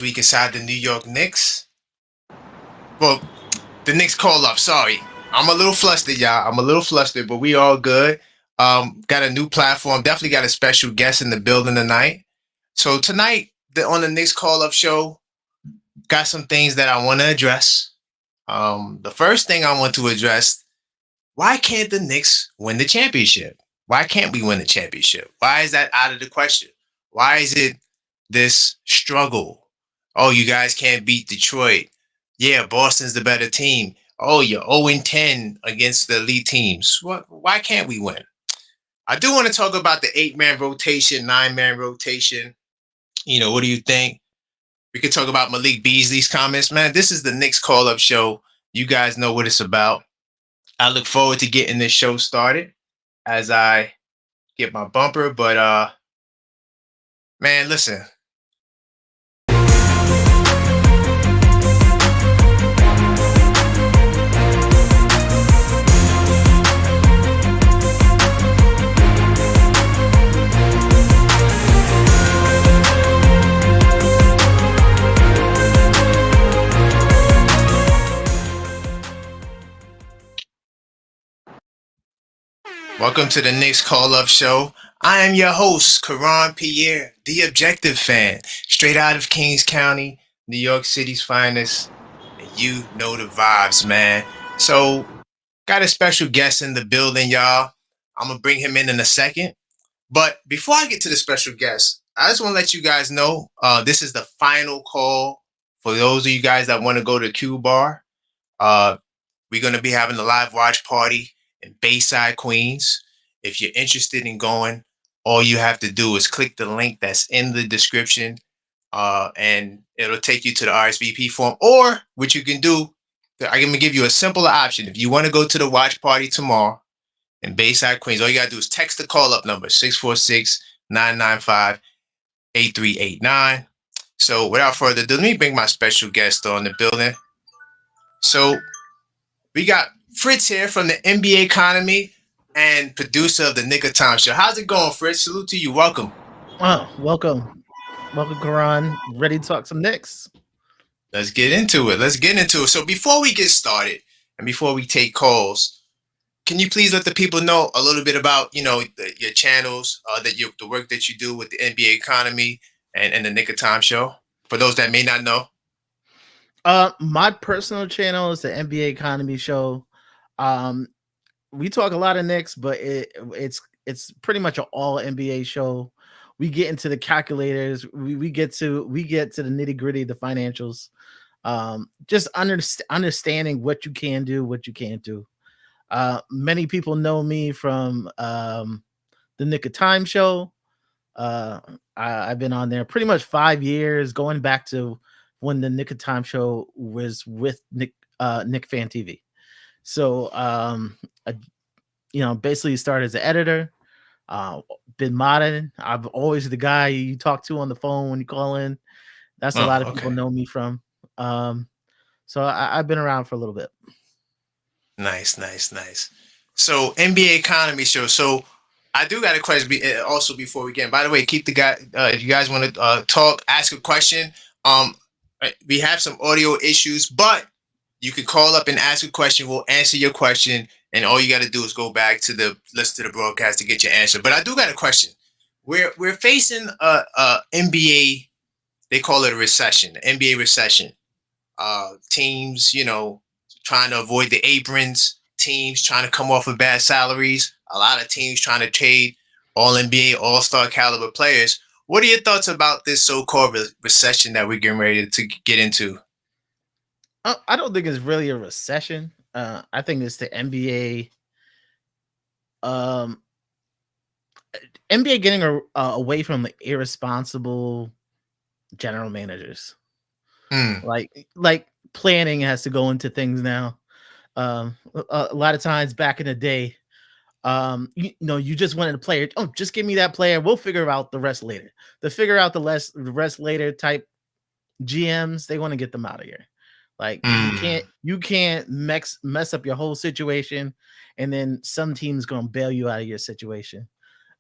week inside the New York Knicks. Well, the Knicks call up. Sorry, I'm a little flustered, y'all. I'm a little flustered, but we all good. Got a new platform. Definitely got a special guest in the building tonight. So tonight, on the Knicks call up show, got some things that I want to address. The first thing I want to address: why can't the Knicks win the championship? Why can't we win the championship? Why is that out of the question? Why is it this struggle? Oh, you guys can't beat Detroit. Yeah, Boston's the better team. Oh, you're 0-10 against the elite teams. What? Why can't we win? I do want to talk about the 8-man rotation, 9-man rotation. What do you think? We could talk about Malik Beasley's comments. Man, this is the Knicks call up show. You guys know what it's about. I look forward to getting this show started as I get my bumper. But man, listen. Welcome to the Knicks Call Up Show. I am your host, Karan Pierre, the objective fan, straight out of Kings County, New York City's finest. And you know the vibes, man. So, got a special guest in the building, y'all. I'm going to bring him in a second. But before I get to the special guest, I just want to let you guys know this is the final call for those of you guys that want to go to Q Bar. We're going to be having a live watch party in Bayside, Queens. If you're interested in going, all you have to do is click the link that's in the description, and it'll take you to the RSVP form. Or what you can do, I'm going to give you a simpler option. If you want to go to the watch party tomorrow in Bayside, Queens, all you got to do is text the call-up number, 646-995-8389. So without further ado, let me bring my special guest on the building. So we got Fritz here from the NBA Economy and producer of the Nick of Time Show. How's it going, Fritz? Salute to you. Welcome. Oh, welcome. Welcome, Karan. Ready to talk some Knicks? Let's get into it. So before we get started and before we take calls, can you please let the people know a little bit about, your channels, the work that you do with the NBA Economy and the Nick of Time Show, for those that may not know? My personal channel is the NBA Economy Show. We talk a lot of Knicks, but it's pretty much an all NBA show. We get into the calculators. We get to the nitty gritty, the financials. Just understanding what you can do, what you can't do. Many people know me from the Nick of Time Show. I've been on there pretty much 5 years, going back to when the Nick of Time Show was with Nick Fan TV. So I, basically started as an editor. Been modding. I'm always the guy you talk to on the phone when you call in. That's a lot of people know me from. So I've been around for a little bit. Nice. So NBA Economy Show. So I do got a question also before we get. By the way, keep the guy. If you guys want to talk, ask a question. We have some audio issues, but you can call up and ask a question. We'll answer your question, and all you got to do is go back to listen to the broadcast to get your answer. But I do got a question. We're facing a NBA. They call it a recession. NBA recession. Teams, trying to avoid the aprons. Teams trying to come off of bad salaries. A lot of teams trying to trade all NBA, all-star caliber players. What are your thoughts about this so-called recession that we're getting ready to get into? I don't think it's really a recession. I think it's the NBA. NBA getting away from the irresponsible general managers. Like planning has to go into things now. A lot of times back in the day, you just wanted a player. Oh, just give me that player. We'll figure out the rest later. To figure out the rest later type GMs, they want to get them out of here. Like you can't mess up your whole situation, and then some team's gonna bail you out of your situation.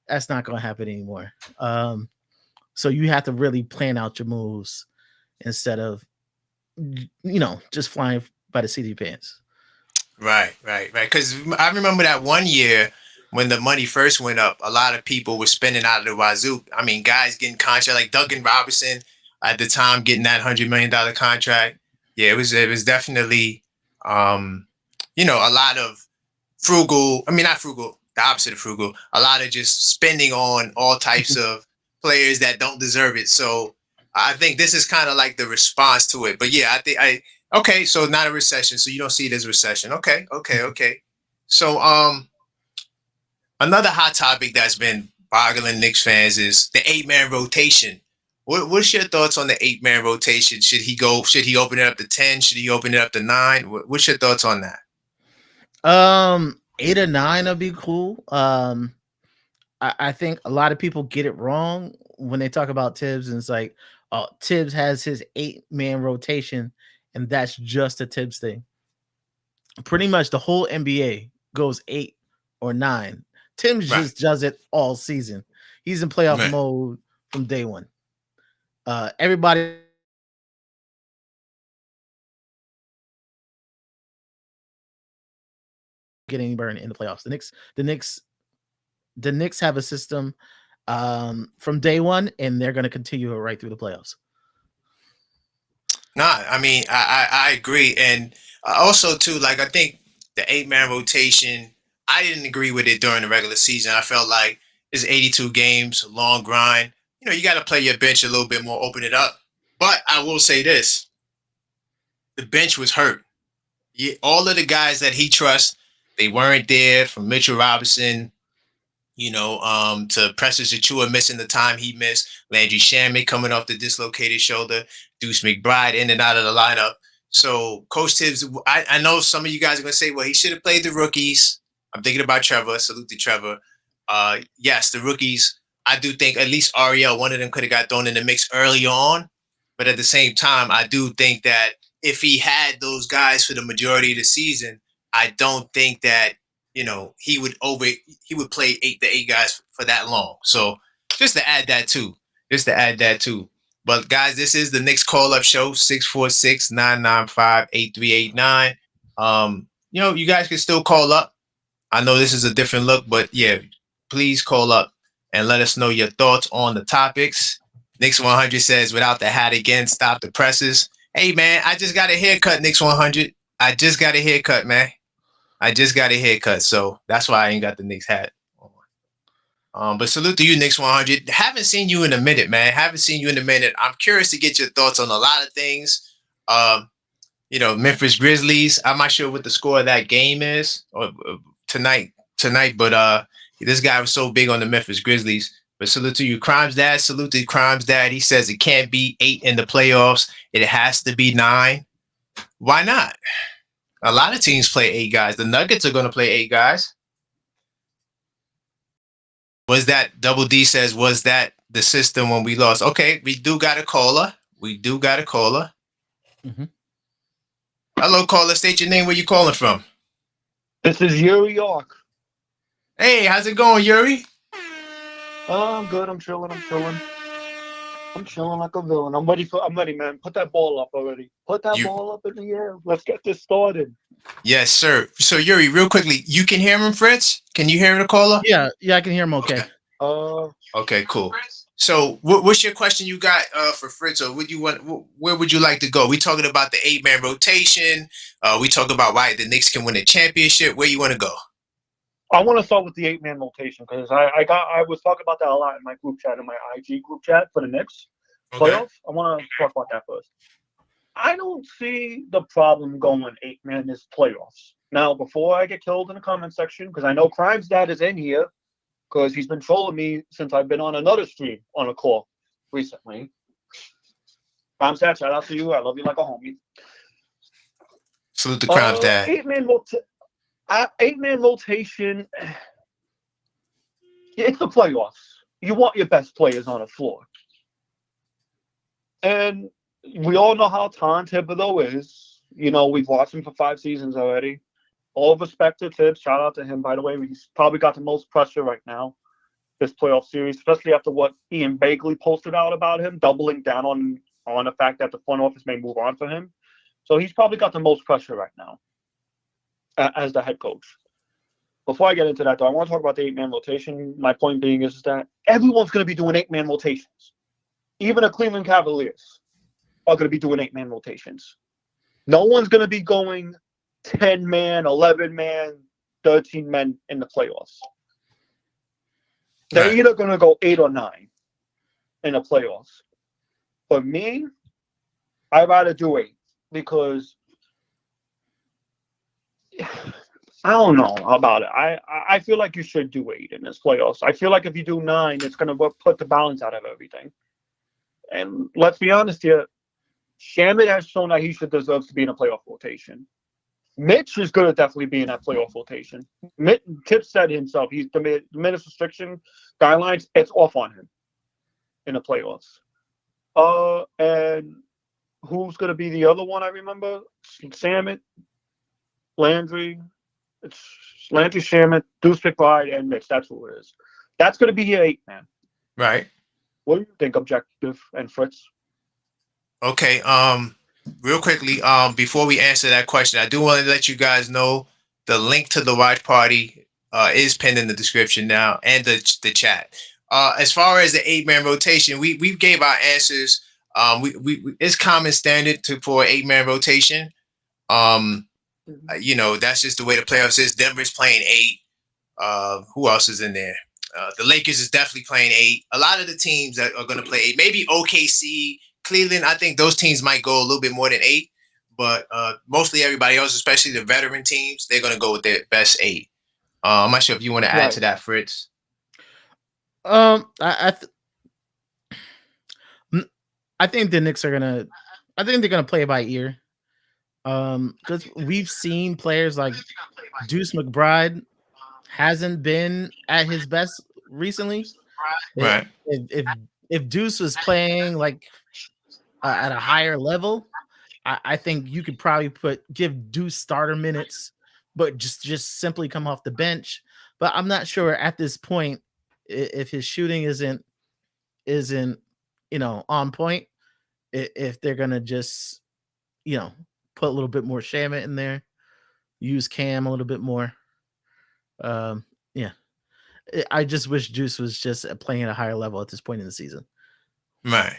That's not gonna happen anymore. So you have to really plan out your moves. instead of just flying by the seat of your pants. Right, right, right. Because I remember that one year when the money first went up, a lot of people were spending out of the wazoo. I mean, guys getting contract like Duncan Robinson at the time getting that $100 million contract. Yeah, it was definitely a lot of frugal. I mean, not frugal, the opposite of frugal. A lot of just spending on all types of players that don't deserve it. So I think this is kind of like the response to it. But yeah, I think okay. So not a recession. So you don't see it as recession. Okay, okay, okay. So another hot topic that's been boggling Knicks fans is the 8-man rotation. What's your thoughts on the 8-man rotation? Should he go? Should he open it up to 10? Should he open it up to 9? What's your thoughts on that? 8 or 9 would be cool. I think a lot of people get it wrong when they talk about Tibbs, and it's like, oh, Tibbs has his 8-man rotation, and that's just a Tibbs thing. Pretty much the whole NBA goes 8 or 9. Tibbs Right. just does it all season. He's in playoff Right. mode from day one. Everybody getting burned in the playoffs. The Knicks have a system from day one, and they're going to continue it right through the playoffs. Nah, I mean, I agree, and also too, like I think the 8-man rotation, I didn't agree with it during the regular season. I felt like it's 82 games, long grind. You got to play your bench a little bit more, open it up. But I will say this: the bench was hurt. Yeah, all of the guys that he trusts, they weren't there. From Mitchell Robinson, to Precious Achua missing the time he missed, Landry Shamet coming off the dislocated shoulder, Deuce McBride in and out of the lineup. So Coach Tibbs, I know some of you guys are going to say, well, he should have played the rookies. I'm thinking about Trevor. Salute to Trevor. Yes, the rookies. I do think at least Ariel, one of them could have got thrown in the mix early on. But at the same time, I do think that if he had those guys for the majority of the season, I don't think that he would play the eight guys for that long. So just to add that too. But guys, this is the Knicks call up show 646-995-8389. You guys can still call up. I know this is a different look, but yeah, please call up and let us know your thoughts on the topics. Knicks 100 says, without the hat again, stop the presses. Hey man, I just got a haircut, Knicks 100. I just got a haircut, man. I just got a haircut, so that's why I ain't got the Knicks hat on. But salute to you, Knicks 100. Haven't seen you in a minute, man. Haven't seen you in a minute. I'm curious to get your thoughts on a lot of things. Memphis Grizzlies. I'm not sure what the score of that game is or tonight, but this guy was so big on the Memphis Grizzlies. But salute to you, Crimes Dad. Salute to Crimes Dad. He says it can't be 8 in the playoffs. It has to be 9. Why not? A lot of teams play 8 guys. The Nuggets are going to play 8 guys. Was that Double D says, was that the system when we lost? Okay, we do got a caller. Mm-hmm. Hello, caller. State your name. Where you calling from? This is Yuri York. Hey, how's it going, Yuri? I'm good. I'm chilling like a villain. I'm ready, man. Put that ball up already. Put that ball up in the air. Let's get this started. Yes, sir. So Yuri, real quickly, you can hear him, Fritz? Can you hear the caller? Yeah, I can hear him okay. Okay, cool. So what's your question you got for Fritz, or where would you like to go? We talking about the 8-man rotation. We talking about why the Knicks can win a championship. Where you want to go? I want to start with the 8-man rotation because I was talking about that a lot in my group chat, in my IG group chat for the Knicks playoffs. I want to talk about that first. I don't see the problem going 8-man this playoffs. Now, before I get killed in the comment section, because I know Crimes Dad is in here, because he's been trolling me since I've been on another stream on a call recently. Crimes Dad, shout out to you. I love you like a homie. Salute to Crimes Dad. 8-man rotation. It's the playoffs. You want your best players on the floor. And we all know how talented Thibodeau is. We've watched him for 5 seasons already. All respect to Tibbs. Shout out to him, by the way. He's probably got the most pressure right now this playoff series, especially after what Ian Bagley posted out about him, doubling down on on the fact that the front office may move on for him. So he's probably got the most pressure right now as the head coach. Before I get into that, though, I want to talk about the 8-man rotation. My point being is that everyone's going to be doing 8-man rotations. Even the Cleveland Cavaliers are going to be doing 8-man rotations. No one's going to be going 10-man, 11-man, 13-man in the playoffs. They're either going to go 8 or 9 in the playoffs. For me, I'd rather do 8 because I don't know about it. I feel like you should do 8 in this playoffs. I feel like if you do 9, it's going to put the balance out of everything. And let's be honest here, Shamet has shown that he deserves to be in a playoff rotation. Mitch is going to definitely be in that playoff rotation. Tip said himself, he's the minutes restriction guidelines, it's off on him in the playoffs. And who's going to be the other one I remember? Shamet, Landry. It's Landry, Shamet, Deuce McBride, and Mitch. That's who it is. That's going to be your 8-man. Right. What do you think, Objective and Fritz? Okay. Real quickly, before we answer that question, I do want to let you guys know the link to the watch party is pinned in the description now and the chat. As far as the 8-man rotation, we gave our answers. It's common standard for 8-man rotation. That's just the way the playoffs is. Denver's playing 8. Who else is in there? The Lakers is definitely playing 8. A lot of the teams that are going to play 8. Maybe OKC, Cleveland. I think those teams might go a little bit more than 8. But mostly everybody else, especially the veteran teams, they're going to go with their best 8. I'm not sure if you want to add to that, Fritz. I think the Knicks are gonna. I think they're gonna play it by ear. Because we've seen players like Deuce McBride hasn't been at his best recently. Right. If Deuce was playing like at a higher level, I think you could probably give Deuce starter minutes, but just simply come off the bench. But I'm not sure at this point if his shooting isn't on point, if they're gonna just put a little bit more Shamet in there, use Cam a little bit more. I just wish Juice was just playing at a higher level at this point in the season. Right.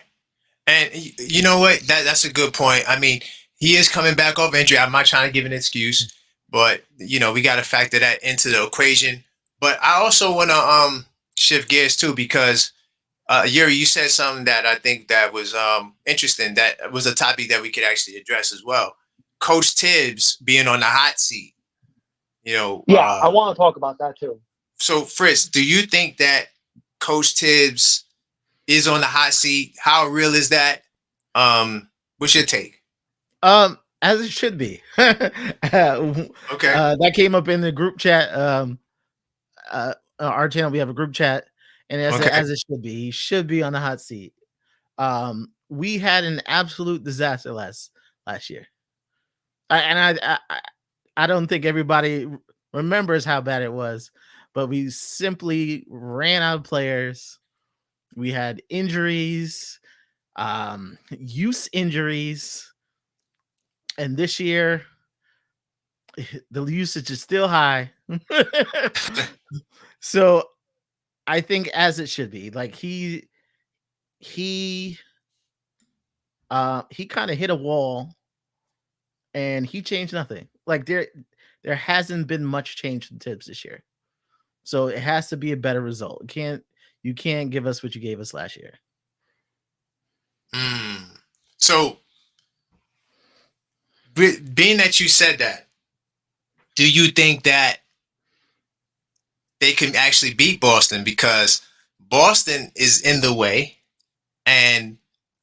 And you know what? That's a good point. I mean, he is coming back off injury. I'm not trying to give an excuse, but we got to factor that into the equation. But I also want to shift gears too, because Yuri, you said something that I think that was interesting. That was a topic that we could actually address as well. Coach Tibbs being on the hot seat. I want to talk about that too. So, Fritz, do you think that Coach Tibbs is on the hot seat? How real is that? What's your take? As it should be. Okay. That came up in the group chat. Our channel, we have a group chat, and as it should be. He should be on the hot seat. We had an absolute disaster last year. I don't think everybody remembers how bad it was, but we simply ran out of players. We had injuries, use injuries, and this year the usage is still high. So I think as it should be, like he kind of hit a wall and he changed nothing. Like there hasn't been much change from Tibbs this year. So it has to be a better result. You can't give us what you gave us last year. So being that you said that, do you think that they can actually beat Boston? Because Boston is in the way, and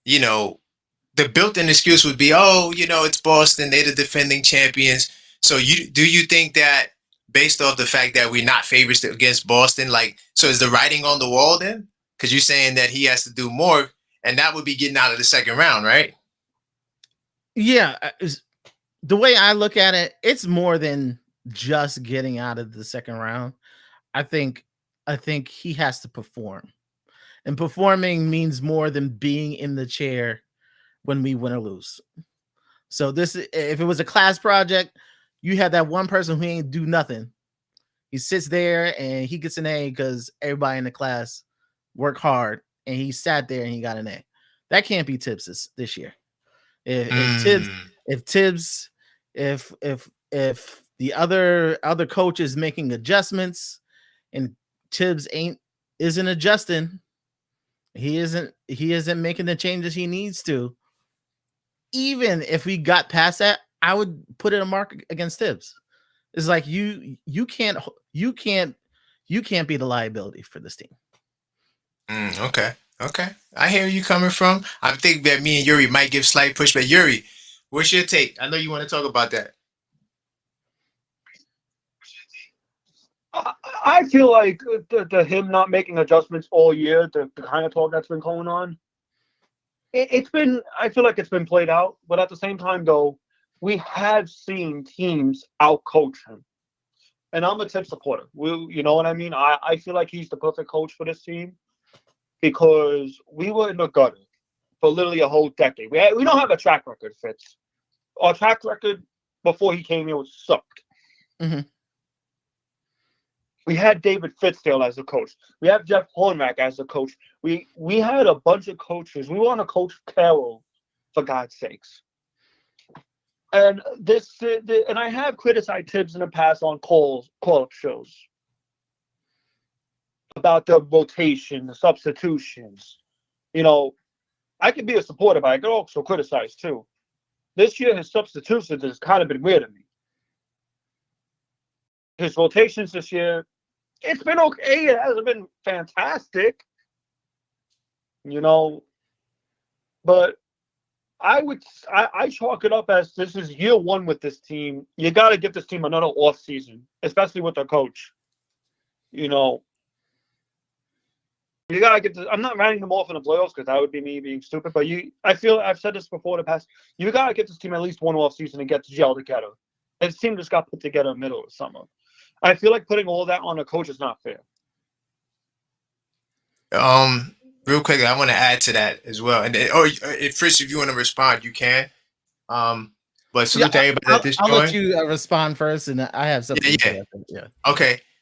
the built-in excuse would be, it's Boston, they're the defending champions. So do you think that based off the fact that we're not favorites against Boston, so is the writing on the wall then? Because you're saying that he has to do more, and that would be getting out of the second round, right? Yeah. The way I look at it, it's more than just getting out of the second round. I think he has to perform. And performing means more than being in the chair when we win or lose. So this, if it was a class project, you had that one person who ain't do nothing. He sits there and he gets an A because everybody in the class worked hard, and he sat there and he got an A. That can't be Tibbs this year. If Tibbs, if the other coach is making adjustments and Tibbs isn't adjusting, he isn't making the changes he needs to. Even if we got past that, I would put it a mark against Tibbs. It's like you can't be the liability for this team. Okay. I hear you coming from. I think that me and Yuri might give slight pushback. Yuri, what's your take? I know you want to talk about that. I feel like the him not making adjustments all year, the kind of talk that's been going on, it's been, I feel like it's been played out. But at the same time, though, we have seen teams outcoach him. And I'm a Tibbs supporter. You know what I mean? I feel like he's the perfect coach for this team because we were in the gutter for literally a whole decade. We don't have a track record, Fitz. Our track record before he came here was sucked. Mm-hmm. We had David Fitzdale as a coach. We have Jeff Hornrack as a coach. We had a bunch of coaches. We want to coach Carroll, for God's sakes. And and I have criticized Tibbs in the past on call-up shows about the rotation, the substitutions. You know, I can be a supporter, but I can also criticize too. This year, his substitutions has kind of been weird to me. His rotations this year, it's been okay. It hasn't been fantastic, you know, but I chalk it up as this is year one with this team. You got to give this team another off season, especially with their coach. You know, you got to get this. I'm not writing them off in the playoffs because that would be me being stupid. But I feel I've said this before in the past. You got to get this team at least one off season and get to gel together. This team just got put together in the middle of summer. I feel like putting all that on a coach is not fair. Real quick, I want to add to that as well. And Fritz, if you want to respond, you can. But salute to everybody at this I'll joint. let you respond first, and I have something. Yeah.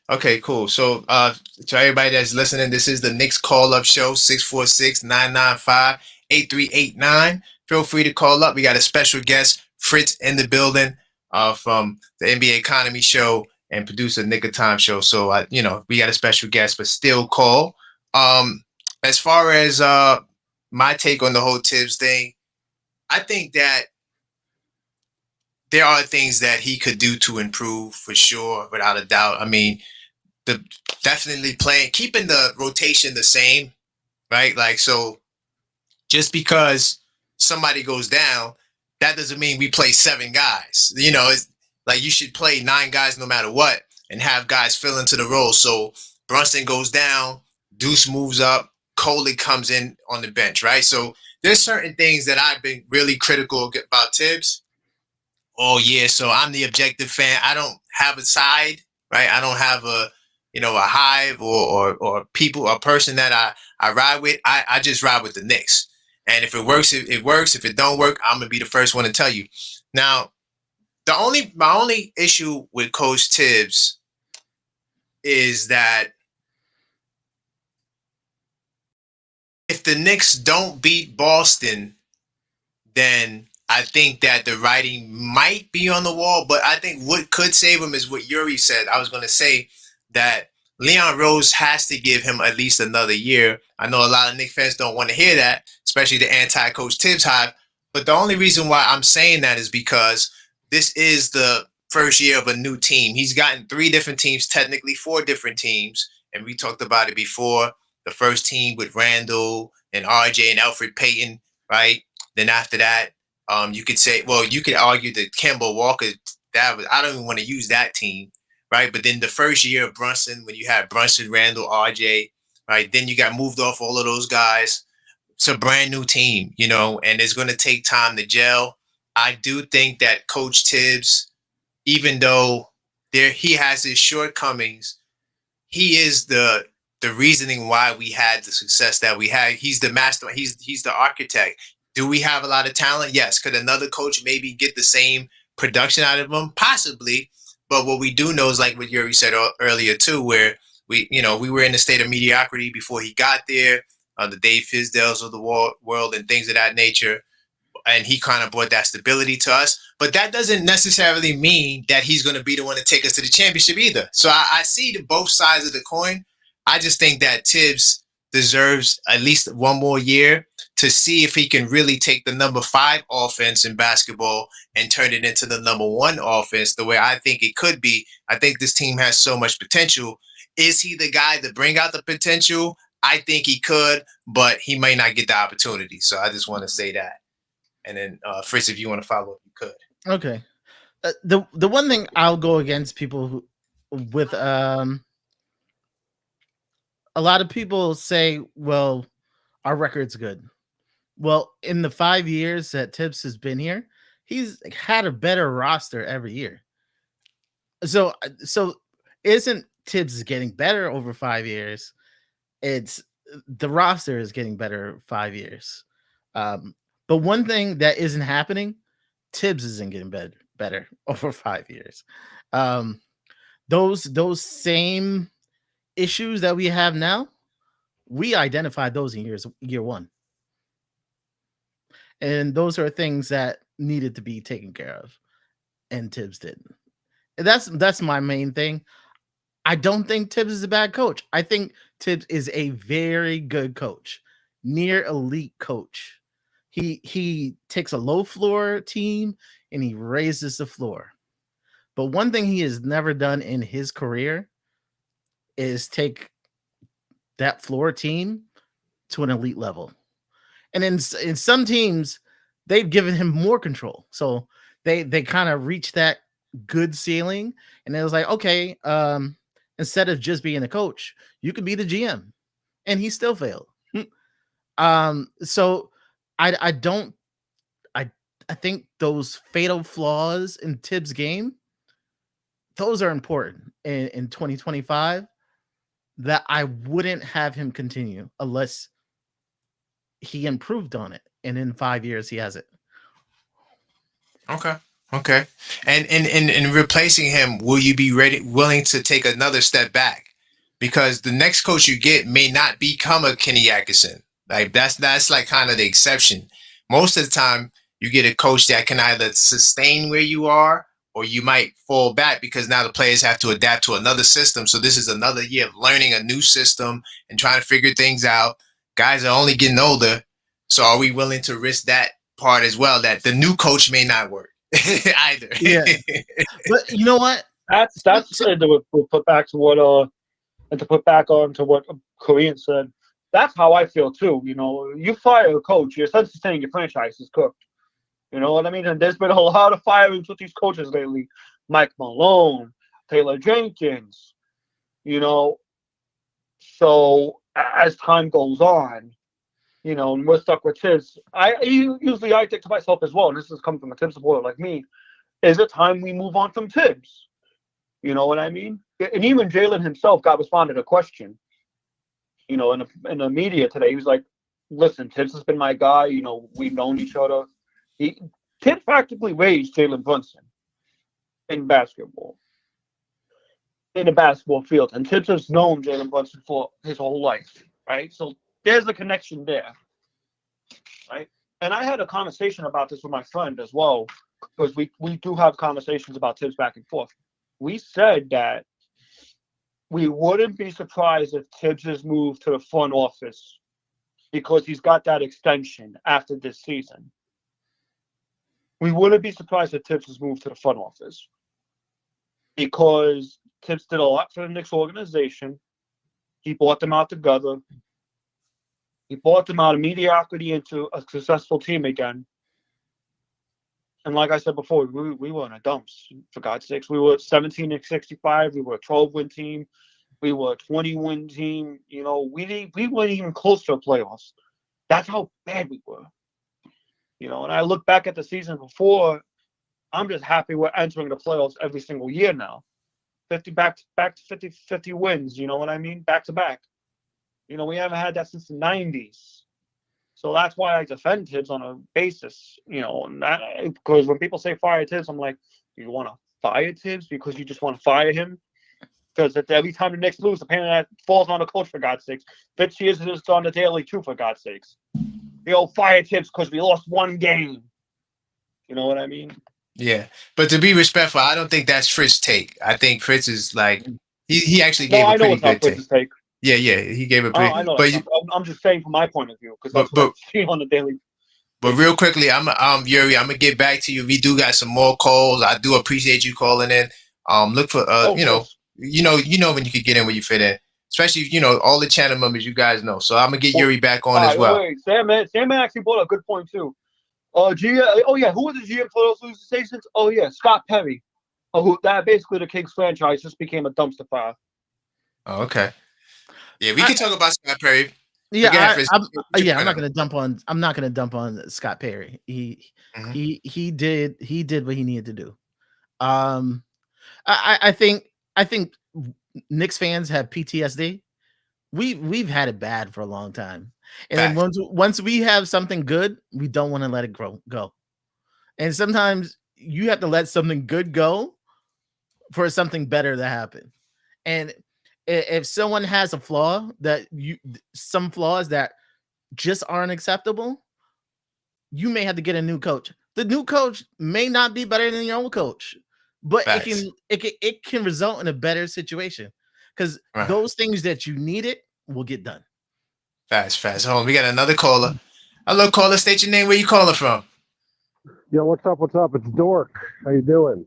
Okay, cool. So, to everybody that's listening, this is the Knicks call-up show, 646-995-8389. Feel free to call up. We got a special guest, Fritz, in the building from the NBA Economy Show and producer Nick of Time Show. So, we got a special guest, but still call. As far as my take on the whole Tibbs thing, I think that there are things that he could do to improve for sure, without a doubt. I mean, definitely keeping the rotation the same, right? Like, so just because somebody goes down, that doesn't mean we play 7 guys. You know, it's like you should play 9 guys no matter what and have guys fill into the role. So Brunson goes down, Deuce moves up, Coley comes in on the bench, right? So there's certain things that I've been really critical about Tibbs. Oh yeah, so I'm the objective fan. I don't have a side, right? I don't have a hive or people, a person that I ride with. I just ride with the Knicks. And if it works, it works. If it don't work, I'm gonna be the first one to tell you. Now, my only issue with Coach Tibbs is that if the Knicks don't beat Boston, then I think that the writing might be on the wall. But I think what could save him is what Yuri said. I was going to say that Leon Rose has to give him at least another year. I know a lot of Knicks fans don't want to hear that, especially the anti-Coach Tibbs hive. But the only reason why I'm saying that is because this is the first year of a new team. He's gotten 3 different teams, technically 4 different teams. And we talked about it before. The first team with Randall and RJ and Alfred Payton, right? Then after that, you could say, well, you could argue that Kemba Walker, I don't even want to use that team, right? But then the first year of Brunson, when you had Brunson, Randall, RJ, right? Then you got moved off all of those guys. It's a brand new team, and it's going to take time to gel. I do think that Coach Tibbs, even though he has his shortcomings, he is the reasoning why we had the success that we had. He's the master. He's the architect. Do we have a lot of talent? Yes. Could another coach maybe get the same production out of them? Possibly. But what we do know is like what Yuri said earlier too, where we were in a state of mediocrity before he got there, the Dave Fizdales of the world and things of that nature. And he kind of brought that stability to us. But that doesn't necessarily mean that he's going to be the one to take us to the championship either. So I see both sides of the coin. I just think that Tibbs deserves at least one more year to see if he can really take the number 5 offense in basketball and turn it into the number 1 offense the way I think it could be. I think this team has so much potential. Is he the guy to bring out the potential? I think he could, but he may not get the opportunity. So I just want to say that. And then Fritz, if you want to follow up, you could. Okay. The one thing I'll go against people who, with a lot of people say, well, our record's good. Well, in the 5 years that Tibbs has been here, he's had a better roster every year. So isn't Tibbs getting better over 5 years? It's the roster is getting better 5 years. But one thing that isn't happening, Tibbs isn't getting better over 5 years. Those same issues that we have now, we identified those in year one. And those are things that needed to be taken care of, and Tibbs didn't. And that's my main thing. I don't think Tibbs is a bad coach. I think Tibbs is a very good coach, near elite coach. He takes a low floor team and he raises the floor. But one thing he has never done in his career is take that floor team to an elite level. And in some teams, they've given him more control. So they kind of reached that good ceiling, and it was like, okay, instead of just being a coach, you could be the GM, and he still failed. So I think those fatal flaws in Tibbs' game, those are important in 2025, that I wouldn't have him continue unless he improved on it, and in 5 years he has it. Okay. And in replacing him, will you be willing to take another step back? Because the next coach you get may not become a Kenny Atkinson. Like that's like kind of the exception. Most of the time, you get a coach that can either sustain where you are, or you might fall back because now the players have to adapt to another system. So this is another year of learning a new system and trying to figure things out. Guys are only getting older. So are we willing to risk that part as well, that the new coach may not work either? Yeah. But you know what? That's to put back to what and to put back on to what Korean said. That's how I feel too. You know, you fire a coach, you're essentially saying your franchise is cooked. You know what I mean? And there's been a lot of firings with these coaches lately. Mike Malone, Taylor Jenkins, you know. So as time goes on, you know, and we're stuck with Tibbs. I think to myself as well, and this is coming from a Tibbs supporter like me, is it time we move on from Tibbs? You know what I mean? And even Jalen himself got responded a question, you know, in the media today. He was like, listen, Tibbs has been my guy. You know, we've known each other. Tibbs practically raised Jalen Brunson in basketball, in the basketball field. And Tibbs has known Jalen Brunson for his whole life, right? So there's a connection there, right? And I had a conversation about this with my friend as well, because we do have conversations about Tibbs back and forth. We said that we wouldn't be surprised if Tibbs has moved to the front office because he's got that extension after this season. We wouldn't be surprised if Tibbs has moved to the front office because Tibbs did a lot for the Knicks organization. He brought them out together. He brought them out of mediocrity into a successful team again. And like I said before, we were in a dumps, for God's sakes. We were 17-65. We were a 12-win team. We were a 20-win team. You know, we weren't even close to the playoffs. That's how bad we were. You know, and I look back at the season before, I'm just happy we're entering the playoffs every single year now. 50 back to 50 wins, you know what I mean? Back to back. You know, we haven't had that since the 90s. So that's why I defend Tibbs on a basis, because when people say fire Tibbs, I'm like, you want to fire Tibbs because you just want to fire him? Because every time the Knicks lose, the pain that falls on the coach, for God's sakes. Fitz is just on the daily too, for God's sakes. Fire Tibbs because we lost one game. You know what I mean? Yeah, but to be respectful, I don't think that's Fritz's take. I think Fritz is like he actually No, gave a I know pretty it's not good take. Fritz's take. Yeah, he gave a pretty. I know but that's not. I'm just saying from my point of view because that's what I see on the daily. But real quickly, Yuri, I'm gonna get back to you. We do got some more calls. I do appreciate you calling in. Look for you know when you could get in when you fit in, especially all the channel members you guys know. So I'm gonna get Yuri back on as well. Wait, Sam actually brought a good point too. Who was the GM for those losing stations? Oh yeah, Scott Perry. Who that basically the Kings franchise just became a dumpster fire. Oh, okay. Yeah, we can talk about Scott Perry. Yeah, I'm not gonna dump on. I'm not gonna dump on Scott Perry. He did what he needed to do. I think Knicks fans have PTSD. We've had it bad for a long time, and then once we have something good, we don't want to let it go. And sometimes you have to let something good go for something better to happen. And if someone has a flaw some flaws that just aren't acceptable, you may have to get a new coach. The new coach may not be better than your old coach, but it can result in a better situation because those things that you needed will get done. Fast. Hold on, we got another caller. Hello, caller. State your name. Where you calling from? Yo, what's up? It's Dork. How you doing?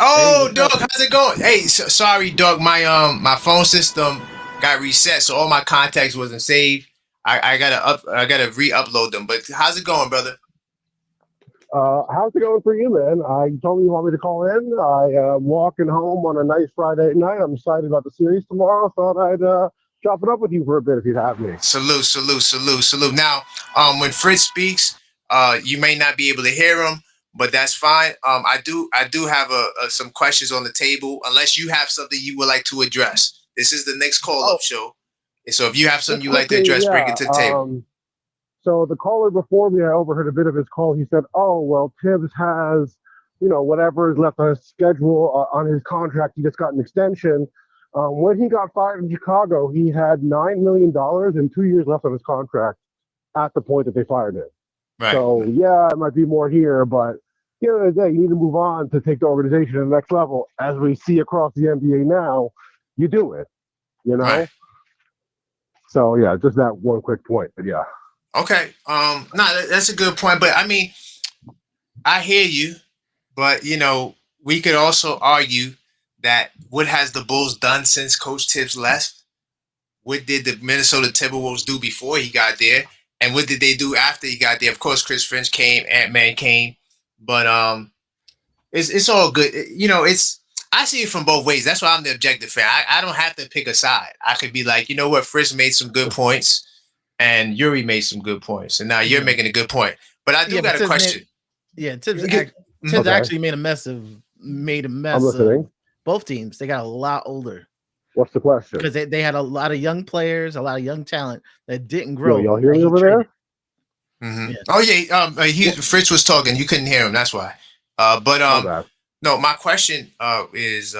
Oh, Doug, how's it going? Hey, sorry, Doug. My phone system got reset, so all my contacts wasn't saved. I gotta re-upload them. But how's it going, brother? How's it going for you, man? You told me you want me to call in. I'm walking home on a nice Friday night. I'm excited about the series tomorrow. Thought I'd chop it up with you for a bit if you'd have me. Salute. Now, when Fritz speaks, you may not be able to hear him, but that's fine. I do have some questions on the table, unless you have something you would like to address. This is the next call-up show. And so if you have something you'd like to address, bring it to the table. So the caller before me, I overheard a bit of his call. He said, oh, well, Tibbs has, whatever is left on his schedule, on his contract. He just got an extension. When he got fired in Chicago, he had $9 million and 2 years left on his contract at the point that they fired him. Right. So, yeah, it might be more here, but at the end of the day, you need to move on to take the organization to the next level. As we see across the NBA now, you do it, Right. So, yeah, just that one quick point, but yeah. Okay. No, that's a good point. But I mean, I hear you, but we could also argue that what has the Bulls done since Coach Tibbs left? What did the Minnesota Timberwolves do before he got there? And what did they do after he got there? Of course, Chris Finch came, Ant-Man came, but it's all good. I see it from both ways. That's why I'm the objective fan. I don't have to pick a side. I could be like, you know what, Fritz made some good points. And Yuri made some good points, and now you're making a good point. But I do got a question. Tibbs actually made a mess of both teams. They got a lot older. What's the question? Because they had a lot of young players, a lot of young talent that didn't grow. Yo, y'all hear me over there? Mm-hmm. Yeah. Oh yeah. Fritz was talking. You couldn't hear him. That's why. No. My question is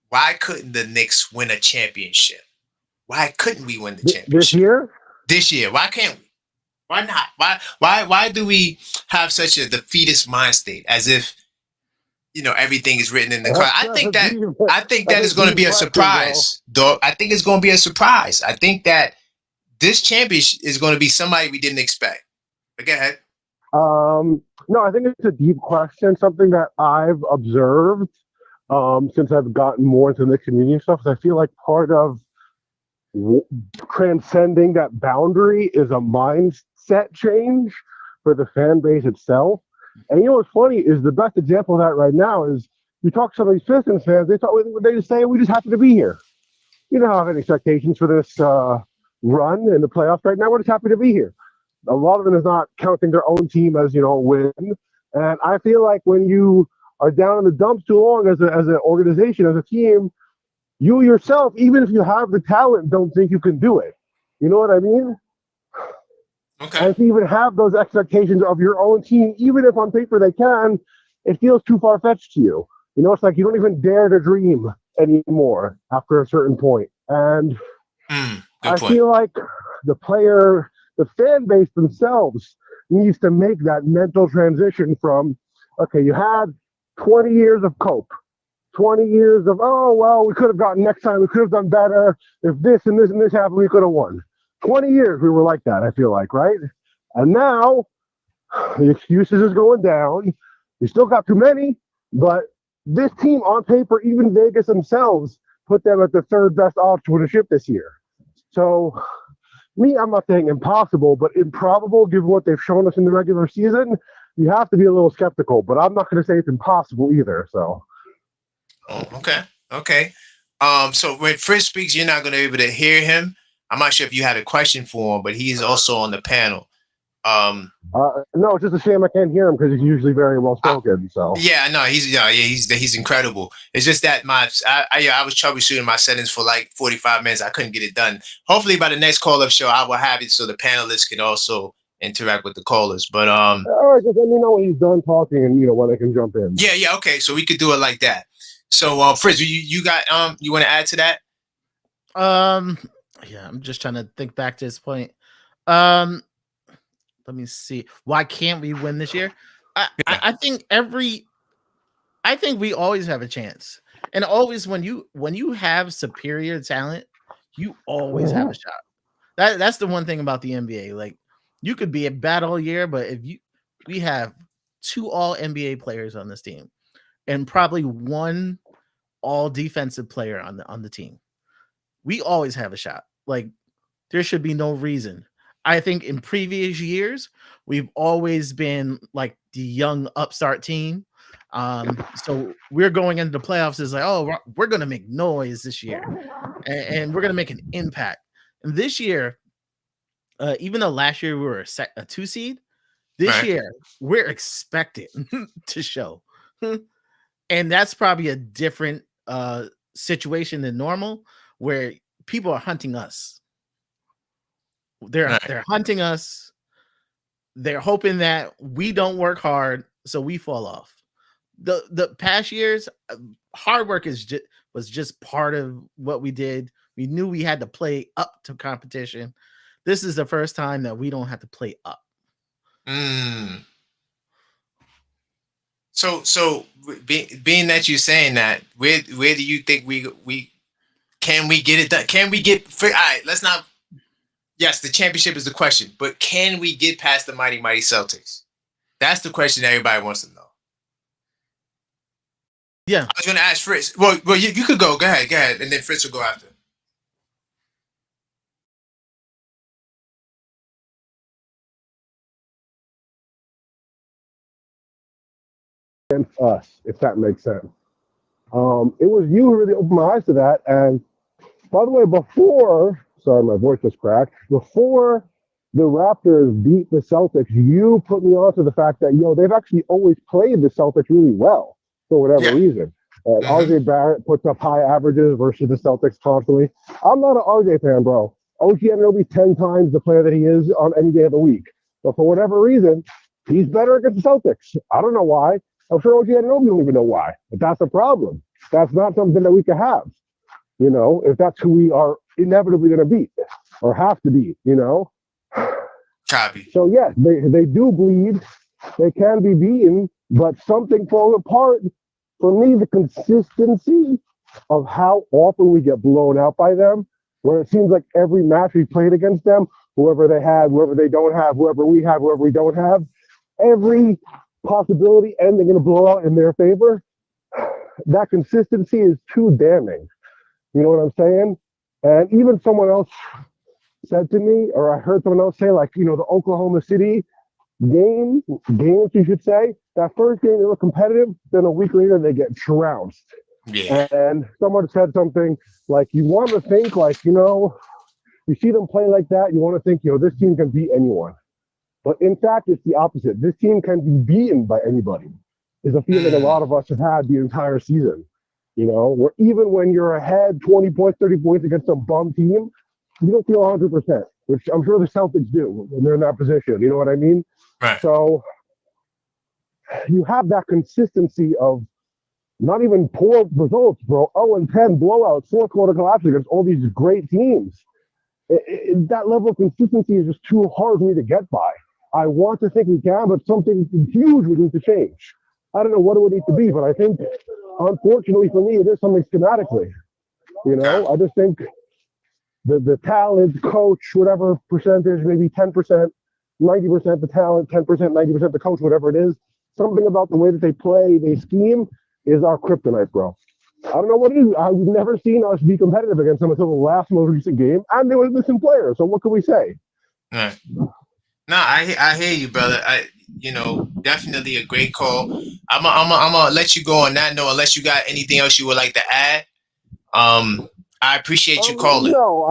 why couldn't the Knicks win a championship? Why couldn't we win the championship this year? Why can't we? Why not? Why do we have such a defeatist mind state, as if everything is written in the cards? I think that is going to be a surprise, dog. I think it's going to be a surprise. I think that this championship is going to be somebody we didn't expect. But go ahead. No, I think it's a deep question. Something that I've observed since I've gotten more into the Knicks community and stuff. I feel like part of transcending that boundary is a mindset change for the fan base itself. And what's funny is the best example of that right now is you talk to some of these Pistons fans, they just say we just happen to be here. You don't have any expectations for this run in the playoffs right now. We're just happy to be here. A lot of them is not counting their own team as a win. And I feel like when you are down in the dumps too long as an organization, as a team, you yourself, even if you have the talent, don't think you can do it. You know what I mean? Okay. And to even have those expectations of your own team, even if on paper they can, it feels too far-fetched to you. You know, it's like you don't even dare to dream anymore after a certain point. And Good I point. feel like the fan base themselves needs to make that mental transition from, okay, you had 20 years of cope, 20 years of, oh, well, we could have gotten next time, we could have done better. If this and this and this happened, we could have won. 20 years we were like that, I feel like, right? And now the excuses is going down. You still got too many, but this team on paper, even Vegas themselves, put them at the third best odds to win a ship this year. So, I'm not saying impossible, but improbable given what they've shown us in the regular season. You have to be a little skeptical, but I'm not going to say it's impossible either. So, Okay. So when Fritz speaks, you're not going to be able to hear him. I'm not sure if you had a question for him, but he's also on the panel. no, it's just a shame I can't hear him because he's usually very well spoken. So he's incredible. It's just that I was troubleshooting my settings for like 45 minutes. I couldn't get it done. Hopefully by the next call up show, I will have it so the panelists can also interact with the callers. But all right, just let me know when he's done talking and when they can jump in. Yeah, okay. So we could do it like that. So Fritz, you got you want to add to that? Yeah, I'm just trying to think back to this point. Let me see. Why can't we win this year? I think we always have a chance. And always when you have superior talent, you always have a shot. That's the one thing about the NBA. Like you could be a bad all year, but we have 2 all NBA players on this team and probably 1 all defensive player on the team. We always have a shot. Like there should be no reason. I think in previous years, we've always been like the young upstart team. So we're going into the playoffs as like, oh, we're going to make noise this year and we're going to make an impact. And this year, even though last year we were a 2 seed, this year we're expected to show. And that's probably a different situation than normal where people are hunting us. They're hunting us. They're hoping that we don't work hard, so we fall off. The past years, hard work was just part of what we did. We knew we had to play up to competition. This is the first time that we don't have to play up. So being that you're saying that, where do you think we can we get it done? Can we get all right? Let's not. Yes, the championship is the question, but can we get past the mighty Celtics? That's the question everybody wants to know. Yeah, I was going to ask Fritz. Well, you could go. Go ahead, and then Fritz will go after. Against us, if that makes sense. It was you who really opened my eyes to that. And by the way, sorry, my voice just cracked. Before the Raptors beat the Celtics, you put me onto the fact that, they've actually always played the Celtics really well for whatever reason. And RJ Barrett puts up high averages versus the Celtics constantly. I'm not an RJ fan, bro. OG Anunoby 10 times the player that he is on any day of the week. But for whatever reason, he's better against the Celtics. I don't know why. I'm sure OG Anunoby don't even know why. But that's a problem. That's not something that we can have. If that's who we are inevitably going to beat or have to beat, Copy. So, yes, they do bleed. They can be beaten, but something falls apart. For me, the consistency of how often we get blown out by them, where it seems like every match we played against them, whoever they have, whoever they don't have, whoever we have, whoever we don't have, every possibility ending in a blowout in their favor, that consistency is too damning. You know what I'm saying? And even someone else said to me, or I heard someone else say, like, the Oklahoma City games, you should say, that first game they were competitive, then a week later they get trounced. Yeah. And someone said something like, you want to think, like, you see them play like that, you want to think, this team can beat anyone. But in fact, it's the opposite. This team can be beaten by anybody. Is a feeling a lot of us have had the entire season. Where even when you're ahead 20 points, 30 points against some bum team, you don't feel 100%. which I'm sure the Celtics do when they're in that position. You know what I mean? Right. So you have that consistency of not even poor results, bro. 0-10 blowouts, fourth quarter collapse against all these great teams. That level of consistency is just too hard for me to get by. I want to think we can, but something huge would need to change. I don't know what it would need to be, but I think, unfortunately for me, it is something schematically. You know, I just think the talent, coach, whatever percentage, maybe 10%, 90% the talent, 10%, 90% the coach, whatever it is, something about the way that they play, they scheme, is our kryptonite, bro. I don't know what it is. I've never seen us be competitive against them until the last most recent game, and they were missing players. So what can we say? Right. No, I hear you, brother. Definitely a great call. I'm gonna let you go on that note, unless you got anything else you would like to add. I appreciate you calling. No,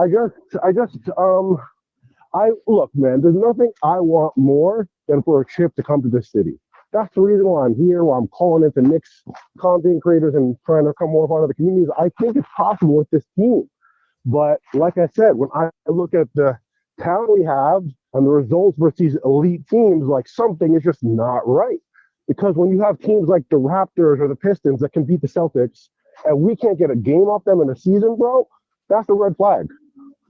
I look, man. There's nothing I want more than for a chip to come to this city. That's the reason why I'm here. Why I'm calling into Knicks content creators and trying to come more part of the communities. I think it's possible with this team. But like I said, when I look at the talent we have and the results versus these elite teams, like something is just not right. Because when you have teams like the Raptors or the Pistons that can beat the Celtics, and we can't get a game off them in a season, bro, that's a red flag.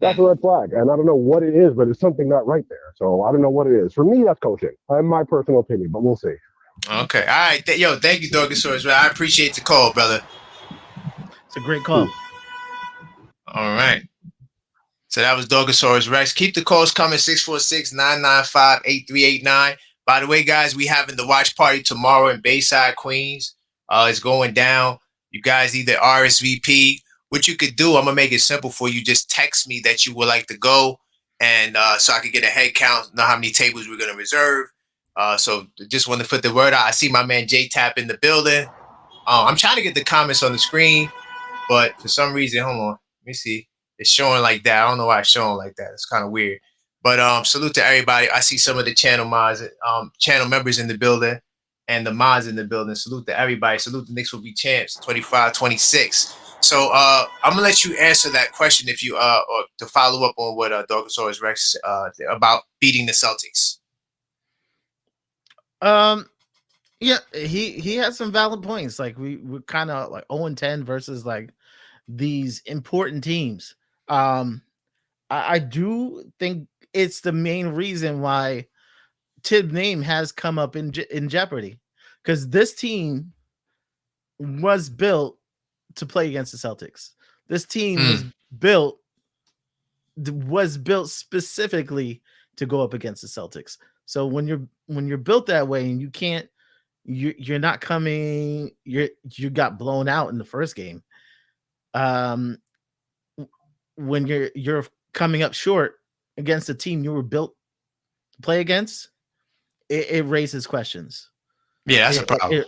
That's a red flag. And I don't know what it is, but it's something not right there. So I don't know what it is. For me, that's coaching. That's my personal opinion, but we'll see. Okay. All right. Thank you, Dorgosaurus. I appreciate the call, brother. It's a great call. All right. So that was Dorgosaurus Rex. Keep the calls coming, 646-995-8389. By the way, guys, we having the watch party tomorrow in Bayside, Queens. It's going down. You guys either RSVP. What you could do, I'm going to make it simple for you. Just text me that you would like to go, and so I could get a head count, know how many tables we're going to reserve. So just want to put the word out. I see my man J-Tap in the building. I'm trying to get the comments on the screen, but for some reason, hold on. Let me see. It's showing like that. I don't know why it's showing like that. It's kind of weird. But salute to everybody. I see some of the channel mods, channel members in the building, and the mods in the building. Salute to everybody. Salute the Knicks will be champs 25-26. So I'm gonna let you answer that question if you or to follow up on what Dorgosaurus Rex about beating the Celtics. Yeah, he has some valid points. Like we're kind of like 0-10 versus like these important teams. I do think it's the main reason why Tibbs' name has come up in jeopardy, because this team was built to play against the Celtics. This team was built specifically to go up against the Celtics. So when you're built that way and you can't, you're not coming, you got blown out in the first game. When you're coming up short against a team you were built to play against, it raises questions. Yeah, that's a problem.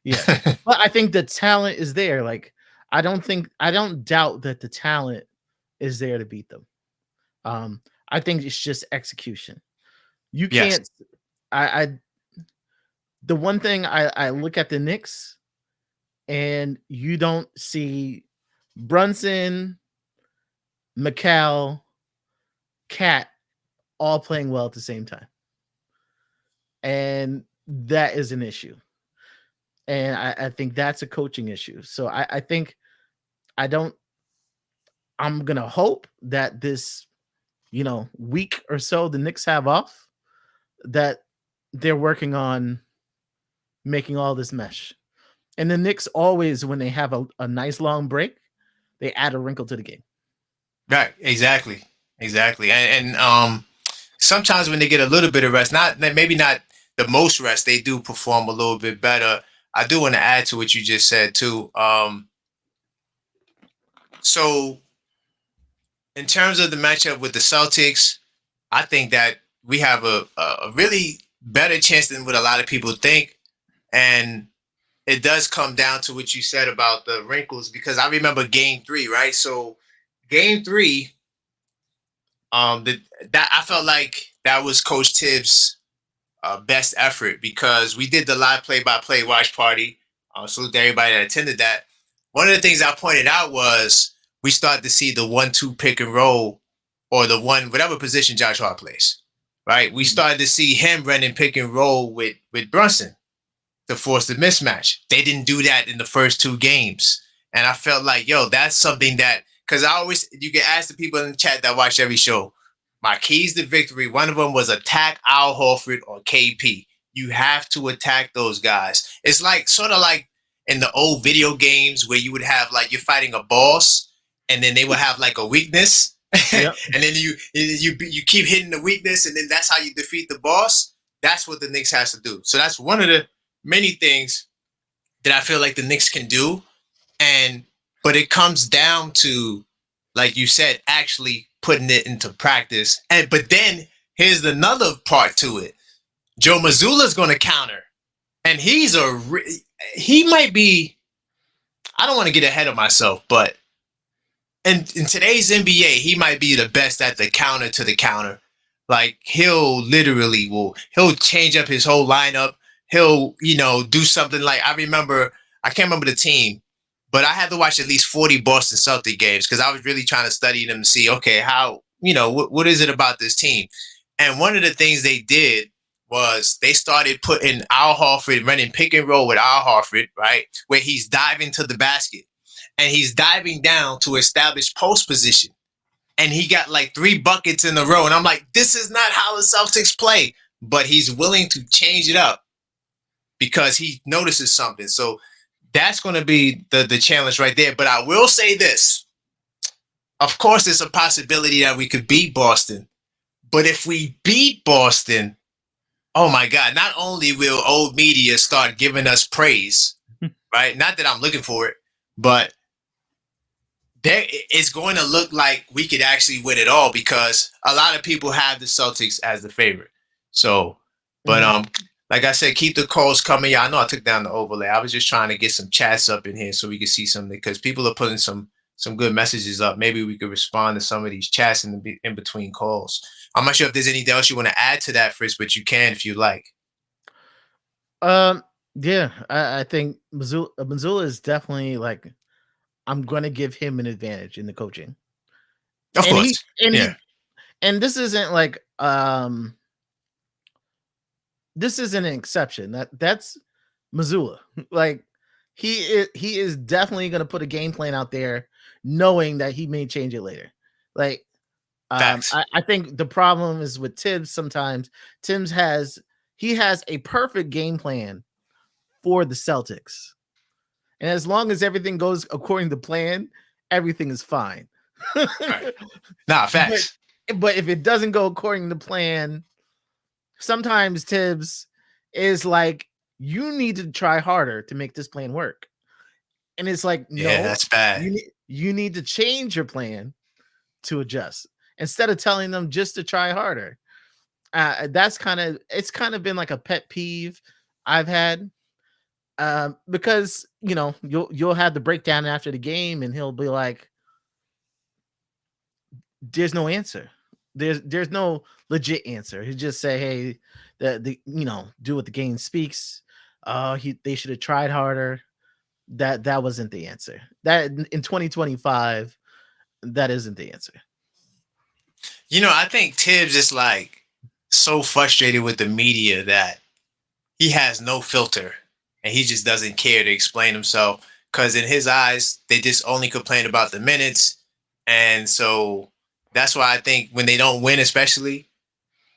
Yeah. But I think the talent is there. Like I don't doubt that the talent is there to beat them. I think it's just execution. You can't. Yes. The one thing I look at the Knicks, and you don't see Brunson, Mikal, Cat all playing well at the same time, and that is an issue. And I think that's a coaching issue. So I think I'm gonna hope that this, week or so the Knicks have off, that they're working on making all this mesh. And the Knicks always, when they have a nice long break, they add a wrinkle to the game. Right, exactly. And sometimes when they get a little bit of rest, maybe not the most rest, they do perform a little bit better. I do want to add to what you just said too. So in terms of the matchup with the Celtics, I think that we have a really better chance than what a lot of people think. And it does come down to what you said about the wrinkles, because I remember game 3, right? So game 3, that I felt like that was Coach Tibbs' best effort, because we did the live play-by-play watch party. Salute to everybody that attended that. One of the things I pointed out was we started to see the 1-2 pick and roll or the one, whatever position Josh Hart plays, right? We started to see him running pick and roll with Brunson to force the mismatch. They didn't do that in the first 2 games. And I felt like, yo, that's something that, because you can ask the people in the chat that watch every show, my keys to victory, one of them was attack Al Horford or KP. You have to attack those guys. It's like sort of like in the old video games where you would have like you're fighting a boss and then they would have like a weakness. Yep. And then you keep hitting the weakness and then that's how you defeat the boss. That's what the Knicks has to do. So that's one of the many things that I feel like the Knicks can do. But it comes down to, like you said, actually putting it into practice. But then here's another part to it. Joe Mazzulla's going to counter. And he might be, I don't want to get ahead of myself, but in today's NBA, he might be the best at the counter to the counter. Like he'll change up his whole lineup. He'll, do something like, I can't remember the team, but I had to watch at least 40 Boston Celtics games because I was really trying to study them to see, okay, how, what is it about this team? And one of the things they did was they started putting Al Horford, running pick and roll with Al Horford, right? Where he's diving to the basket and he's diving down to establish post position. And he got like 3 buckets in a row. And I'm like, this is not how the Celtics play. But he's willing to change it up because he notices something. So that's going to be the challenge right there. But I will say this. Of course, there's a possibility that we could beat Boston. But if we beat Boston, oh my God, not only will old media start giving us praise, right? Not that I'm looking for it, but it's going to look like we could actually win it all because a lot of people have the Celtics as the favorite. So, but like I said, keep the calls coming. Yeah, I know I took down the overlay. I was just trying to get some chats up in here so we could see something because people are putting some good messages up. Maybe we could respond to some of these chats in between calls. I'm not sure if there's anything else you want to add to that, Fritz, but you can if you like. Yeah, I think Mazzulla is definitely like, I'm going to give him an advantage in the coaching. Of course. And this isn't like, this isn't an exception. That's Mazzulla. Like he is definitely going to put a game plan out there knowing that he may change it later. Like, I think the problem is with Tibbs. Sometimes Tibbs has a perfect game plan for the Celtics. And as long as everything goes according to plan, everything is fine. Right. Nah, facts. But if it doesn't go according to plan, sometimes Tibbs is like, you need to try harder to make this plan work. And it's like, no, that's bad. You need to change your plan to adjust instead of telling them just to try harder. It's kind of been like a pet peeve I've had. Because you'll have the breakdown after the game and he'll be like, there's no answer. There's no legit answer. He just say, hey, do what the game speaks. They should have tried harder. That wasn't the answer. That in 2025, that isn't the answer. I think Tibbs is like so frustrated with the media that he has no filter. And he just doesn't care to explain himself because in his eyes, they just only complain about the minutes. And so that's why I think when they don't win, especially,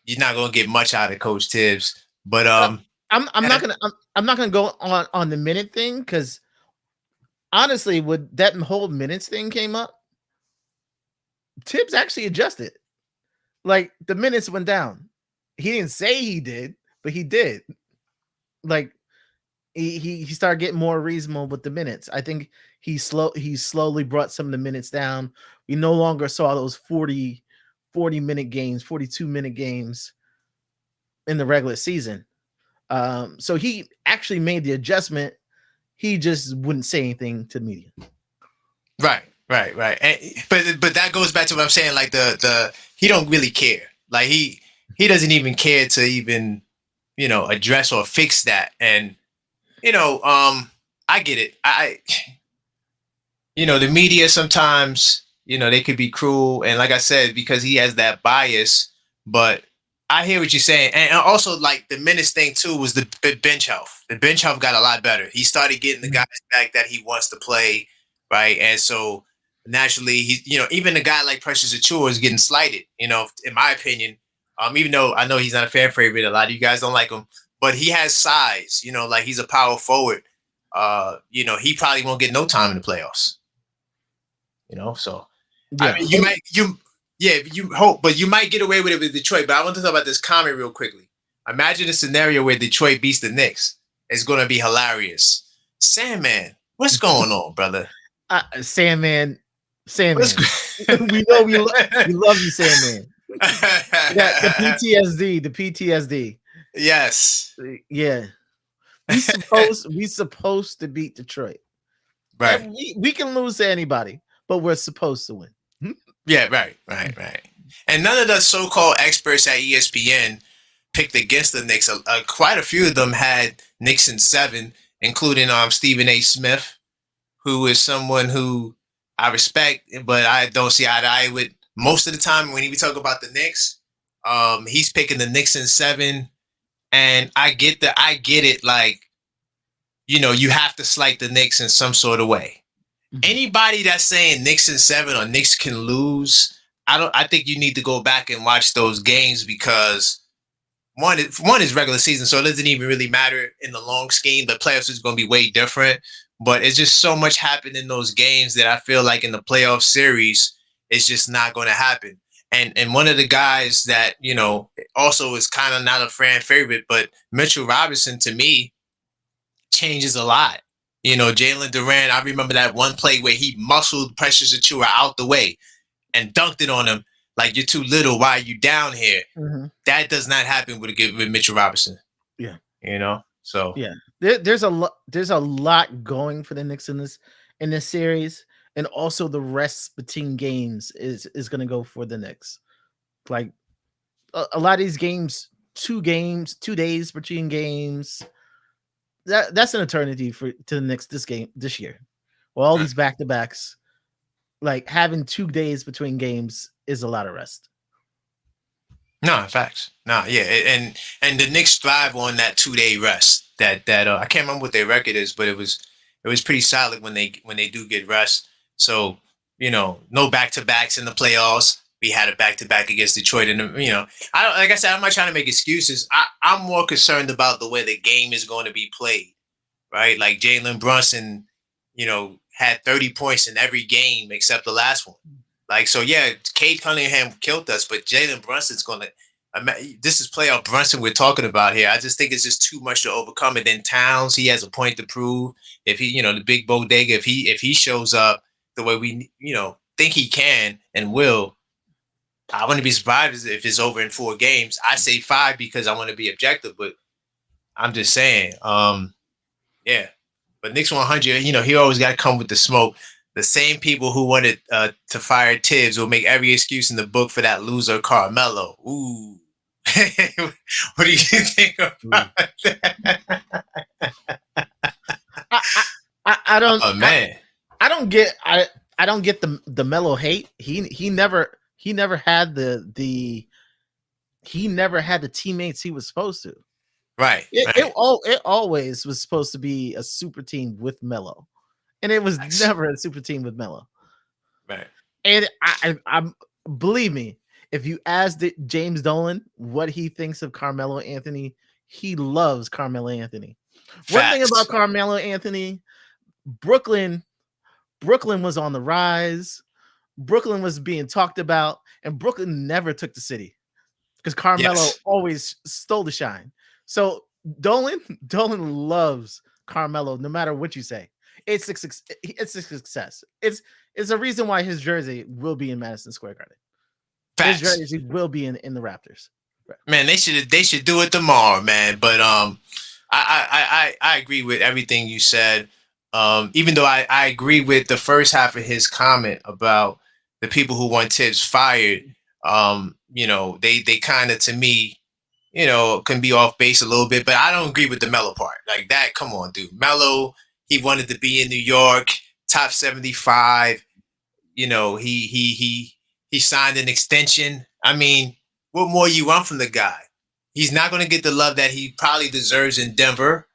you're not going to get much out of Coach Tibbs. But I'm not gonna go on the minute thing because honestly, when that whole minutes thing came up, Tibbs actually adjusted. Like the minutes went down. He didn't say he did, but he did. Like. He started getting more reasonable with the minutes. I think he slowly brought some of the minutes down. We no longer saw those 40-minute games, 42-minute games in the regular season. So he actually made the adjustment. He just wouldn't say anything to the media. Right. But that goes back to what I'm saying. Like he don't really care. Like he doesn't even care to even address or fix that. And I get it. The media sometimes they could be cruel. And like I said, because he has that bias, but I hear what you're saying. And also, like, the minutes thing, too, was the bench health. The bench health got a lot better. He started getting the guys back that he wants to play, right? And so, naturally, even a guy like Precious Achiuwa is getting slighted, in my opinion. Even though I know he's not a fan favorite, a lot of you guys don't like him, but he has size, like he's a power forward. He probably won't get no time in the playoffs. So I mean, you hope, but you might get away with it with Detroit. But I want to talk about this comment real quickly. Imagine a scenario where Detroit beats the Knicks. It's going to be hilarious. Sandman, what's going on, brother? Sandman. We know we love you, Sandman. The PTSD. Yes. Yeah. We supposed to beat Detroit. Right. We can lose to anybody, but we're supposed to win. Yeah, right. And none of the so-called experts at ESPN picked against the Knicks. Quite a few of them had Knicks in 7, including Stephen A. Smith, who is someone who I respect, but I don't see eye to eye with most of the time when we talk about the Knicks. He's picking the Knicks in 7, and I get it. Like, you have to slight the Knicks in some sort of way. Anybody that's saying Knicks in 7 or Knicks can lose, I think you need to go back and watch those games, because one is regular season, so it doesn't even really matter in the long scheme. The playoffs is going to be way different, but it's just so much happened in those games that I feel like in the playoff series, it's just not going to happen. And one of the guys that, also is kind of not a fan favorite, but Mitchell Robinson, to me, changes a lot. Jalen Duran, I remember that one play where he muscled Precious Achiuwa out the way and dunked it on him like, you're too little, why are you down here? Mm-hmm. That does not happen with Mitchell Robinson. Yeah. So yeah. There's a lot going for the Knicks in this series, and also the rest between games is going to go for the Knicks. Like a lot of these games, 2 days between games. That's an eternity to the Knicks this year. Well, all these back-to-backs, like having 2 days between games is a lot of rest. No, facts. No, yeah, and the Knicks thrive on that 2-day rest. That I can't remember what their record is, but it was pretty solid when they do get rest. So no back-to-backs in the playoffs. We had a back-to-back against Detroit, and like I said, I'm not trying to make excuses. I'm more concerned about the way the game is going to be played, right? Like Jalen Brunson, had 30 points in every game except the last one. Like, so yeah, Cade Cunningham killed us, but Jalen Brunson's going to. This is playoff Brunson we're talking about here. I just think it's just too much to overcome. And then Towns, he has a point to prove. If he, the big bodega, if he shows up the way we, think he can and will. I wouldn't be surprised if it's over in 4 games. I say 5 because I want to be objective, but I'm just saying, yeah. But Knicks 100, he always got to come with the smoke. The same people who wanted to fire Tibbs will make every excuse in the book for that loser Carmelo. Ooh, what do you think about that? I don't. Oh man, I don't get. I don't get the Melo hate. He never had the teammates he was supposed to. Right. It always was supposed to be a super team with Melo, and it was never a super team with Melo. Right. And I believe me, if you asked James Dolan what he thinks of Carmelo Anthony, he loves Carmelo Anthony. Facts. One thing about Carmelo Anthony, Brooklyn was on the rise. Brooklyn was being talked about, and Brooklyn never took the city because Carmelo always stole the shine. So Dolan loves Carmelo no matter what you say. It's a success. It's a reason why his jersey will be in Madison Square Garden. Facts. His jersey will be in the Raptors. Man, they should do it tomorrow, man. But I agree with everything you said. Even though I agree with the first half of his comment about the people who want Tibbs fired, they kind of, to me, can be off base a little bit, but I don't agree with the Melo part. Like that, come on, dude. Melo, he wanted to be in New York, top 75. he signed an extension. I mean, what more you want from the guy? He's not going to get the love that he probably deserves in Denver.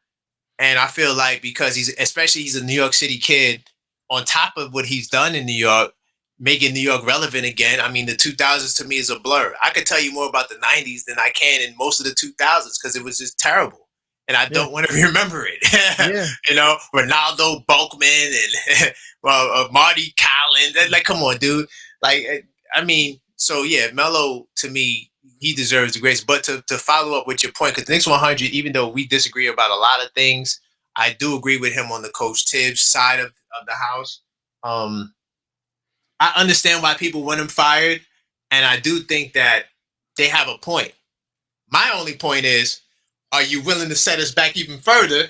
And I feel like because he's a New York City kid, on top of what he's done in New York, making New York relevant again. I mean, the 2000s to me is a blur. I could tell you more about the 90s than I can in most of the 2000s because it was just terrible. And I don't want to remember it. Ronaldo, Bulkman, and Marty Collins. Like, come on, dude. Like, I mean, so yeah, Melo, to me, he deserves the grace. But to follow up with your point, because Knicks 100, even though we disagree about a lot of things, I do agree with him on the Coach Tibbs side of the house. I understand why people want him fired, and I do think that they have a point. My only point is, are you willing to set us back even further?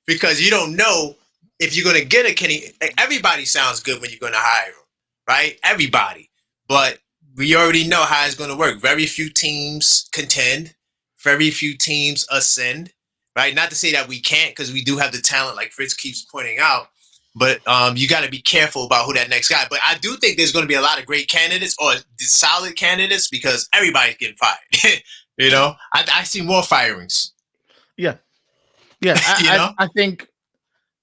Because you don't know if you're going to get a Kenny. Everybody sounds good when you're going to hire him, right? Everybody. But we already know how it's going to work. Very few teams contend. Very few teams ascend, right? Not to say that we can't, because we do have the talent, like Fritz keeps pointing out. But you got to be careful about who that next guy. But I do think there's going to be a lot of great candidates or solid candidates because everybody's getting fired. I see more firings. Yeah. I think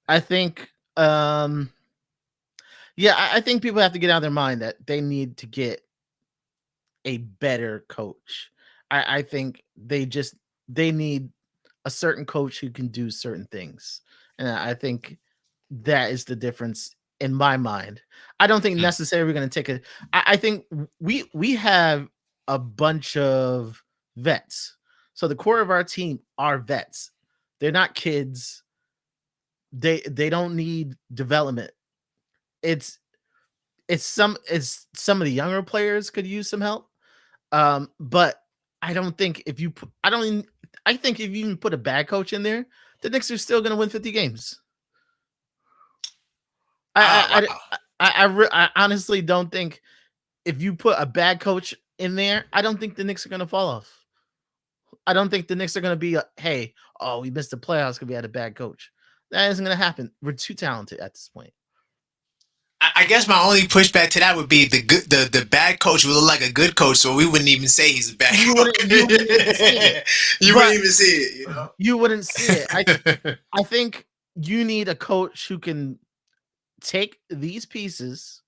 I think people have to get out of their mind that they need to get a better coach. I think they need a certain coach who can do certain things. And I think that is the difference in my mind. I don't think necessarily we're going to take it. I think we have a bunch of vets. So the core of our team are vets. They're not kids. They don't need development. It's some of the younger players could use some help. But I don't think if you I think if you even put a bad coach in there, the Knicks are still going to win 50 games. I honestly don't think if you put a bad coach in there, I don't think the Knicks are going to fall off. I don't think the Knicks are going to be, hey, we missed the playoffs because we had a bad coach. That isn't going to happen. We're too talented at this point. I guess my only pushback to that would be the bad coach would look like a good coach, so we wouldn't even say he's a bad coach. You wouldn't even see it. You wouldn't see it. I think you need a coach who can take these pieces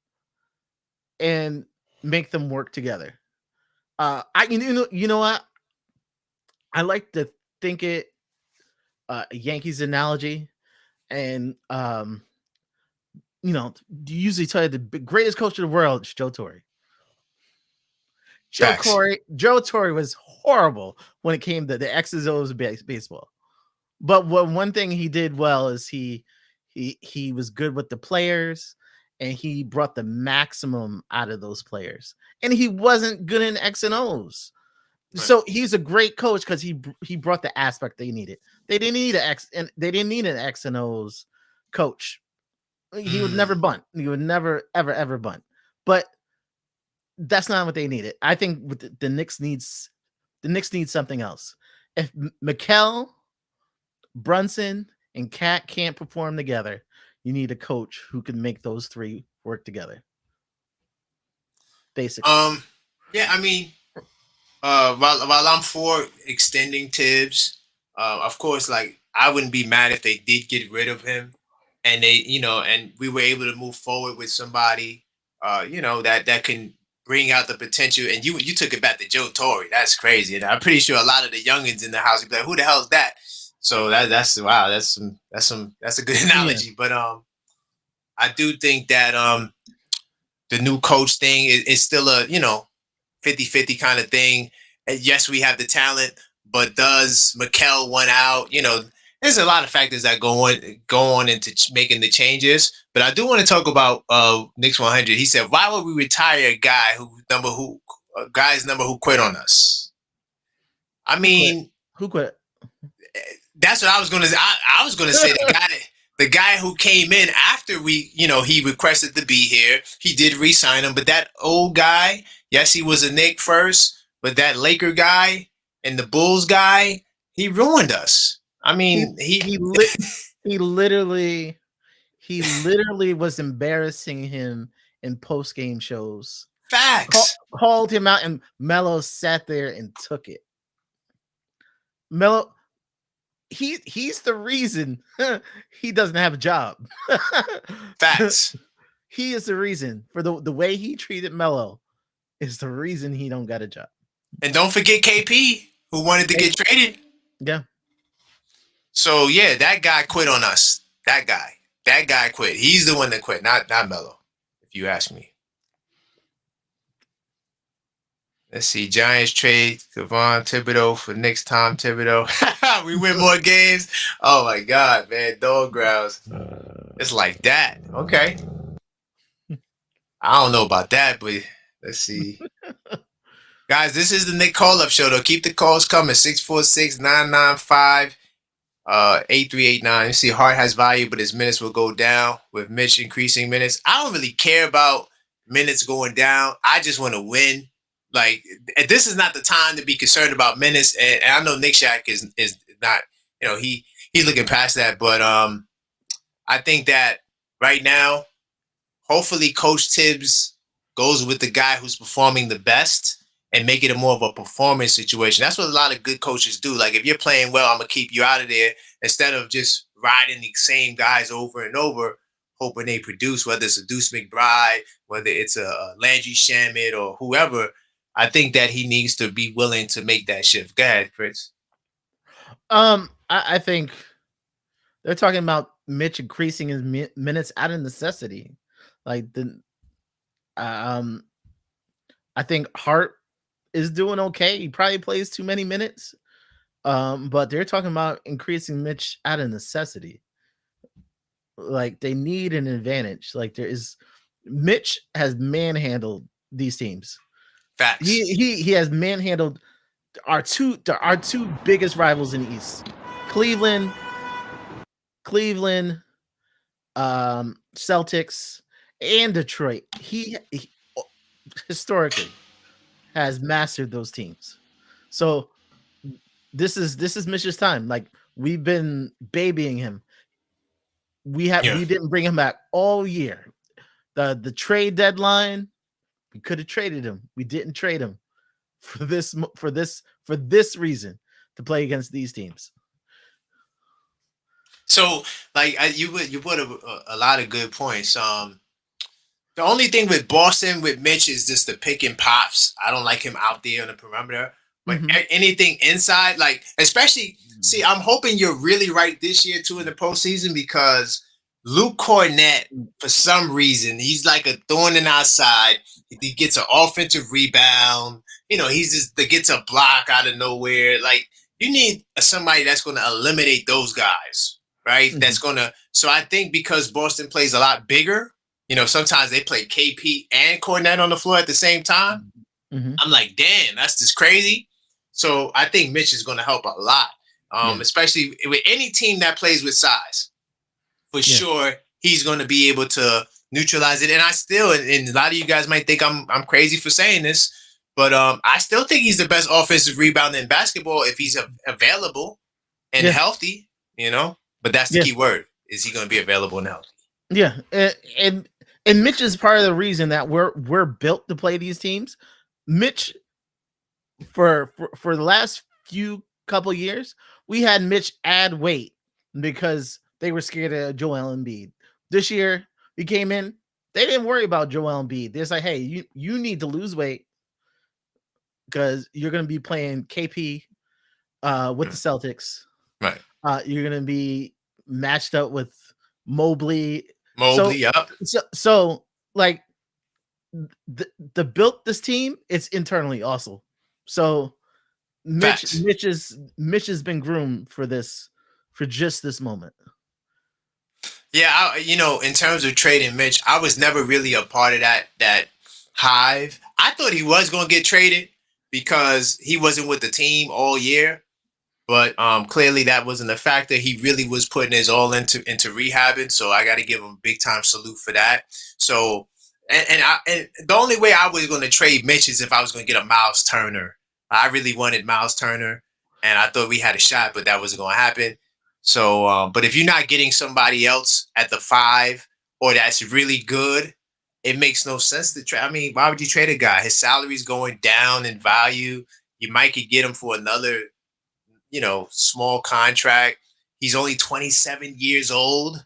and make them work together. You know what? I like to think it Yankees analogy, and usually tell you the greatest coach in the world is Joe Torre. Joe Torre was horrible when it came to the X's O's of baseball. But one thing he did well is he was good with the players, and he brought the maximum out of those players. And he wasn't good in X and O's. Right. So he's a great coach because he brought the aspect they needed. They didn't need an X and O's coach. He would never bunt. He would never ever bunt. But that's not what they needed. I think the Knicks needs something else. If Mikal, Brunson, and Cat can't perform together, you need a coach who can make those three work together. Basically. Yeah, I mean, while I'm for extending Tibbs, of course, like I wouldn't be mad if they did get rid of him, and and we were able to move forward with somebody, that can bring out the potential. And you took it back to Joe Torre. That's crazy, and I'm pretty sure a lot of the youngins in the house would be like, "Who the hell is that?" So that's wow. That's a good analogy. Yeah. But I do think that the new coach thing is still a 50-50 kind of thing. And yes, we have the talent, but does Mikal want out? There's a lot of factors that go on into making the changes. But I do want to talk about Knicks 100. He said, "Why would we retire a guy guy's number who quit on us?" I mean, who quit? That's what I was going to say. I was going to say the guy who came in after he requested to be here. He did re-sign him, but that old guy, yes, he was a Knick first, but that Laker guy and the Bulls guy, he ruined us. I mean, he literally was embarrassing him in post game shows. Facts. Called him out, and Melo sat there and took it. Melo, he's the reason he doesn't have a job. Facts. He is the reason for the way he treated Melo is the reason he don't got a job. And don't forget KP, who wanted to get traded. Yeah. So yeah, that guy quit on us. That guy quit. He's the one that quit, not Melo, if you ask me. Let's see. Giants trade Kevon Thibodeau for Knicks Tom Thibodeau. We win more games. Oh my God, man. Dog growls. It's like that. Okay. I don't know about that, but let's see. Guys, this is the Nick Call-Up Show, though. Keep the calls coming. 646-995-8389. You see, Hart has value, but his minutes will go down with Mitch increasing minutes. I don't really care about minutes going down. I just want to win. Like, this is not the time to be concerned about minutes. And I know Nick Shack is not, he's looking past that. But I think that right now, hopefully Coach Tibbs goes with the guy who's performing the best and make it a more of a performance situation. That's what a lot of good coaches do. Like, if you're playing well, I'm going to keep you out of there instead of just riding the same guys over and over, hoping they produce, whether it's a Deuce McBride, whether it's a Landry Shamet or whoever. I think that he needs to be willing to make that shift. Go ahead, Chris. I think they're talking about Mitch increasing his minutes out of necessity. Like I think Hart is doing okay. He probably plays too many minutes. But they're talking about increasing Mitch out of necessity. Like, they need an advantage. Like, Mitch has manhandled these teams. Facts. He has manhandled our two biggest rivals in the East. Cleveland, Celtics, and Detroit. He historically has mastered those teams. So this is Mitch's time. Like, we've been babying him. We didn't bring him back all year. The trade deadline, we could have traded him. We didn't trade him for this reason, to play against these teams. So, like, you put a lot of good points. The only thing with Boston with Mitch is just the pick and pops. I don't like him out there on the perimeter. But anything inside, like, especially, see, I'm hoping you're really right this year too in the postseason, because Luke Cornett, for some reason, he's like a thorn in our side. He gets an offensive rebound. He gets a block out of nowhere. Like, you need somebody that's going to eliminate those guys, right? That's going to. So I think because Boston plays a lot bigger, sometimes they play KP and Cornett on the floor at the same time. I'm like, damn, that's just crazy. So I think Mitch is going to help a lot, especially with any team that plays with size. For sure, he's going to be able to neutralize it. And and a lot of you guys might think I'm crazy for saying this, but I still think he's the best offensive rebounder in basketball if he's available and healthy, But that's the key word. Is he going to be available and healthy? Yeah. And Mitch is part of the reason that we're built to play these teams. Mitch, for the last couple years, we had Mitch add weight because they were scared of Joel Embiid. This year, we came in, they didn't worry about Joel Embiid. They're like, hey, you need to lose weight because you're going to be playing KP with the Celtics. Right. You're going to be matched up with Mobley. Yep. So like, the built this team, it's internally also. So Mitch has been groomed for just this moment. Yeah, in terms of trading Mitch, I was never really a part of that hive. I thought he was going to get traded because he wasn't with the team all year. But clearly that wasn't a factor. He really was putting his all into rehabbing. So I got to give him a big time salute for that. So and the only way I was going to trade Mitch is if I was going to get a Miles Turner. I really wanted Miles Turner, and I thought we had a shot, but that wasn't going to happen. So, but if you're not getting somebody else at the 5 or that's really good, it makes no sense to trade. I mean, why would you trade a guy? His salary's going down in value. You might could get him for another, small contract. He's only 27 years old.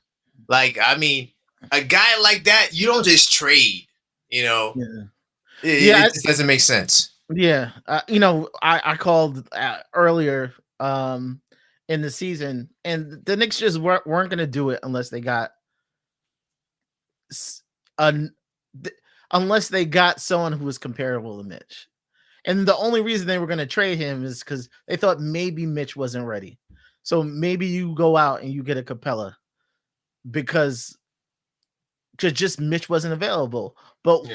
Like, I mean, a guy like that, you don't just trade. Yeah. It just doesn't make sense. Yeah. I called earlier in the season, and the Knicks just weren't going to do it unless they got someone who was comparable to Mitch. And the only reason they were going to trade him is because they thought maybe Mitch wasn't ready. So maybe you go out and you get a Capella because just Mitch wasn't available. But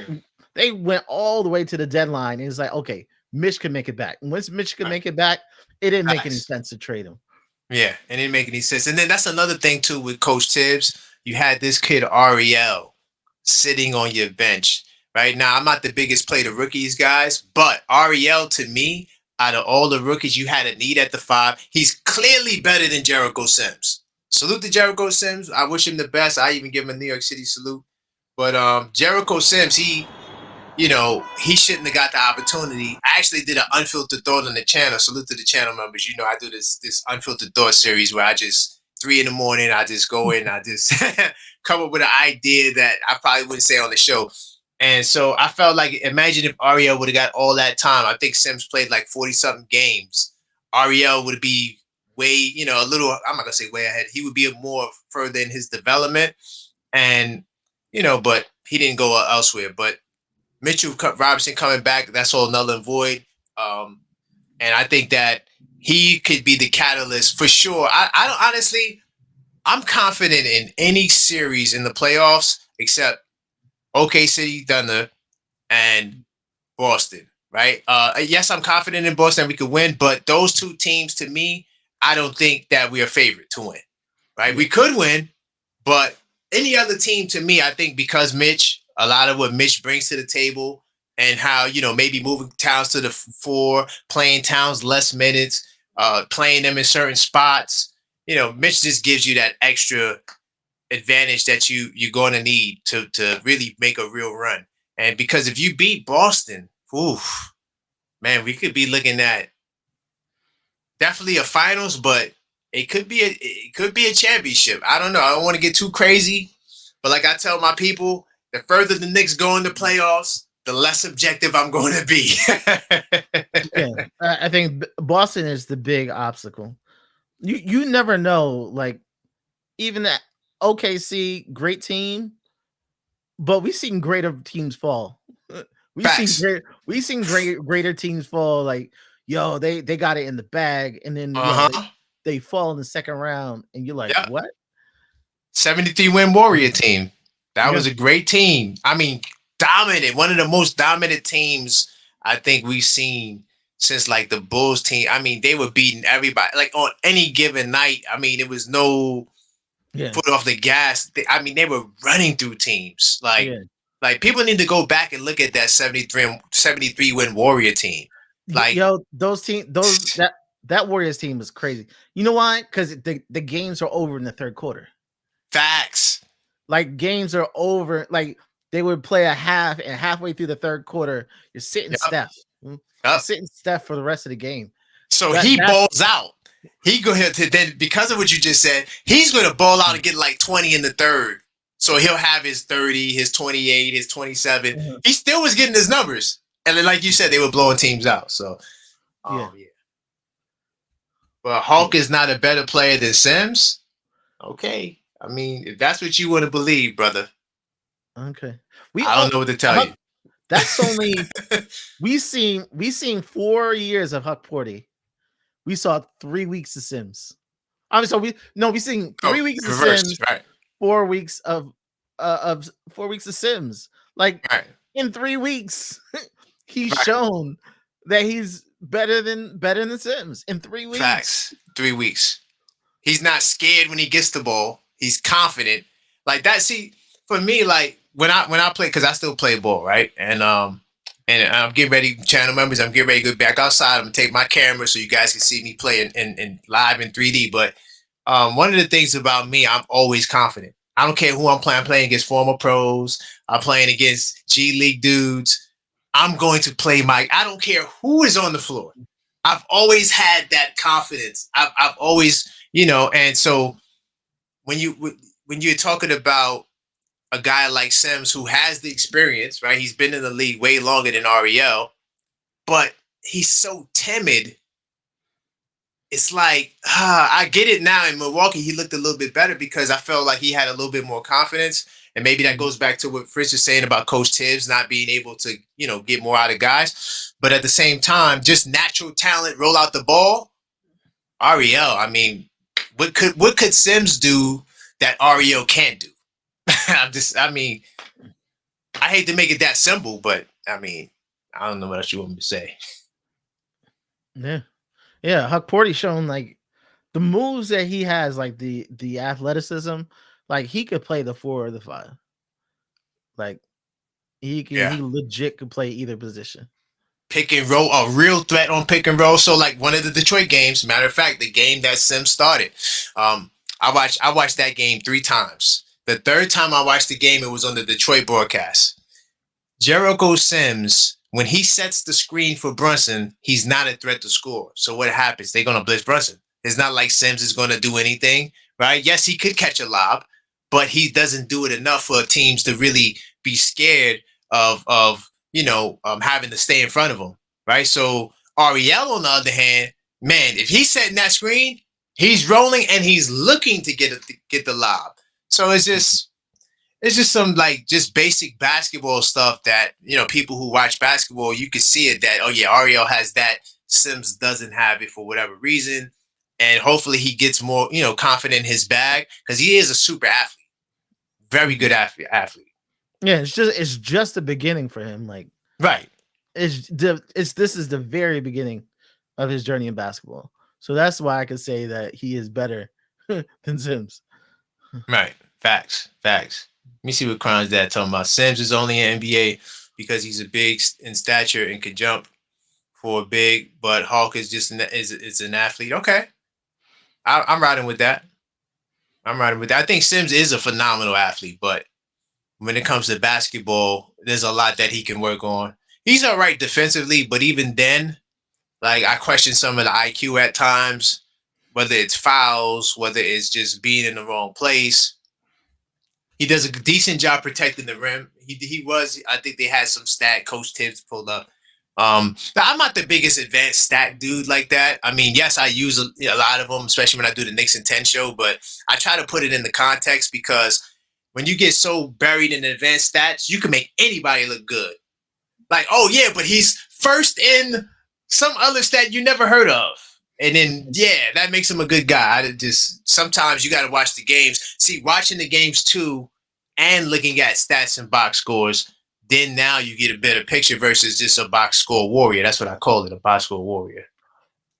they went all the way to the deadline. And it's like, okay, Mitch can make it back. And once Mitch can make it back, it didn't make any sense to trade him. Yeah, and it didn't make any sense. And then that's another thing, too, with Coach Tibbs. You had this kid, Ariel, sitting on your bench. Right now, I'm not the biggest play the rookies guys, but Ariel, to me, out of all the rookies you had a need at the 5, he's clearly better than Jericho Sims. Salute to Jericho Sims. I wish him the best. I even give him a New York City salute. But Jericho Sims, he shouldn't have got the opportunity. I actually did an unfiltered thought on the channel. Salute to the channel members. I do this unfiltered thought series where I just 3 a.m, I just go in, I just come up with an idea that I probably wouldn't say on the show. And so I felt like, imagine if Ariel would have got all that time. I think Sims played like 40-something games. Ariel would be way, a little, I'm not going to say way ahead. He would be more further in his development. And, but he didn't go elsewhere. But Mitchell Robinson coming back, that's all null and void. And I think that he could be the catalyst for sure. I don't, honestly, I'm confident in any series in the playoffs except OKC Thunder and Boston, right? Yes, I'm confident in Boston we could win, but those two teams, to me, I don't think that we are favored to win, right? We could win, but any other team, to me, I think because Mitch, a lot of what Mitch brings to the table and how, maybe moving Towns to the 4, playing Towns less minutes, playing them in certain spots, Mitch just gives you that extra advantage that you're going to need to really make a real run. And because if you beat Boston, man, we could be looking at definitely a finals, but it could be a championship. I don't know. I don't want to get too crazy, but like I tell my people, the further the Knicks go in the playoffs, the less objective I'm going to be. Yeah, I think Boston is the big obstacle. You never know, like even that OKC, great team, but we've seen greater teams fall. We've seen greater teams fall. Like, yo, they got it in the bag, and then they fall in the second round, and you're like, what? 73-win Warrior team. That was a great team. I mean, dominant. One of the most dominant teams I think we've seen since like the Bulls team. I mean, they were beating everybody. Like on any given night, I mean, it was no foot off the gas. They were running through teams. Like people need to go back and look at that 73-win Warrior team. Like, yo, that Warriors team was crazy. You know why? Because the games are over in the third quarter. Facts. Like games are over. Like they would play a half, and halfway through the third quarter, you're sitting Steph. You're sitting Steph for the rest of the game. So he balls out. He go ahead to then, because of what you just said, he's going to ball out and get like 20 in the third. So he'll have his 30, his 28, his 27. Mm-hmm. He still was getting his numbers. And then, like you said, they were blowing teams out. So, yeah. But Hulk is not a better player than Sims. Okay. I mean, if that's what you want to believe, brother. Okay. I don't know what to tell you. That's only we seen 4 years of Huck Porty. We saw 3 weeks of Sims. I mean, we seen 3 weeks of Sims, right. 4 weeks of 4 weeks of Sims. Like in 3 weeks, he's shown that he's better than Sims in 3 weeks. Facts. 3 weeks. He's not scared when he gets the ball. He's confident. Like that. See, for me, like when I play, because I still play ball, right? And I'm getting ready, channel members, I'm getting ready to go back outside. I'm gonna take my camera so you guys can see me play in live in 3D. But one of the things about me, I'm always confident. I don't care who I'm playing. I'm playing against former pros. I'm playing against G League dudes. I'm going to play I don't care who is on the floor. I've always had that confidence. I've always, and so when you're talking about a guy like Sims who has the experience, right? He's been in the league way longer than Ariel, but he's so timid. It's like, I get it now. In Milwaukee, he looked a little bit better because I felt like he had a little bit more confidence. And maybe that goes back to what Fritz is saying about Coach Tibbs not being able to, get more out of guys. But at the same time, just natural talent, roll out the ball. Ariel, I mean, what could Sims do that Ariel can't do? I hate to make it that simple, but I don't know what else you want me to say. Yeah. Huck Porty's shown like the moves that he has, like the athleticism, like he could play the 4 or the 5. Like he legit could play either position. Pick and roll, a real threat on pick and roll. So like one of the Detroit games, matter of fact, the game that Sims started, I watched that game 3 times. The third time I watched the game, it was on the Detroit broadcast. Jericho Sims, when he sets the screen for Brunson, he's not a threat to score. So what happens? They're going to blitz Brunson. It's not like Sims is going to do anything, right? Yes, he could catch a lob, but he doesn't do it enough for teams to really be scared of having to stay in front of him, right? So Ariel, on the other hand, man, if he's setting that screen, he's rolling and he's looking to get the lob. So it's just some like just basic basketball stuff that, people who watch basketball, you can see it that, oh yeah, Ariel has that. Sims doesn't have it for whatever reason. And hopefully he gets more, confident in his bag because he is a super athlete. Very good athlete. Yeah, it's just the beginning for him. Like, right. This is the very beginning of his journey in basketball. So that's why I could say that he is better than Sims. Right. Facts. Let me see what Crown's dad talking about. Sims is only in NBA because he's a big in stature and can jump for a big, but Hawk is just is an athlete. Okay. I'm riding with that. I think Sims is a phenomenal athlete, but when it comes to basketball, there's a lot that he can work on. He's all right defensively, but even then, like I question some of the IQ at times, whether it's fouls, whether it's just being in the wrong place. He does a decent job protecting the rim. He was, I think they had some stat Coach Tibbs pulled up. I'm not the biggest advanced stat dude like that. I mean, yes, I use a lot of them, especially when I do the Knicks in 10 show, but I try to put it in the context because when you get so buried in advanced stats, you can make anybody look good. Like, oh yeah, but he's first in some other stat you never heard of. And then, yeah, that makes him a good guy. Sometimes you got to watch the games. See, watching the games too and looking at stats and box scores, then now you get a better picture versus just a box score warrior. That's what I call it, a box score warrior.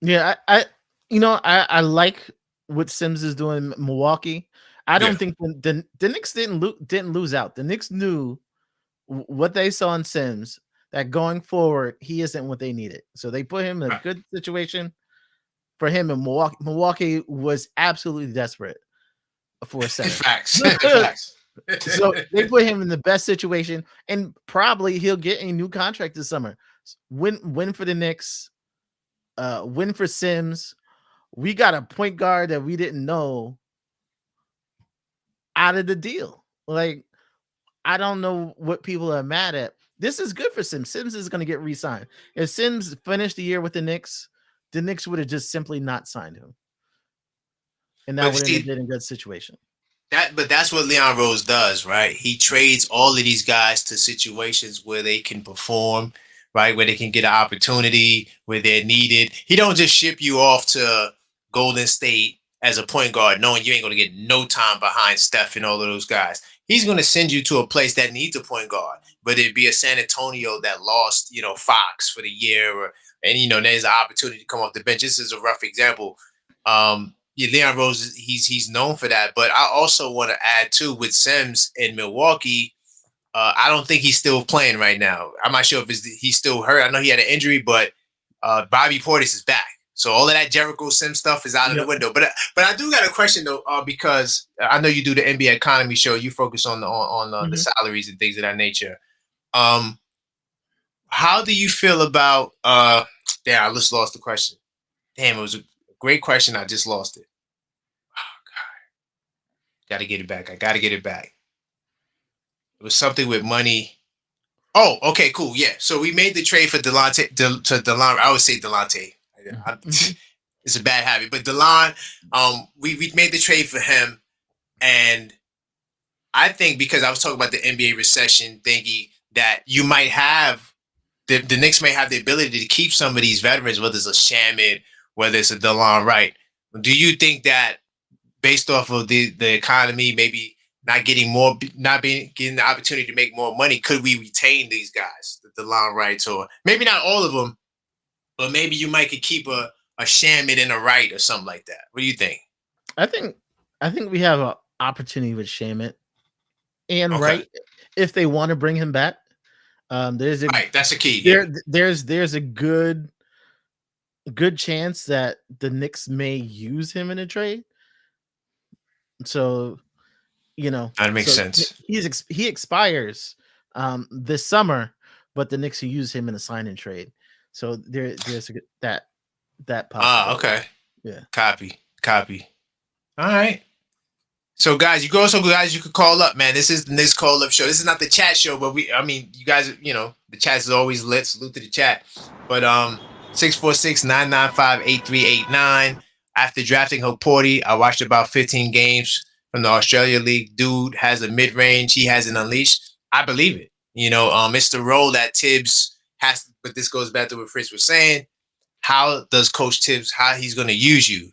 Yeah, I like what Sims is doing in Milwaukee. I don't think the Knicks didn't lose out. The Knicks knew what they saw in Sims, that going forward, he isn't what they needed. So they put him in a good situation for him in Milwaukee. Milwaukee was absolutely desperate for a center. Facts. So they put him in the best situation, and probably he'll get a new contract this summer. Win for the Knicks, win for Sims. We got a point guard that we didn't know out of the deal. Like, I don't know what people are mad at. This is good for Sims. Sims is going to get re-signed. If Sims finished the year with the Knicks would have just simply not signed him. And that would have been a good situation. But that's what Leon Rose does, right? He trades all of these guys to situations where they can perform, right? Where they can get an opportunity, where they're needed. He don't just ship you off to Golden State as a point guard, knowing you ain't going to get no time behind Steph and all of those guys. He's going to send you to a place that needs a point guard, whether it be a San Antonio that lost, Fox for the year, and there's an opportunity to come off the bench. This is a rough example. Leon Rose, he's known for that. But I also want to add too with Sims in Milwaukee. I don't think he's still playing right now. I'm not sure if he's still hurt. I know he had an injury, but Bobby Portis is back. So all of that Jericho Sims stuff is out of the window. But I do got a question though, because I know you do the NBA economy show. You focus on the salaries and things of that nature. How do you feel about? Damn, I just lost the question. Damn, it was a great question. I just lost it. Oh God, gotta get it back. I gotta get it back. It was something with money. Oh, okay, cool. Yeah. So we made the trade for Delonte to Delon. I would say Delonte. It's a bad habit, but Delon, we made the trade for him, and I think because I was talking about the NBA recession thingy that you might have the Knicks may have the ability to keep some of these veterans, whether it's a Shamit, whether it's a Delon Wright. Do you think that based off of the economy, maybe not getting getting the opportunity to make more money, could we retain these guys, the Delon Wrights, or maybe not all of them, but maybe you might could keep a Shamit and a Wright or something like that? What do you think? I think we have an opportunity with Shamit and Wright if they want to bring him back. There's a that's a key. There's a good chance that the Knicks may use him in a trade. So, that makes sense. He expires this summer, but the Knicks will use him in a sign and trade. So there's that possibility. Okay. Yeah. Copy. All right. So guys, you could call up, man. This is the Knicks call up show. This is not the chat show, but you guys, the chat is always lit. Salute to the chat. But 646-995-8389. After drafting Hoporti, I watched about 15 games from the Australia League. Dude has a mid-range. He has an unleashed. I believe it. It's the role that Tibbs has, but this goes back to what Fritz was saying. How does Coach Tibbs, how he's going to use you?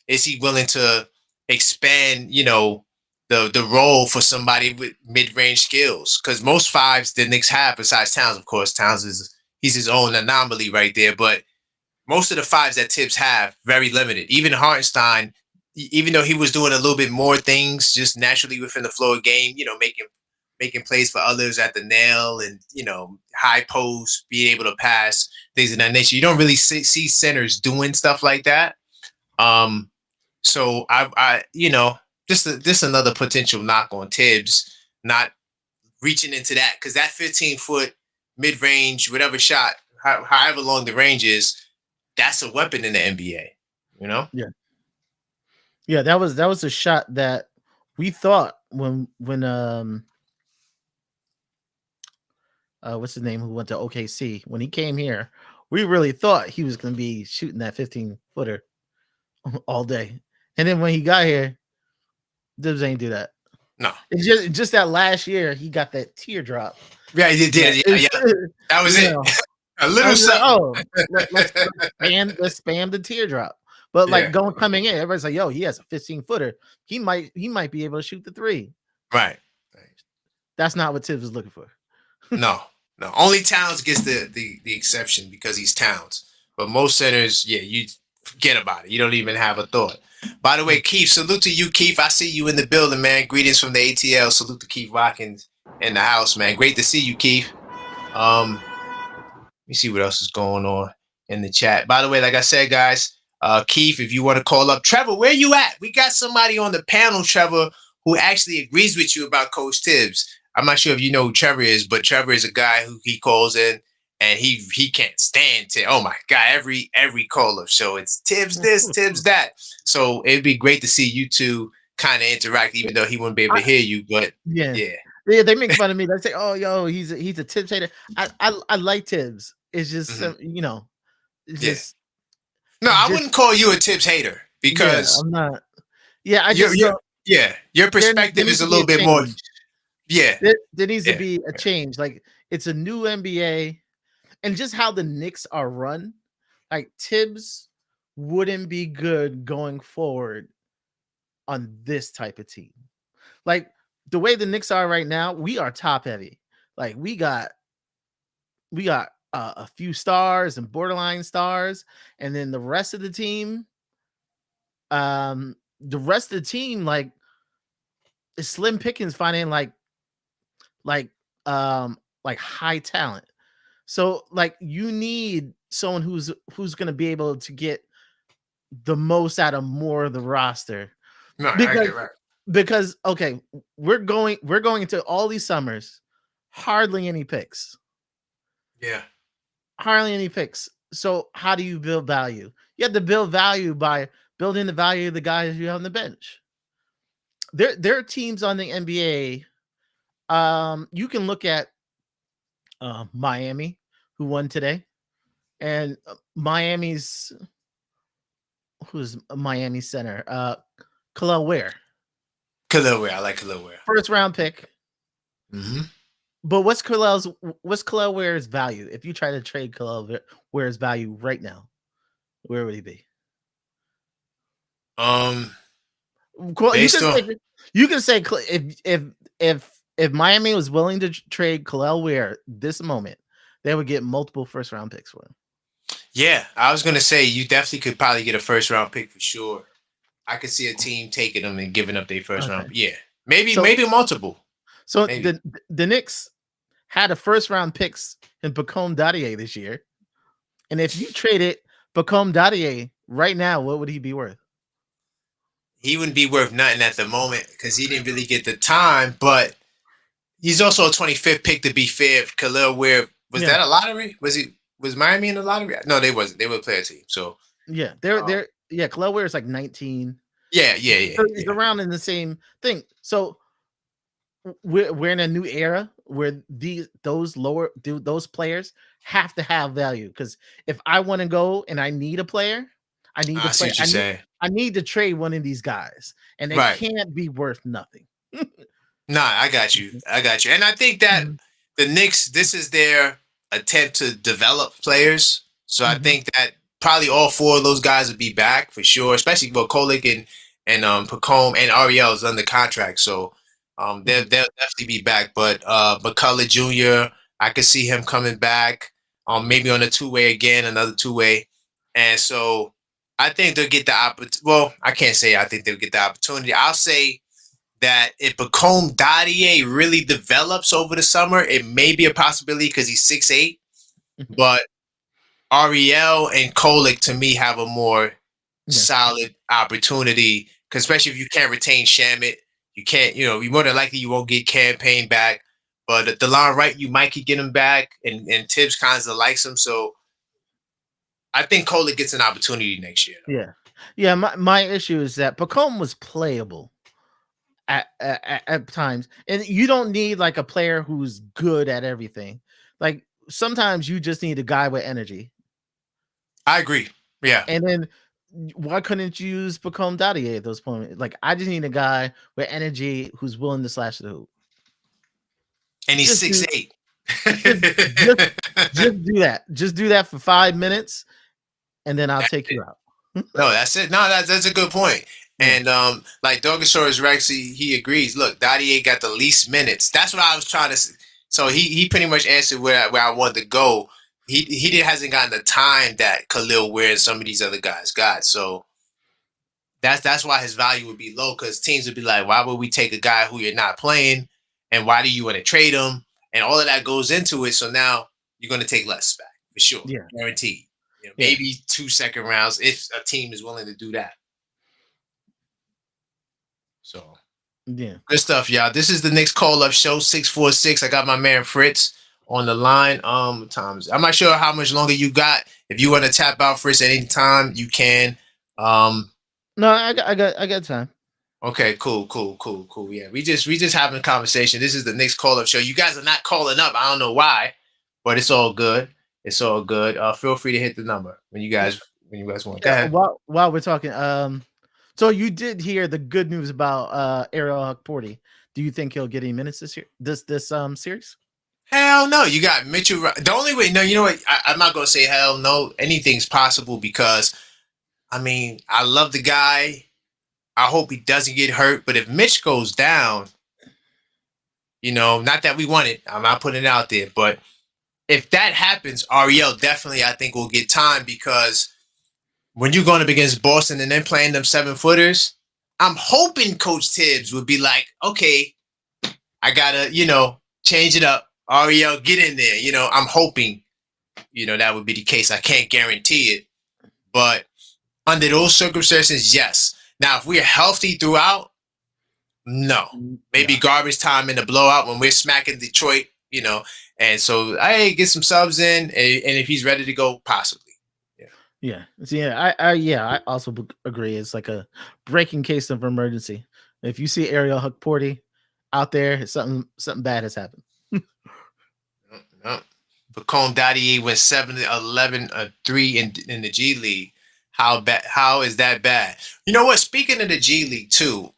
Is he willing to expand, the role for somebody with mid-range skills? Because most fives the Knicks have, besides Towns, of course, he's his own anomaly right there. But most of the fives that Tibbs have, very limited. Even Hartenstein, even though he was doing a little bit more things just naturally within the flow of game, making plays for others at the nail and, high post, being able to pass, things of that nature. You don't really see centers doing stuff like that. So I just another potential knock on Tibbs not reaching into that, because that 15-foot mid-range, whatever shot, however long the range is, that's a weapon in the NBA. Yeah, that was a shot that we thought when what's his name, who went to OKC, when he came here, we really thought he was going to be shooting that 15-footer all day. And then when he got here, Tibbs ain't do that. No. It's just that last year he got that teardrop. Yeah, he did. Yeah. That was it. A little something. Let's spam the teardrop. But coming in, everybody's like, yo, he has a 15-footer. He might be able to shoot the three. Right. That's not what Tibbs was looking for. No. Only Towns gets the exception because he's Towns. But most centers, you forget about it. You don't even have a thought. By the way, Keith, salute to you, Keith. I see you in the building, man. Greetings from the ATL. Salute to Keith Watkins in the house, man. Great to see you, Keith. Let me see what else is going on in the chat. By the way, like I said, guys, Keith, if you want to call up, Trevor, where you at? We got somebody on the panel, Trevor, who actually agrees with you about Coach Tibbs. I'm not sure if you know who Trevor is, but Trevor is a guy who he calls in, and he can't stand Tibbs. Oh my God, every call-up show, it's Tibbs this, Tibbs that. So it'd be great to see you two kind of interact, even though he wouldn't be able to hear you. But yeah, they make fun of me. They say, "Oh, yo, he's a Tibbs hater." I like Tibbs. It's just it's just. No, I wouldn't call you a Tibbs hater because I'm not. Yeah, I just your perspective is a little bit more. Yeah, there needs to be a change. Like, it's a new NBA, and just how the Knicks are run, like Tibbs wouldn't be good going forward on this type of team. Like the way the Knicks are right now, we are top heavy. Like we got a few stars and borderline stars, and then the rest of the team, like is slim pickings finding like high talent. So like you need someone who's going to be able to get the most out of more of the roster. No, I Because get right. because okay, we're going into all these summers, hardly any picks. Yeah. Hardly any picks. So how do you build value? You have to build value by building the value of the guys you have on the bench. There are teams on the NBA. You can look at Miami, who won today, and Miami's who's Miami center? Khalil Ware, Khalil Ware. I like Khalil Ware. first round pick. Mm-hmm. But what's Khalil Ware's value? If you try to trade Khalil Ware's value right now, where would he be? Based on You can say if Miami was willing to trade Khalil Ware this moment, they would get multiple first round picks for him. Yeah, I was gonna say you definitely could probably get a first round pick for sure. I could see a team taking them and giving up their first round. Yeah, maybe multiple. So maybe. the Knicks had a first round picks in Bacom Dadier this year, and if you traded Bacom Dadier right now, what would he be worth? He wouldn't be worth nothing at the moment because he didn't really get the time. But he's also a 25th pick. To be fair, Khalil Ware was that a lottery? Was Miami in the lottery? No, they wasn't. They were a player team. So yeah, Khalil Ware is like 19. Yeah. It's around in the same thing. So we're in a new era where those players have to have value, because if I want to go and I need a player, I need to play. I need to trade one of these guys, and they can't be worth nothing. Nah, I got you. And I think that the Knicks, this is their attempt to develop players. So I think that probably all four of those guys would be back for sure, especially Kolik and Pacome and Ariel is under contract. So they'll definitely be back. But McCullough Jr., I could see him coming back, maybe on a two-way again, another two-way. And so I think they'll get the opportunity. Well, I can't say I think they'll get the opportunity. I'll say that if Bacom Dadier really develops over the summer, it may be a possibility because he's 6'8". But Ariel and Kolik, to me, have a more solid opportunity, because especially if you can't retain Shamet, you can't, you more than likely you won't get Campaign back. But DeLon Wright, you might could get him back, and Tibbs kind of likes him. So I think Kolik gets an opportunity next year. Yeah. My issue is that Bacom was playable at times, and you don't need like a player who's good at everything. Like sometimes you just need a guy with energy. I agree. Yeah. And then why couldn't you use Bacom Dadier at those points? Like I just need a guy with energy who's willing to slash the hoop. And he's 6'8". Just do that. Just do that for 5 minutes, and then I'll take you out. No, that's it. No, that's a good point. And like Dogosaurus Rex, he agrees. Look, Dadier got the least minutes. That's what I was trying to say. So he pretty much answered where I wanted to go. He hasn't gotten the time that Khalil Ware and some of these other guys got. So that's why his value would be low, because teams would be like, why would we take a guy who you're not playing, and why do you want to trade him? And all of that goes into it. So now you're going to take less back for sure, guaranteed. Maybe 2 second rounds if a team is willing to do that. So good stuff, y'all. This is the Knicks Call Up Show 646. I got my man Fritz on the line. Times I'm not sure how much longer you got. If you want to tap out Fritz at any time, you can. No, I got time. Okay, cool. Yeah, we just having a conversation. This is the Knicks Call Up Show. You guys are not calling up. I don't know why, but it's all good. It's all good. Feel free to hit the number when you guys want. Go ahead. While we're talking, so you did hear the good news about Ariel Hukporti. Do you think he'll get any minutes this year? This series? Hell no. You got Mitchell. The only way. No, you know what? I'm not gonna say hell no. Anything's possible, because I mean, I love the guy. I hope he doesn't get hurt. But if Mitch goes down, not that we want it. I'm not putting it out there, but if that happens, Ariel definitely, I think, will get time, because when you're going up against Boston and then playing them 7-footers, I'm hoping Coach Tibbs would be like, okay, I got to, change it up. Ariel, get in there. I'm hoping that would be the case. I can't guarantee it, but under those circumstances, yes. Now, if we're healthy throughout, no. Maybe garbage time in the blowout when we're smacking Detroit, and so I get some subs in, and if he's ready to go, possibly. Yeah. I also agree. It's like a breaking case of emergency. If you see Ariel Hukporty out there, something bad has happened. No. Bacone Dadier went 7-11-3 in the G League. How bad? How is that bad? You know what? Speaking of the G League too,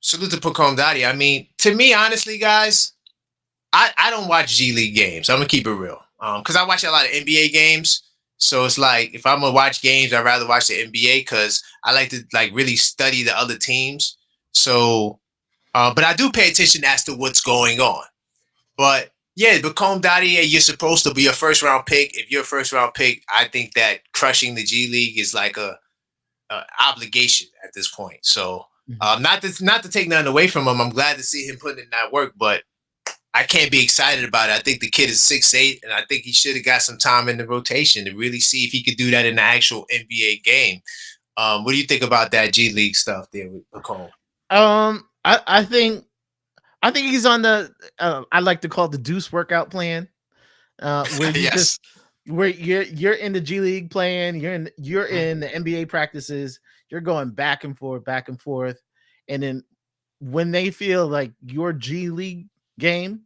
salute to Bacone Dadier. I mean, to me, honestly, guys, I don't watch G League games. I'm gonna keep it real, because I watch a lot of NBA games. So it's like if I'm gonna watch games, I'd rather watch the NBA because I like to really study the other teams. So, but I do pay attention as to what's going on. But yeah, Bacone Dadier, you're supposed to be a first round pick. If you're a first round pick, I think that crushing the G League is like a obligation at this point. So not to take nothing away from him. I'm glad to see him putting in that work, but I can't be excited about it. I think the kid is 6'8", and I think he should have got some time in the rotation to really see if he could do that in the actual NBA game. What do you think about that G League stuff there with Bacone? I think he's on the I like to call it the Deuce workout plan, where you just where you're in the G League playing, you're in the NBA practices, you're going back and forth, and then when they feel like your G League game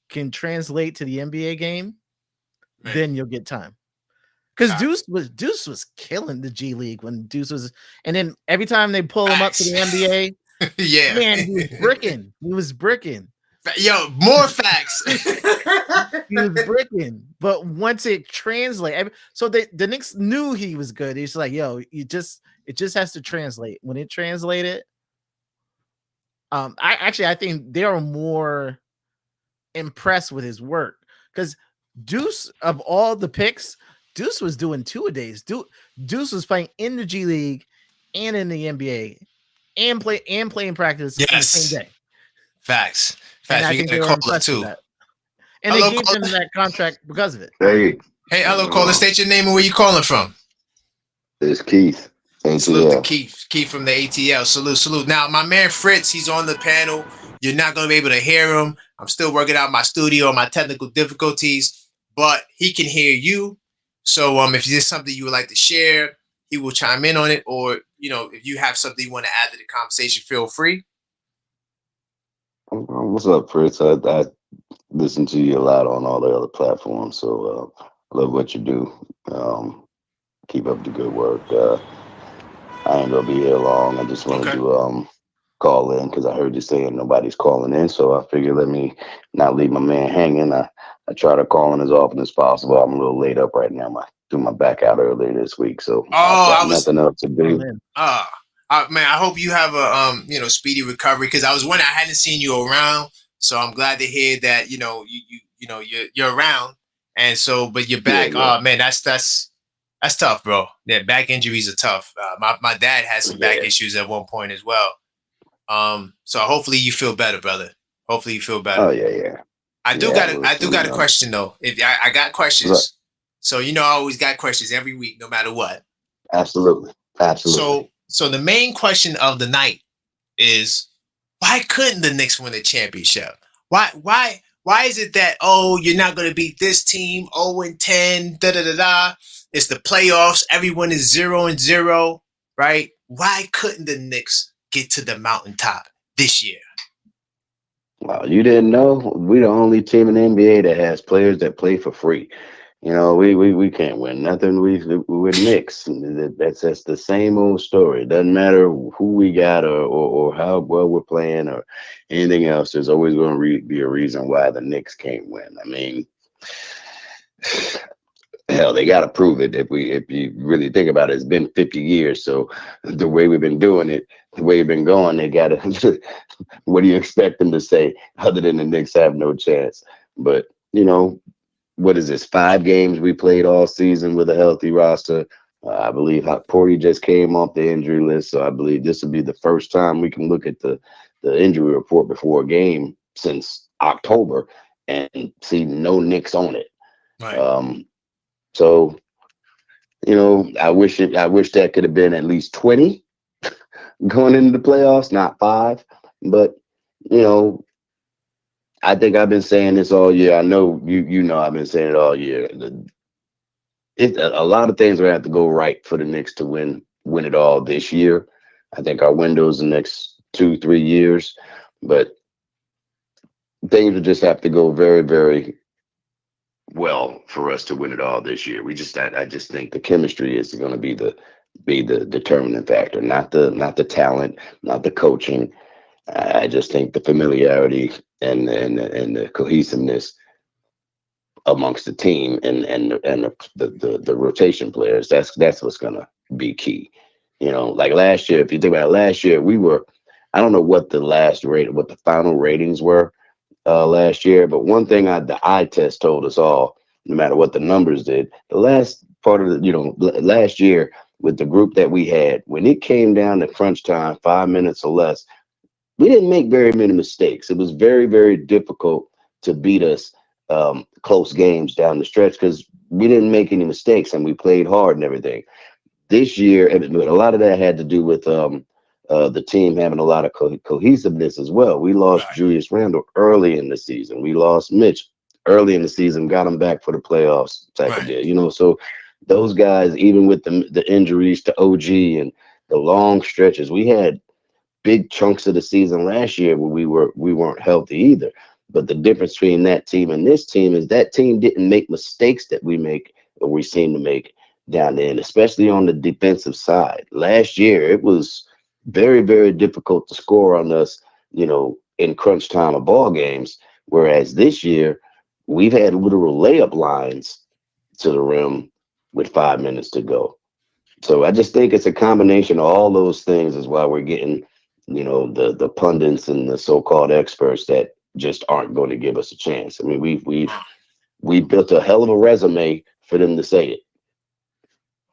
can translate to the NBA game, then you'll get time. Because Deuce was killing the G League when Deuce was, and then every time they pull him up to the NBA. Yeah, man, he was bricking. Yo, more facts. He was bricking, but once it translated, so the Knicks knew he was good. He's like, yo, it just has to translate. When it translated, I think they are more impressed with his work because Deuce, of all the picks, Deuce was doing 2-a-days. Deuce was playing in the G League and in the NBA. And playing practice in the same day. Facts. And I think they were impressed with that. And hello, they gave him that contract because of it. Hey, hello, caller. State your name and where you calling from. It's Keith. ATL. Salute to Keith. Keith from the ATL. Salute. Now, my man Fritz, he's on the panel. You're not going to be able to hear him. I'm still working out my studio, my technical difficulties, but he can hear you. So if there's something you would like to share, he will chime in on it, or if you have something you want to add to the conversation, feel free. What's up, Fritz? I listen to you a lot on all the other platforms, so I love what you do. Keep up the good work. I ain't gonna be here long. I just wanted to call in because I heard you saying nobody's calling in, so I figured let me not leave my man hanging. I try to call in as often as possible. I'm a little late up right now. Threw my back out earlier this week, so nothing else to do. Man, I hope you have a speedy recovery because I was wondering, I hadn't seen you around, so I'm glad to hear that you're around, and so but you're back. Yeah. Oh man, that's tough, bro. Yeah, back injuries are tough. My dad had some back issues at one point as well. So hopefully you feel better, brother. Hopefully you feel better. Oh yeah. I do got a question though. If I got questions. So I always got questions every week, no matter what. Absolutely. So the main question of the night is, why couldn't the Knicks win a championship? Why is it that you're not going to beat this team 0-10? It's the playoffs. Everyone is 0-0, right? Why couldn't the Knicks get to the mountaintop this year? Wow, you didn't know? We're the only team in the NBA that has players that play for free. We can't win nothing. We're Knicks. That's the same old story. It doesn't matter who we got or how well we're playing or anything else. There's always going to be a reason why the Knicks can't win. I mean, hell, they got to prove it. If you really think about it, it's been 50 years. So the way we've been doing it, the way we've been going, they got to. What do you expect them to say other than the Knicks have no chance? But what is this? 5 games we played all season with a healthy roster. I believe Porty just came off the injury list, so I believe this will be the first time we can look at the injury report before a game since October and see no Knicks on it. Um, so I wish that could have been at least 20 going into the playoffs, not 5. But you know, I think I've been saying this all year. I know you know I've been saying it all year. A lot of things are gonna have to go right for the Knicks to win it all this year. I think our window's the next 2-3 years, but things will just have to go very, very well for us to win it all this year. I just think the chemistry is going to be the determining factor, not the talent, not the coaching. I just think the familiarity and the cohesiveness amongst the team and the rotation players. That's what's going to be key. Like last year, if you think about it, last year we were. I don't know what what the final ratings were last year. But one thing the eye test told us all, no matter what the numbers did, the last part of last year with the group that we had, when it came down to crunch time, 5 minutes or less, we didn't make very many mistakes. It was very, very difficult to beat us close games down the stretch because we didn't make any mistakes and we played hard and everything. This year, but a lot of that had to do with the team having a lot of cohesiveness as well. We lost Julius Randle early in the season. We lost Mitch early in the season, got him back for the playoffs type of deal. So those guys, even with the injuries to OG and the long stretches, we had big chunks of the season last year where we weren't healthy either. But the difference between that team and this team is that team didn't make mistakes that we seem to make down there, and especially on the defensive side. Last year, it was very, very difficult to score on us, in crunch time of ball games. Whereas this year, we've had literal layup lines to the rim with 5 minutes to go. So I just think it's a combination of all those things is why we're getting, the pundits and the so-called experts that just aren't going to give us a chance. I mean, we built a hell of a resume for them to say it.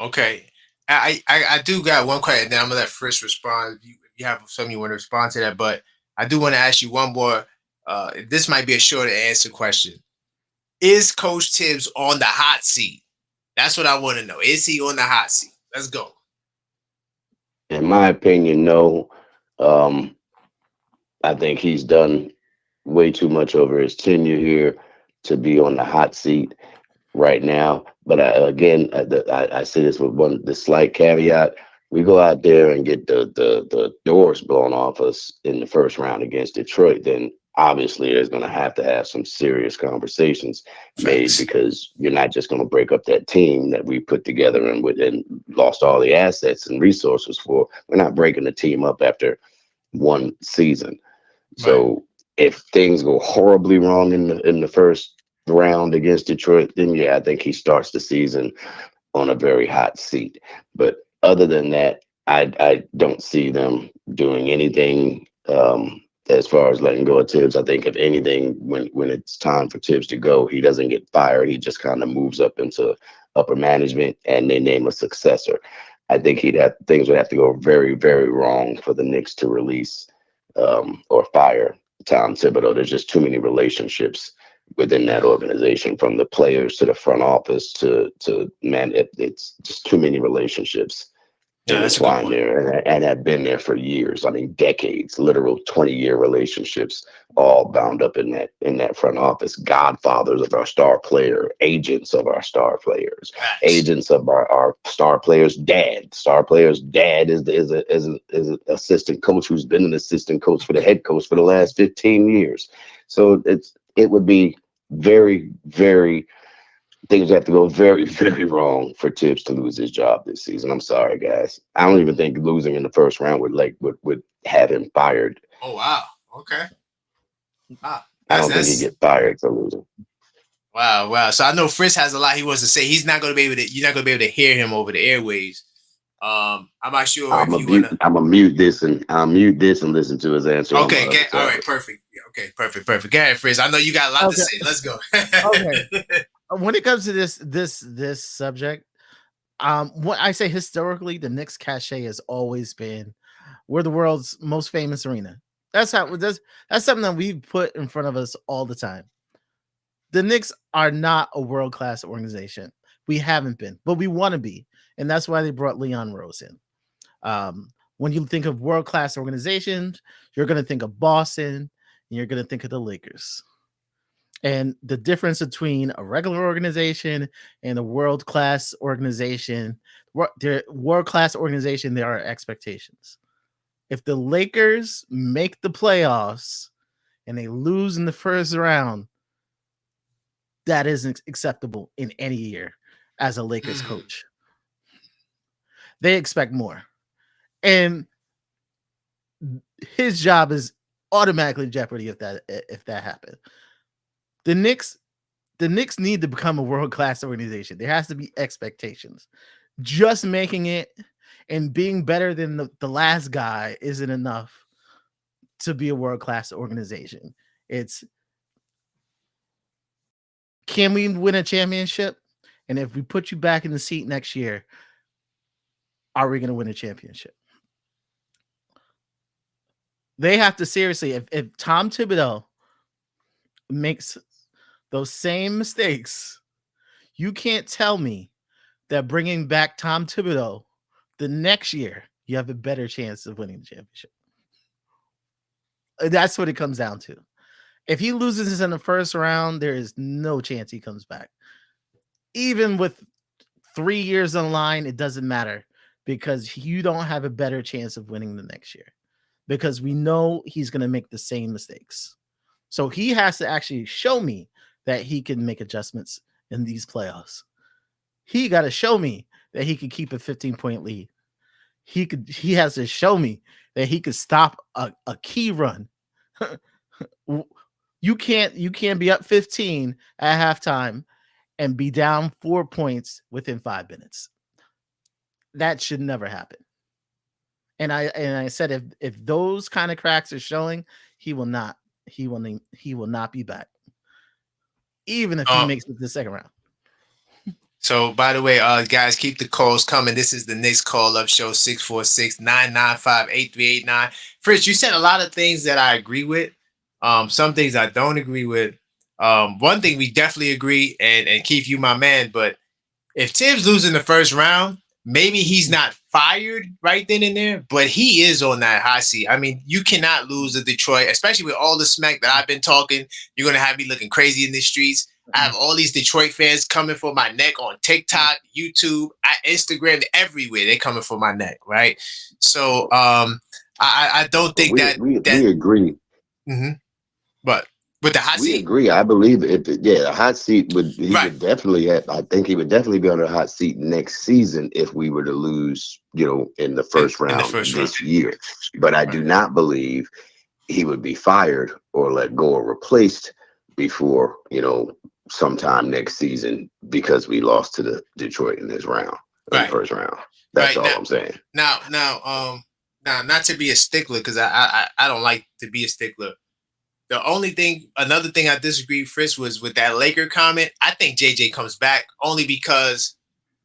Okay. I do got one question, then I'm gonna let Frisk respond. If you have something you want to respond to that, but I do want to ask you one more. This might be a shorter answer question. Is Coach Tibbs on the hot seat? That's what I want to know. Is he on the hot seat? Let's go. In my opinion, no. I think he's done way too much over his tenure here to be on the hot seat right now. But I say this with the slight caveat: we go out there and get the doors blown off us in the first round against Detroit, then obviously there's going to have some serious conversations made, because you're not just going to break up that team that we put together and lost all the assets and resources for. We're not breaking the team up after one season. So if things go horribly wrong in the first round against Detroit, then yeah, I think he starts the season on a very hot seat. But other than that, I don't see them doing anything as far as letting go of Tibbs. I think if anything, when it's time for Tibbs to go, he doesn't get fired. He just kind of moves up into upper management and they name a successor. I think things would have to go very, very wrong for the Knicks to release or fire Tom Thibodeau. There's just too many relationships within that organization, from the players to the front office to man, it's just too many relationships intertwined there and have been there for years. I mean, decades, literal 20-year relationships, all bound up in that front office. Godfathers of our star player, agents of our star players, agents of our star players' dad. Star players' dad is an assistant coach who's been an assistant coach for the head coach for the last 15 years. So it would be very, very. Things have to go very, very wrong for Tibbs to lose his job this season. I'm sorry, guys. I don't even think losing in the first round would have him fired. Oh wow. Okay. Wow. I don't think he'd get fired for losing. Wow. So I know Frisk has a lot he wants to say. He's not going to be able to. You're not going to be able to hear him over the airwaves. I'm not sure I'm gonna mute this and listen to his answer. Okay. All right. Perfect. Okay. Perfect. Go ahead, Frisk. I know you got a lot to say. Let's go. Okay. When it comes to this subject, what I say historically, the Knicks cachet has always been, we're the world's most famous arena. That's something that we've put in front of us all the time. The Knicks are not a world-class organization. We haven't been, but we want to be. And that's why they brought Leon Rose in. When you think of world-class organizations, you're going to think of Boston, and you're going to think of the Lakers. And the difference between a regular organization and a world-class organization, world-class organization, there are expectations. If the Lakers make the playoffs and they lose in the first round, that isn't acceptable in any year as a Lakers coach. They expect more. And his job is automatically jeopardy if that happens. The Knicks need to become a world-class organization. There has to be expectations. Just making it and being better than the last guy isn't enough to be a world-class organization. It's, can we win a championship? And if we put you back in the seat next year, are we going to win a championship? They have to seriously, if Tom Thibodeau makes those same mistakes, you can't tell me that bringing back Tom Thibodeau the next year, you have a better chance of winning the championship. That's what it comes down to. If he loses in the first round, there is no chance he comes back. Even with 3 years on the line, it doesn't matter because you don't have a better chance of winning the next year because we know he's going to make the same mistakes. So he has to actually show me that he can make adjustments in these playoffs. He got to show me that he could keep a 15-point lead. He has to show me that he could stop a key run. You can't be up 15 at halftime and be down 4 points within 5 minutes. That should never happen. And I said if those kind of cracks are showing, he will not be back. Even if he makes it to the second round. So, by the way, guys, keep the calls coming. This is the Knicks Call-Up Show, 646-995-8389. Fritz, you said a lot of things that I agree with. Some things I don't agree with. One thing we definitely agree, and Keith, you my man, but if Tibbs loses in the first round, maybe he's not fired right then and there, but he is on that hot seat. I mean, you cannot lose to Detroit, especially with all the smack that I've been talking. You're going to have me looking crazy in the streets. I have all these Detroit fans coming for my neck on TikTok, YouTube, Instagram, everywhere. They're coming for my neck, right? So I don't think we agree. Mm-hmm. But with the hot seat, we agree. I believe the hot seat would definitely. I think he would definitely be on the hot seat next season if we were to lose, in the first round this year. But I do not believe he would be fired or let go or replaced before sometime next season because we lost to the Detroit in this round, in the first round. That's all I'm saying. Now, not to be a stickler because I don't like to be a stickler. Another thing I disagree, Fritz, was with that Laker comment. I think JJ comes back only because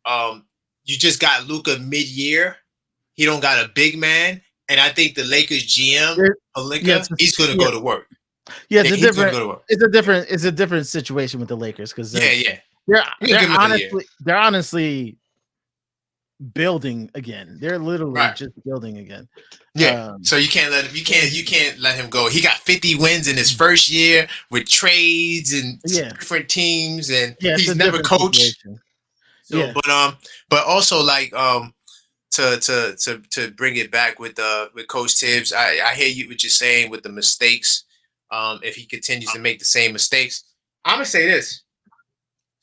you just got Luka mid-year. He don't got a big man, and I think the Lakers GM, he's going to go to work. Yeah, it's a different situation with the Lakers because they're honestly building again. They're literally just building again. Yeah. So you can't let him go. He got 50 wins in his first year with trades and different teams, and he's never coached. Situation. So, but also like to bring it back with Coach Tibbs, I hear you what you're saying with the mistakes. If he continues to make the same mistakes, I'm gonna say this: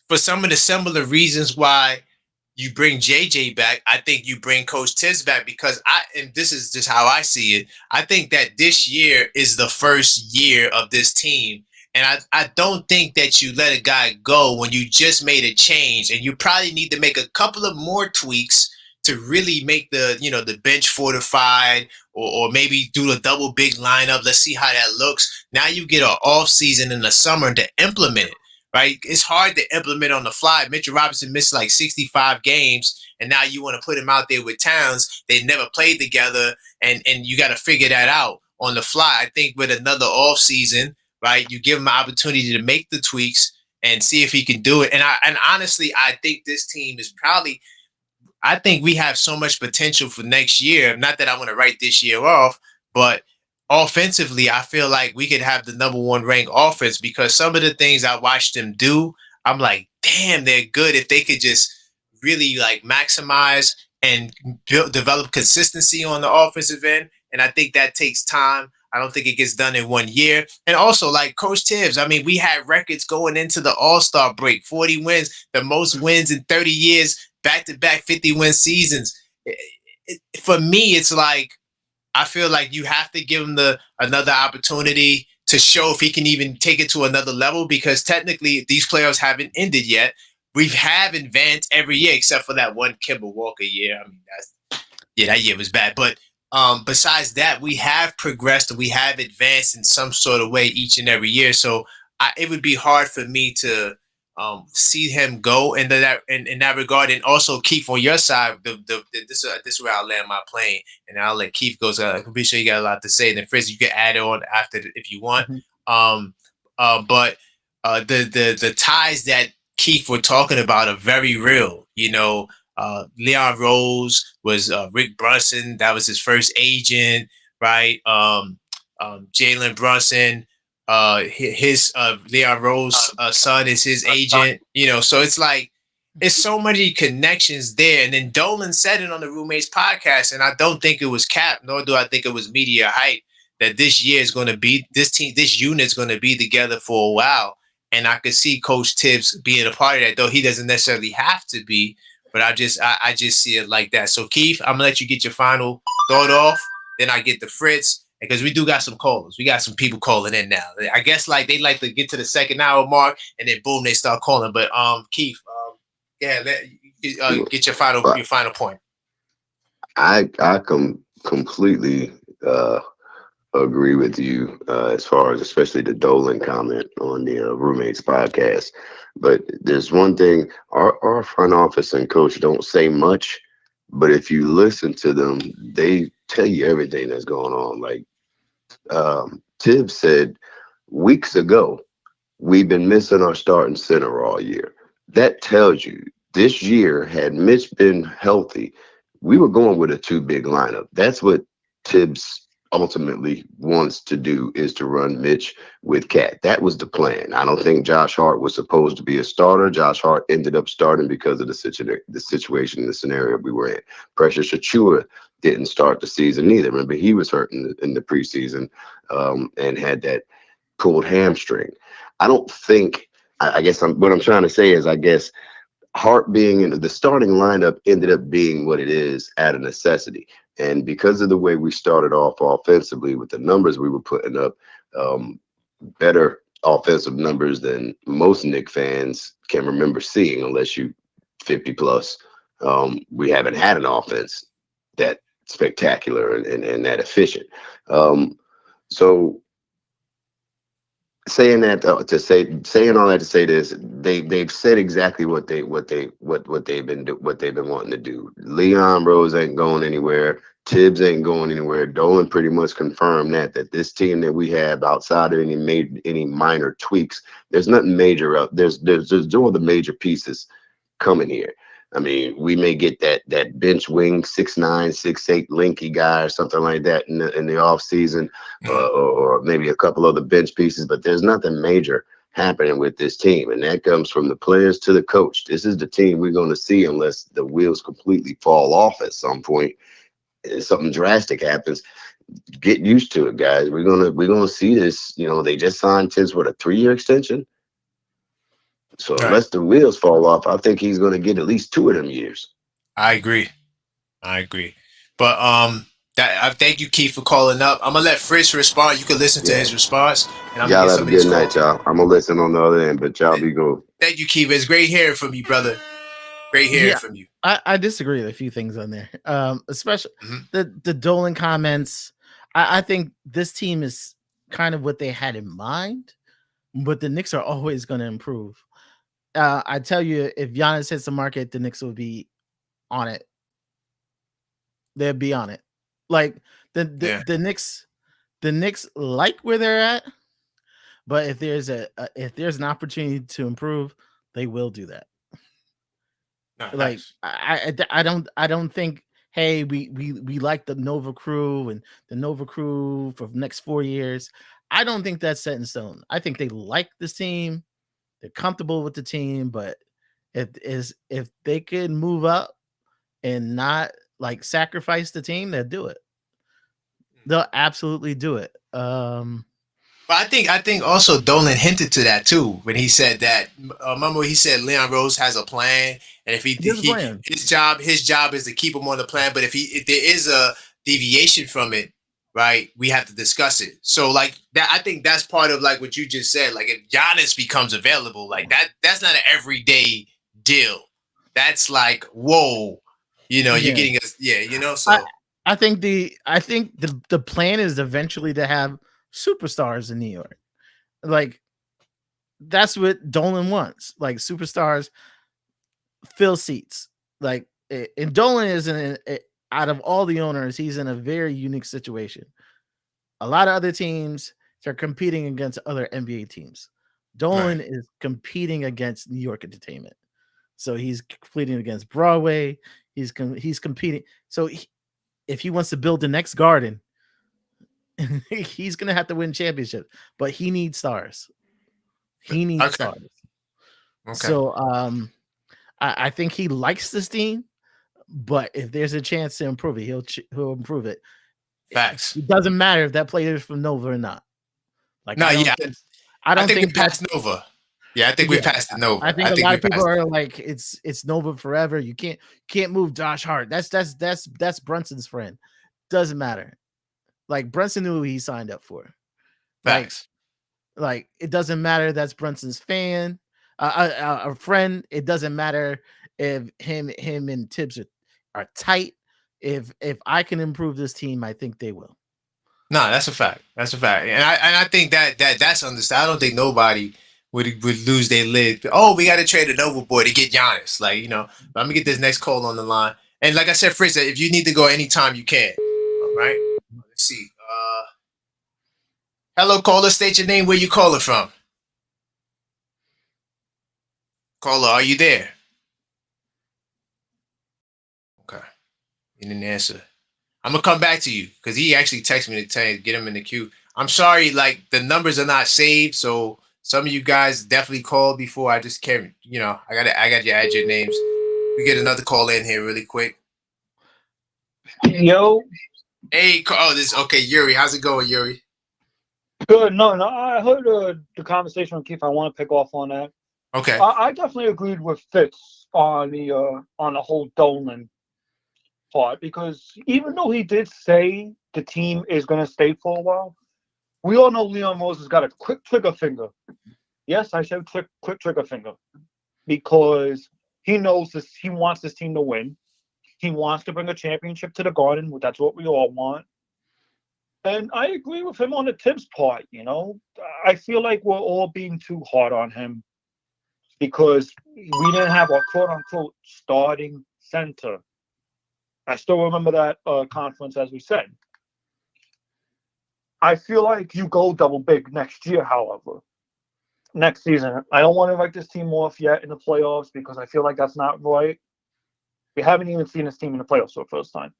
for some of the similar reasons why you bring JJ back, I think you bring Coach Tibbs back because and this is just how I see it. I think that this year is the first year of this team. And I don't think that you let a guy go when you just made a change, and you probably need to make a couple of more tweaks to really make the bench fortified, or maybe do a double big lineup. Let's see how that looks. Now you get an off season in the summer to implement it. Right, it's hard to implement on the fly. Mitchell Robinson missed like 65 games, and now you want to put him out there with Towns. They never played together, and you got to figure that out on the fly. I think with another off season, right, you give him an opportunity to make the tweaks, and see if he can do it. And honestly, I think this team is probably. I think we have so much potential for next year. Not that I want to write this year off, but offensively, I feel like we could have the number one ranked offense because some of the things I watched them do, I'm like, damn, they're good. If they could just really like maximize and develop consistency on the offensive end. And I think that takes time. I don't think it gets done in 1 year. And also, like Coach Tibbs, I mean, we had records going into the All-Star break, 40 wins, the most wins in 30 years, back-to-back 50-win seasons. For me, it's like, I feel like you have to give him another opportunity to show if he can even take it to another level because technically these playoffs haven't ended yet. We have advanced every year except for that one Kemba Walker year. I mean, that year was bad. But besides that, we have progressed and we have advanced in some sort of way each and every year. So it would be hard for me to see him go in that regard. And also, Keith, on your side, this is where I'll land my plane, and I'll let Keith go. I'm pretty sure you got a lot to say. And then Frizz, you can add on after if you want. But the ties that Keith were talking about are very real. You know, Leon Rose was Rick Brunson. That was his first agent, right? Jalen Brunson, his Leon Rose son is his agent. You know, so it's like it's so many connections there. And then Dolan said it on the Roommates podcast, and I don't think it was cap, nor do I think it was media hype, that this year is going to be this unit is going to be together for a while. And I could see Coach Tibbs being a part of that, though he doesn't necessarily have to be. But I just see it like that. So Keith, I'm gonna let you get your final thought off. Then I get the Fritz because we do got some callers. We got some people calling in now. I guess like they like to get to the second hour mark and then boom, they start calling. But Keith, get your final point. I completely agree with you as far as especially the Dolan comment on the Roommates podcast. But there's one thing, our front office and coach don't say much, but if you listen to them, they tell you everything that's going on. Like Tibbs said weeks ago, we've been missing our starting center all year. That tells you this year, had Mitch been healthy, we were going with a two big lineup. That's what Tibbs ultimately wants to do, is to run Mitch with Cat. That was the plan. I don't think Josh Hart was supposed to be a starter. Josh Hart ended up starting because of the situation, the scenario we were in. Precious Achua didn't start the season either. Remember, he was hurt in the preseason and had that pulled hamstring. I don't think, I guess what I'm trying to say is, I guess Hart being in the starting lineup ended up being what it is out of necessity. And because of the way we started off offensively with the numbers we were putting up, better offensive numbers than most Knicks fans can remember seeing, unless you 50 plus. We haven't had an offense that spectacular and that efficient. So saying that saying all that to say this, they've said exactly what they've been wanting to do. Leon Rose ain't going anywhere. Tibbs ain't going anywhere. Dolan pretty much confirmed that this team that we have, outside of any minor tweaks, there's nothing major up. There's all the major pieces coming here. I mean, we may get that bench wing 6'9", 6'8" linky guy or something like that in the off season, or maybe a couple other bench pieces, but there's nothing major happening with this team, and that comes from the players to the coach. This is the team we're going to see unless the wheels completely fall off at some point. Something drastic happens. Get used to it, guys. We're gonna see this. You know, they just signed Tibbs with a 3-year extension. So unless the wheels fall off, I think he's going to get at least 2 of them years. I agree. But I thank you, Keith, for calling up. I'm gonna let Fritz respond. You can listen to his response, and I'm y'all gonna get have some a of good night, y'all. I'm gonna listen on the other end, but y'all be good. Thank you, Keith. It's great hearing from you, brother. Great hearing from you. I disagree with a few things on there, especially the Dolan comments. I think this team is kind of what they had in mind, but the Knicks are always going to improve. I tell you, if Giannis hits the market, the Knicks will be on it. They'll be on it. Like the Knicks like where they're at, But if there's an opportunity to improve, they will do that. No, Like nice. I don't think, hey, we like the Nova crew and the Nova crew for the next 4 years. I don't think that's set in stone. I think they like this team. They're comfortable with the team, but if they could move up and not like sacrifice the team, they'll do it. They'll absolutely do it. But I think also Dolan hinted to that too when he said that. Remember he said Leon Rose has a plan, and if Here's the plan. his job is to keep him on the plan. But if there is a deviation from it, right, we have to discuss it. So like that, I think that's part of like what you just said. Like if Giannis becomes available, like that's not an everyday deal. That's like whoa, you're Yeah. getting us, yeah. So I think the plan is eventually to have superstars in New York. Like that's what Dolan wants. Like superstars fill seats. Like and Dolan is out of all the owners, he's in a very unique situation. A lot of other teams are competing against other NBA teams. Dolan right. is competing against New York entertainment. So he's competing against Broadway. He's competing. So if he wants to build the next Garden, he's gonna have to win championships. But he needs stars. He needs Okay. stars. Okay. So I think he likes this team, but if there's a chance to improve it, he'll improve it. Facts. It doesn't matter if that player is from Nova or not. Like No, yeah. I don't think think we passed Nova. Yeah, I think we passed the Nova. I think a we lot of people passed are like it's Nova forever. You can't move Josh Hart. That's Brunson's friend. Doesn't matter. Like Brunson knew who he signed up for. facts. Like it doesn't matter. That's Brunson's fan, a friend. It doesn't matter if him and Tibbs are tight. If I can improve this team, I think they will. No, that's a fact. That's a fact, and I think that's understood. I don't think nobody would lose their lid. Oh, we got to trade a Nova boy to get Giannis. Like let me get this next call on the line. And like I said, Fritz, if you need to go anytime, you can. All right. Let's see. Hello, caller. State your name. Where you calling from? Caller, are you there? Okay. You didn't answer. I'm gonna come back to you because he actually texted me to tell you to get him in the queue. I'm sorry, like the numbers are not saved, so some of you guys definitely called before. I just can't, I got you add your names. We get another call in here really quick. Yo. Hey, this okay, Yuri. How's it going, Yuri? Good. No, I heard the conversation with Keith. I want to pick off on that. Okay. I definitely agreed with Fitz on the whole Dolan part, because even though he did say the team is going to stay for a while, we all know Leon Rose has got a quick trigger finger. Yes, I said quick trigger finger, because he knows this. He wants this team to win. He wants to bring a championship to the Garden. That's what we all want. And I agree with him on the Tibbs part. I feel like we're all being too hard on him because we didn't have a quote-unquote starting center. I still remember that conference, as we said. I feel like you go double big next year, however. Next season. I don't want to write this team off yet in the playoffs because I feel like that's not right. We haven't even seen this team in the playoffs for the first time.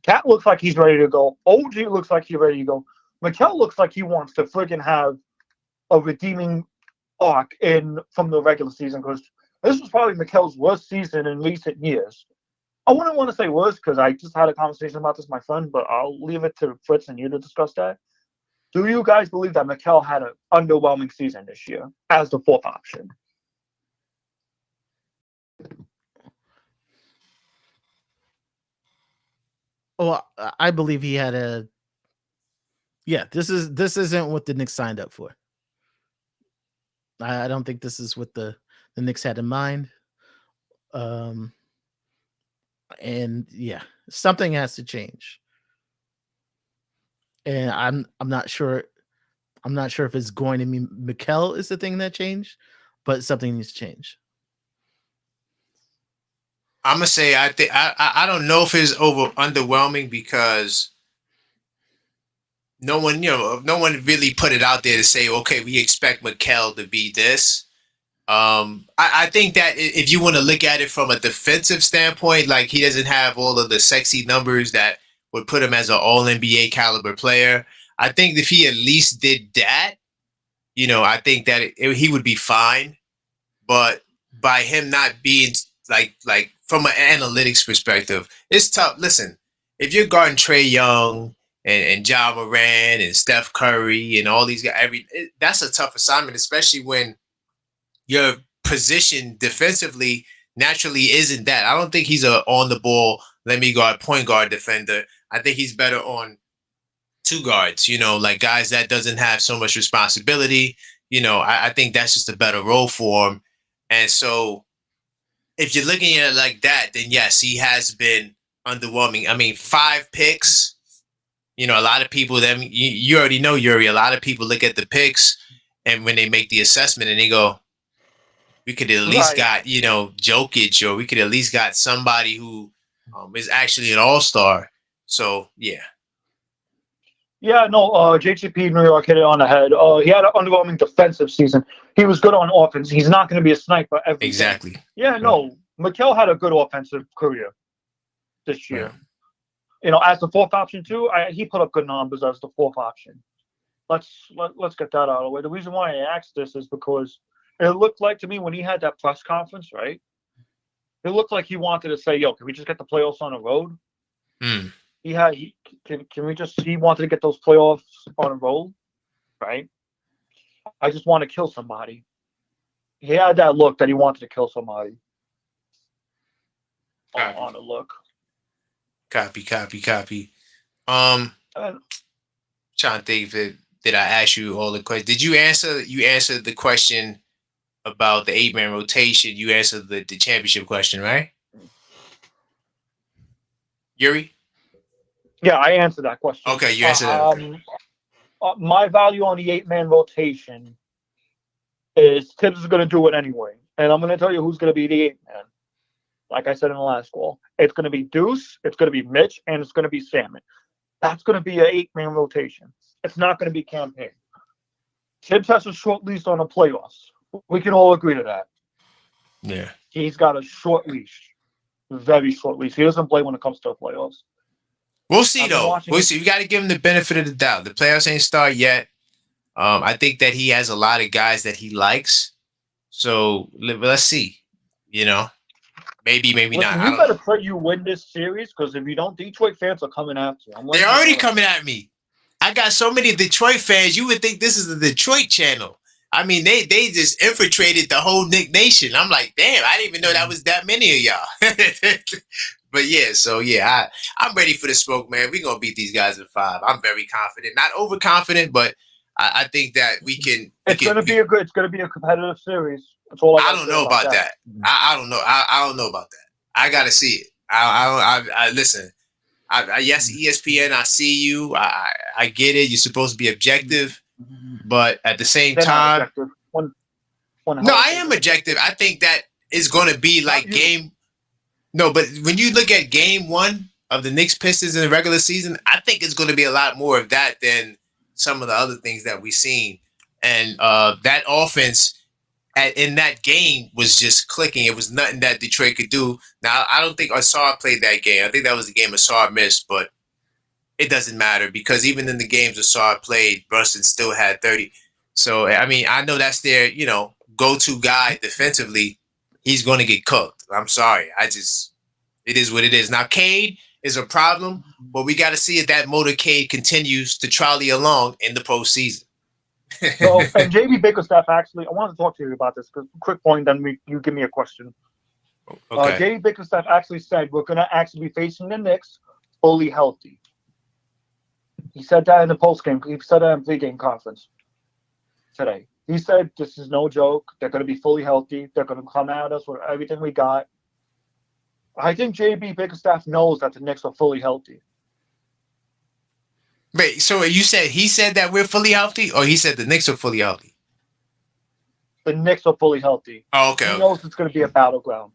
Cat looks like he's ready to go. OG looks like he's ready to go. Mikal looks like he wants to friggin' have a redeeming arc from the regular season, because this was probably Mikal's worst season in recent years. I wouldn't want to say worst because I just had a conversation about this with my friend, but I'll leave it to Fritz and you to discuss that. Do you guys believe that Mikal had an underwhelming season this year as the fourth option? Well, I believe he had a. Yeah, this isn't what the Knicks signed up for. I don't think this is what the Knicks had in mind. And yeah, something has to change. And I'm not sure. I'm not sure if it's going to be Mikal is the thing that changed, but something needs to change. I'm gonna say I think I don't know if it's underwhelming because no one, no one really put it out there to say, okay, we expect Mikal to be this. I think that if you want to look at it from a defensive standpoint, like he doesn't have all of the sexy numbers that would put him as an all NBA caliber player. I think if he at least did that, I think that he would be fine. But by him not being like from an analytics perspective, it's tough. Listen, if you're guarding Trey Young and Ja Morant and Steph Curry and all these guys, that's a tough assignment, especially when your position defensively naturally isn't that. I don't think he's a on the ball, let me guard, point guard defender. I think he's better on two guards, like guys that doesn't have so much responsibility. I think that's just a better role for him. And so if you're looking at it like that, then yes, he has been underwhelming. I mean, 5 picks, a lot of people, you already know, Yuri, a lot of people look at the picks and when they make the assessment and they go, we could at least got, Jokic, or we could at least got somebody who is actually an all-star. So, yeah. Yeah, no, JCP New York hit it on the head. He had an underwhelming defensive season. He was good on offense. He's not going to be a sniper every Exactly. game. Yeah, no, Mikal had a good offensive career this year. Yeah. As the fourth option too, he put up good numbers as the fourth option. Let's get that out of the way. The reason why I asked this is because it looked like to me when he had that press conference, right? It looked like he wanted to say, "Yo, can we just get the playoffs on the road?" He wanted to get those playoffs on the road, right? I just want to kill somebody. He had that look that he wanted to kill somebody. On the look. Copy. Trying to think if did I ask you all the questions? Did you answer? You answered the question about the 8-man rotation. You answered the championship question, right? Yuri? Yeah, I answered that question. Okay, you answered that. Okay. My value on the 8-man rotation is Tibbs is going to do it anyway. And I'm going to tell you who's going to be the 8-man. Like I said in the last call, it's going to be Deuce, it's going to be Mitch, and it's going to be Salmon. That's going to be an 8-man rotation. It's not going to be campaign. Tibbs has a short leash on the playoffs. We can all agree to that. Yeah. He's got a short leash. Very short leash. He doesn't play when it comes to the playoffs. We'll see, though. We'll see. We got to give him the benefit of the doubt. The playoffs ain't start yet. I think that he has a lot of guys that he likes. So let's see. Maybe not. You better pray you win this series, because if you don't, Detroit fans are coming after you. They're already coming at me. I got so many Detroit fans. You would think this is the Detroit channel. I mean, they just infiltrated the whole Knick Nation. I'm like, damn, I didn't even know that was that many of y'all. But yeah, so yeah, I'm ready for the smoke, man. We're gonna beat these guys in 5. I'm very confident, not overconfident, but I think that we can. It's gonna be a competitive series. That's all I don't know about that. I don't know. I don't know about that. I gotta see it. I listen. Yes, ESPN. I see you. I get it. You're supposed to be objective, but at the same time, no, I am objective. I think that it's going to be like game. No, but when you look at game 1 of the Knicks Pistons in the regular season, I think it's going to be a lot more of that than some of the other things that we've seen. And that offense in that game was just clicking. It was nothing that Detroit could do. Now, I don't think Asar played that game. I think that was the game Asar missed, but it doesn't matter because even in the games Asar played, Brunson still had 30. So, I mean, I know that's their, go-to guy defensively. He's going to get cooked. I'm sorry. It is what it is. Now, Cade is a problem, but we got to see if that motorcade continues to trolley along in the postseason. So, and JB Bickerstaff, actually, I wanted to talk to you about this. Quick point, then you give me a question. Okay. JB Bickerstaff actually said we're going to actually be facing the Knicks fully healthy. He said that in the post-game. He said that in pre-game conference today. He said this is no joke. They're going to be fully healthy. They're going to come at us with everything we got. I think JB Bickerstaff knows that the Knicks are fully healthy. Wait, so you said he said that we're fully healthy, or he said the Knicks are fully healthy? The Knicks are fully healthy. Oh, okay. He knows it's going to be a battleground.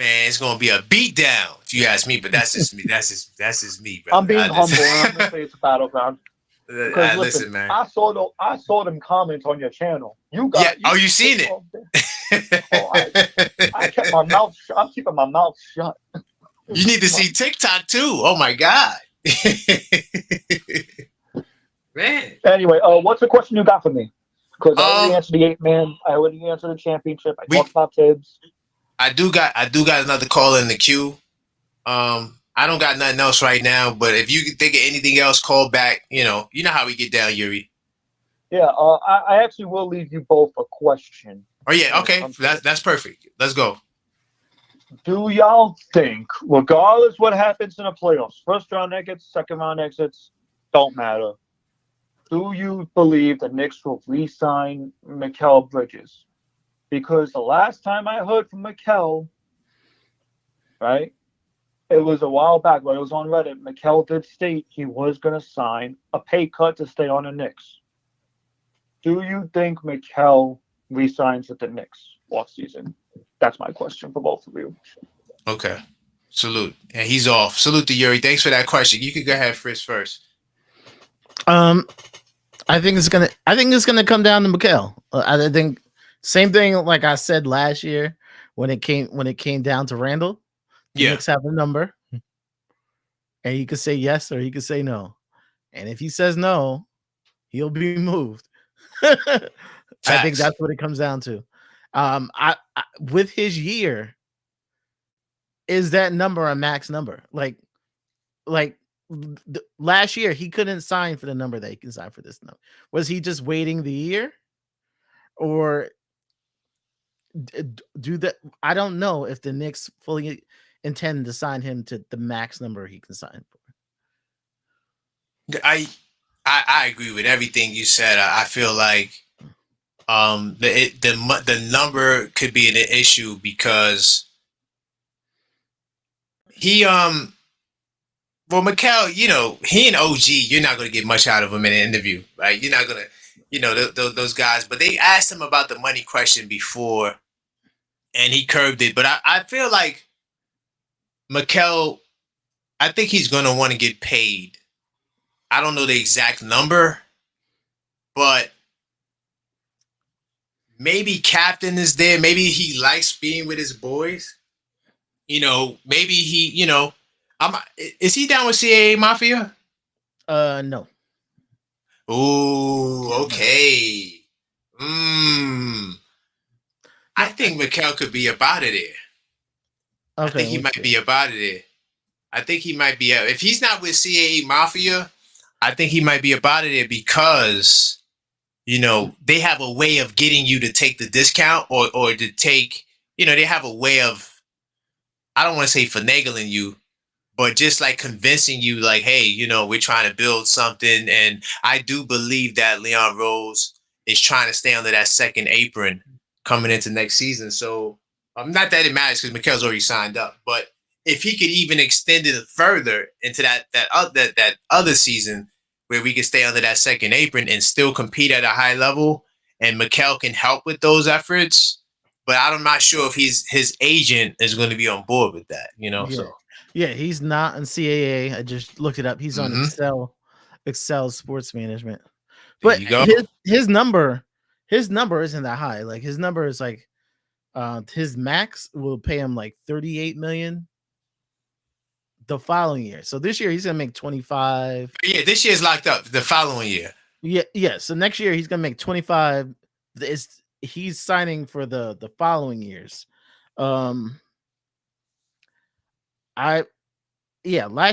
Man, it's gonna be a beatdown if you ask me. But that's just me. That's just me, brother. I'm being humble, and I'm gonna say it's a battleground. Because listen, man. I saw them comments on your channel. You seen it? I kept my mouth shut. I'm keeping my mouth shut. You need to see TikTok too. Oh my god. Man. Anyway, what's the question you got for me? Because I already answered the 8-man. I already answered the championship. I talked about Tibbs. I do got another call in the queue. I don't got nothing else right now, but if you think of anything else, call back. You know how we get down, Yuri. Yeah, I actually will leave you both a question. Oh yeah, okay, that's perfect. Let's go. Do y'all think, regardless what happens in the playoffs, first round exits, second round exits, don't matter. Do you believe the Knicks will re-sign Mikal Bridges? Because the last time I heard from Mikal, right, it was a while back, but it was on Reddit. Mikal did state he was going to sign a pay cut to stay on the Knicks. Do you think Mikal re-signs with the Knicks offseason? That's my question for both of you. Okay. Salute. And he's off. Salute to Yuri. Thanks for that question. You can go ahead, Fritz, first. I think it's gonna come down to Mikal. I think same thing like I said last year when it came down to Randall. The Knicks have a number, and he could say yes or he could say no. And if he says no, he'll be moved. I think that's what it comes down to. I with his year, is that number a max number? Like last year, he couldn't sign for the number that he can sign for this number. Was he just waiting the year, or do that? I don't know if the Knicks fully intend to sign him to the max number he can sign for. I agree with everything you said. I feel like the number could be an issue because he Mikal, he and OG, you're not going to get much out of him in an interview, right? You're not going to, those guys. But they asked him about the money question before, and he curbed it. But I feel like Mikal, I think he's going to want to get paid. I don't know the exact number, but maybe captain is there. Maybe he likes being with his boys. Maybe he, is he down with CAA Mafia? No. Oh, okay. I think Mikal could be about it there. Okay, I think he might be about it there. I think he might be. If he's not with CAA Mafia, I think he might be about it there because, they have a way of getting you to take the discount or to take, they have a way of, I don't want to say finagling you, but just like convincing you like, hey, we're trying to build something. And I do believe that Leon Rose is trying to stay under that second apron coming into next season. So not that it matters because Mikal's already signed up, but if he could even extend it further into that other season where we could stay under that second apron and still compete at a high level and Mikal can help with those efforts. But I'm not sure if his agent is going to be on board with that, so. Yeah, he's not on CAA. I just looked it up. He's on Excel Sports Management. But his number isn't that high. Like his number is like his max will pay him like $38 million the following year. So this year he's gonna make 25. Yeah, this year's locked up. The following year. Yeah. So next year he's gonna make 25. He's signing for the following years. Last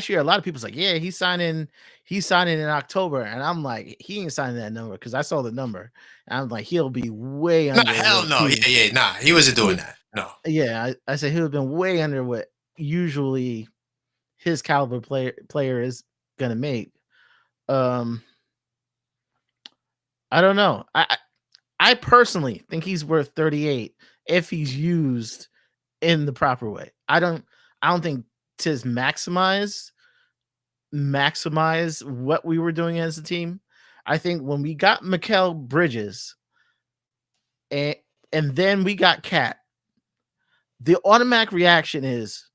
year a lot of people's like, yeah, he's signing in October, and I'm like, he ain't signing that number because I saw the number. And I'm like, he'll be way under. Hell no, he wasn't doing that. No. Yeah, I said he would have been way under what usually his caliber player is gonna make. I don't know. I personally think he's worth 38 if he's used in the proper way. I don't think to maximize what we were doing as a team. I think when we got Mikal Bridges and then we got Cat, the automatic reaction is,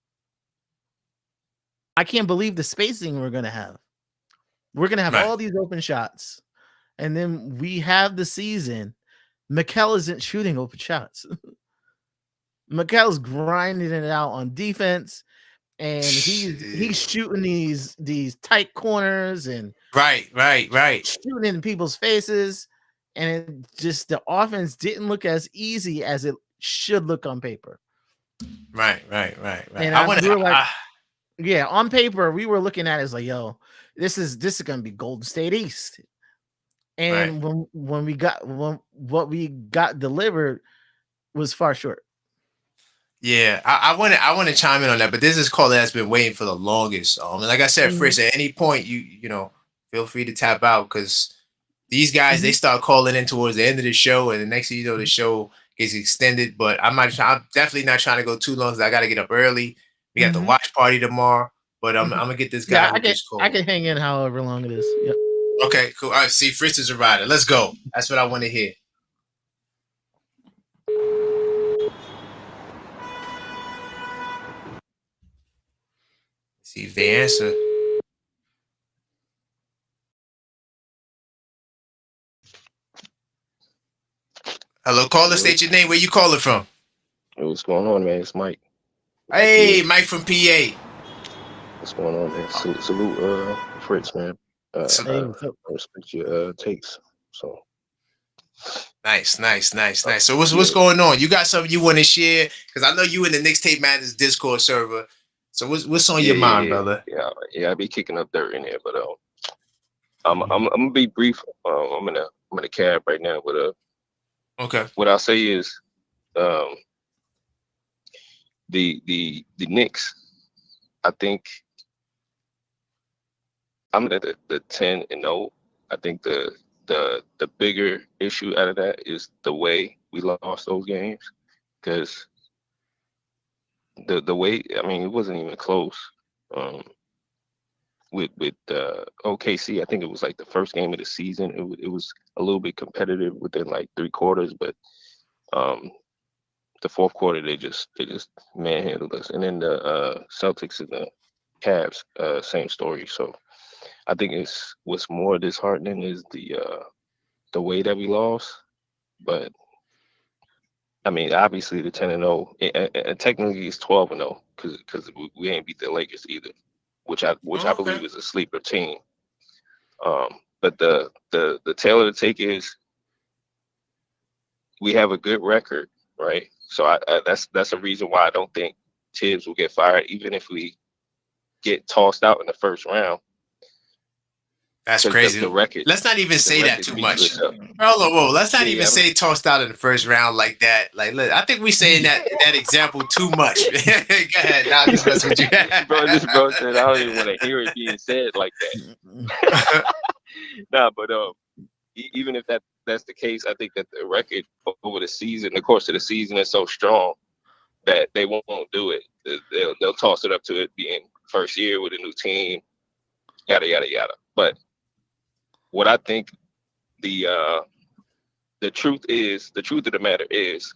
I can't believe the spacing we're gonna have. We're gonna have Right. all these open shots, and then we have the season. Mikal isn't shooting open shots. Mikal's grinding it out on defense, and he's shooting these tight corners and Right. shooting in people's faces, and just the offense didn't look as easy as it should look on paper. Right. And we were like, yeah, on paper we were looking at it as like, yo, this is gonna be Golden State East. And when what we got delivered was far short. Yeah, I want to chime in on that, but this is call that's been waiting for the longest. And like I said, Fritz, at any point you know, feel free to tap out, because these guys they start calling in towards the end of the show, and the next thing you know, the show gets extended. But I'm definitely not trying to go too long, because I got to get up early. We got the watch party tomorrow, but I'm gonna get this guy. I can hang in however long it is. Yep. Okay, cool. All right, see, Fritz is a rider. Let's go. That's what I want to hear. See if they answer. Hello, caller. State your name. Where you calling from? Hey, what's going on, man? It's Mike. Hey, Mike from PA. What's going on, man? Salute, Fritz, man. I respect your takes. So nice. So what's going on? You got something you want to share? Because I know you in the Knicks Tape Matters Discord server. So what's on your mind, brother? Yeah, I be kicking up dirt in there, but I'm gonna be brief. I'm in a cab right now, but okay. What I'll say is, the Knicks, I think I'm at the 10-0. I think the bigger issue out of that is the way we lost those games, because the way, I mean, it wasn't even close. With OKC, I think it was like the first game of the season. It was a little bit competitive within like 3 quarters, but the fourth quarter they just manhandled us. And then the Celtics and the Cavs, same story. So I think what's more disheartening is the way that we lost. But I mean, obviously the 10-0, and technically it's 12-0 because we ain't beat the Lakers either, which I believe is a sleeper team. But the tail of the take is we have a good record, right? So that's a reason why I don't think Tibbs will get fired, even if we get tossed out in the first round. That's crazy. The record. Let's not even say that too much. Whoa. Let's not even say tossed out in the first round like that. Like, look, I think we're saying that example too much. Go ahead. Nah, just mess with you. This bro said I don't even want to hear it being said like that. Nah, but even if that's the case, I think that the record over the course of the season is so strong that they won't do it. They'll toss it up to it being first year with a new team, yada yada yada. But what I think the truth of the matter is,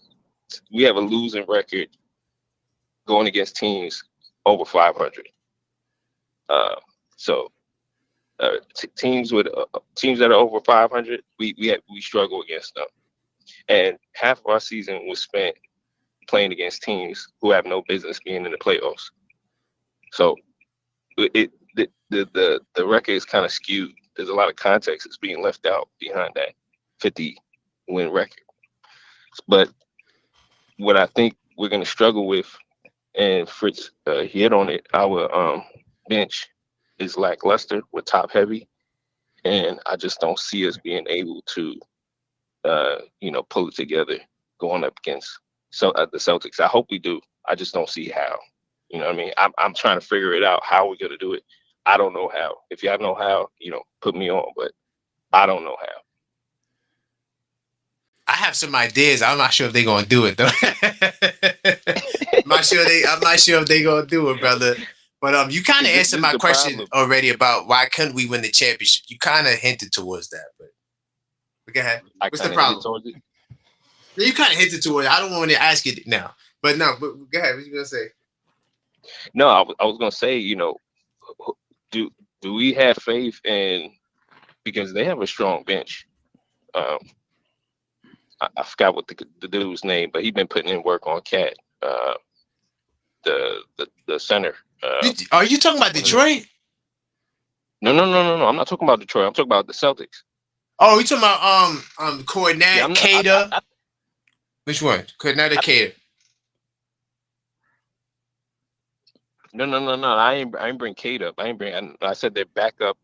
we have a losing record going against teams over 500. Teams that are over 500, we struggle against them, and half of our season was spent playing against teams who have no business being in the playoffs. So the record is kind of skewed. There's a lot of context that's being left out behind that 50-win record. But what I think we're going to struggle with, and Fritz hit on it, our bench is lackluster. We're top heavy, and I just don't see us being able to, pull it together going up against the Celtics. I hope we do. I just don't see how. You know what I mean? I'm trying to figure it out how we're going to do it. I don't know how. If y'all know how, put me on, but I don't know how. I have some ideas. I'm not sure if they're gonna do it though. I'm not sure if they're gonna do it, brother. But you kind of answered my question already about why couldn't we win the championship. You kind of hinted towards that, but go ahead. What's the problem? You kind of hinted towards it. I don't want to ask you now. But no, but go ahead. What you gonna say? No, I was gonna say, do we have faith in, because they have a strong bench. Um, I forgot what the dude's name, but he's been putting in work on Cat, the center. Are you talking about Detroit? No. I'm not talking about Detroit. I'm talking about the Celtics. Oh, you talking about Cornet, Yeah, I'm not. Cater? Which one? Cornet or Cater? No. I ain't bring Kate up. I said their backup.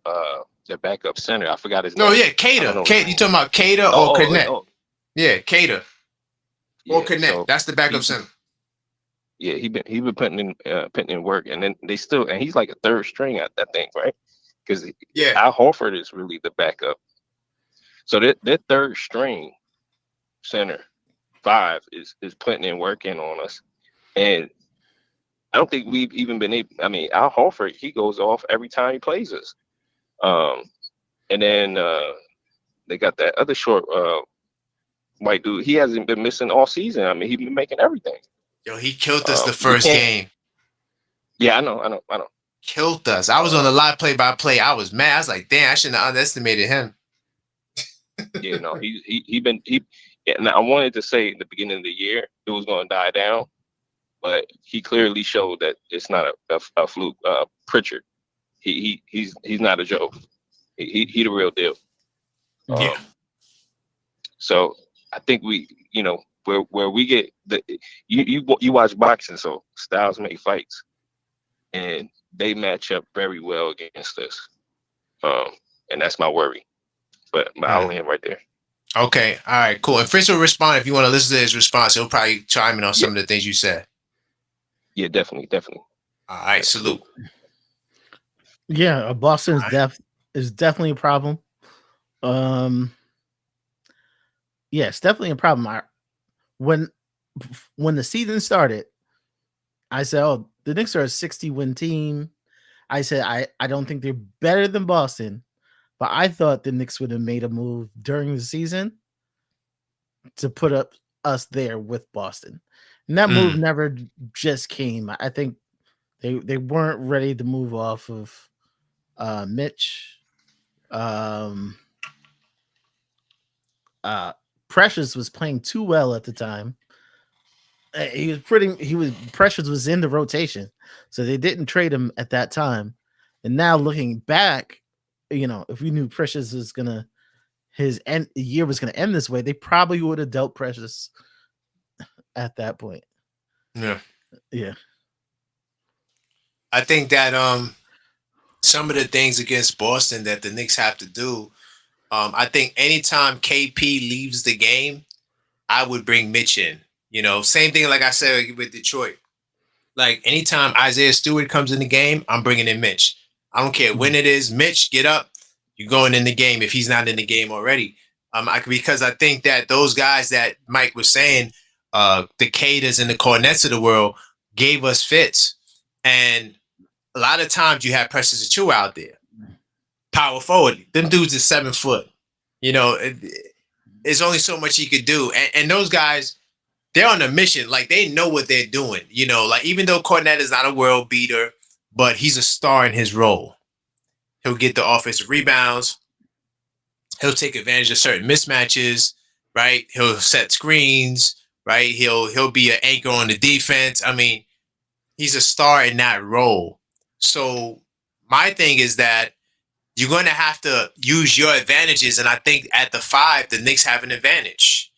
Their backup center. I forgot his name. No, yeah, I Cater. don't know. You talking about Cater or Cornet? Yeah, Cater or Cornet. So That's the backup center. Yeah, he been putting in work, and then and he's like a third string, I think, right? Because Al Horford is really the backup. So that third string center 5 is putting in work in on us, and I don't think we've even been able. I mean, Al Horford, he goes off every time he plays us. And then they got that other short white dude. He hasn't been missing all season. I mean, he's been making everything. Yo, he killed us the first game. Yeah, I know. Killed us. I was on the live play-by-play. I was mad. I was like, damn, I shouldn't have underestimated him. Yeah, no, and I wanted to say at the beginning of the year it was going to die down, but he clearly showed that it's not a fluke. Pritchard, he's not a joke. He the real deal. Yeah. So I think where we get you watch boxing, so styles make fights, and they match up very well against us. And that's my worry. But I'll end right there. Okay. All right, cool. And Fritz will respond if you want to listen to his response. He'll probably chime in on some of the things you said. Yeah, definitely. All right, salute. Yeah, Boston is definitely a problem. Yeah, it's definitely a problem. When the season started, I said, "Oh, the Knicks are a 60-win team." I said, "I don't think they're better than Boston." But I thought the Knicks would have made a move during the season to put up us there with Boston. And that move never just came. I think they weren't ready to move off of Mitch. Precious was playing too well at the time. Precious was in the rotation. So they didn't trade him at that time. And now looking back, if we knew Precious was his year was gonna end this way, they probably would have dealt Precious at that point. Yeah. Yeah. I think that some of the things against Boston that the Knicks have to do, I think anytime KP leaves the game, I would bring Mitch in. Same thing like I said with Detroit. Like anytime Isaiah Stewart comes in the game, I'm bringing in Mitch. I don't care when it is. Mitch, get up. You're going in the game if he's not in the game already. Because I think that those guys that Mike was saying, the Caters and the Cornets of the world, gave us fits. And a lot of times you have Precious Achiuwa out there. Power forward. Them dudes is 7 foot. There's only so much he could do. And those guys, they're on a mission. Like, they know what they're doing. Like, even though Cornet is not a world beater, but he's a star in his role. He'll get the offensive rebounds. He'll take advantage of certain mismatches, right? He'll set screens, right? He'll be an anchor on the defense. I mean, he's a star in that role. So my thing is that you're going to have to use your advantages. And I think at the 5, the Knicks have an advantage.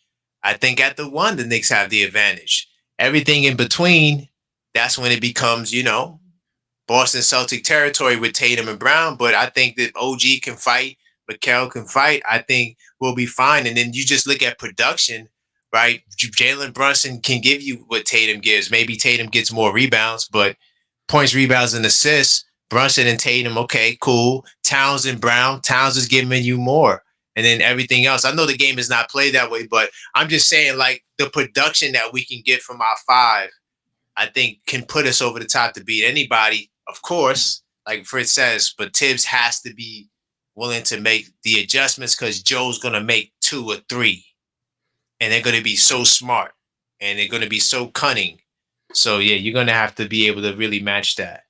I think at the 1, the Knicks have the advantage. Everything in between, that's when it becomes, Boston Celtic territory with Tatum and Brown. But I think that OG can fight. Mikal can fight. I think we'll be fine. And then you just look at production, right? Jalen Brunson can give you what Tatum gives. Maybe Tatum gets more rebounds, but points, rebounds, and assists, Brunson and Tatum, okay, cool. Towns and Brown, Towns is giving you more. And then everything else. I know the game is not played that way, but I'm just saying, like, the production that we can get from our 5, I think can put us over the top to beat anybody, of course, like Fritz says, but Tibbs has to be willing to make the adjustments because Joe's going to make 2 or 3. And they're going to be so smart and they're going to be so cunning So yeah, you're gonna have to be able to really match that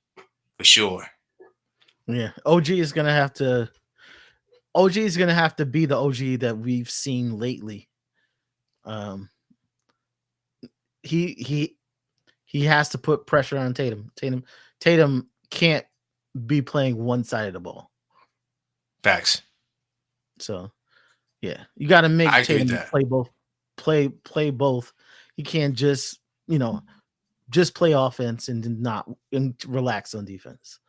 for sure. Yeah, OG is gonna have to. OG is gonna have to be the OG that we've seen lately. Um, he he has to put pressure on Tatum. Tatum can't be playing one side of the ball. Facts. So yeah, you got to I make agree with Tatum that. play both. Play both. You can't just just play offense and not and relax on defense.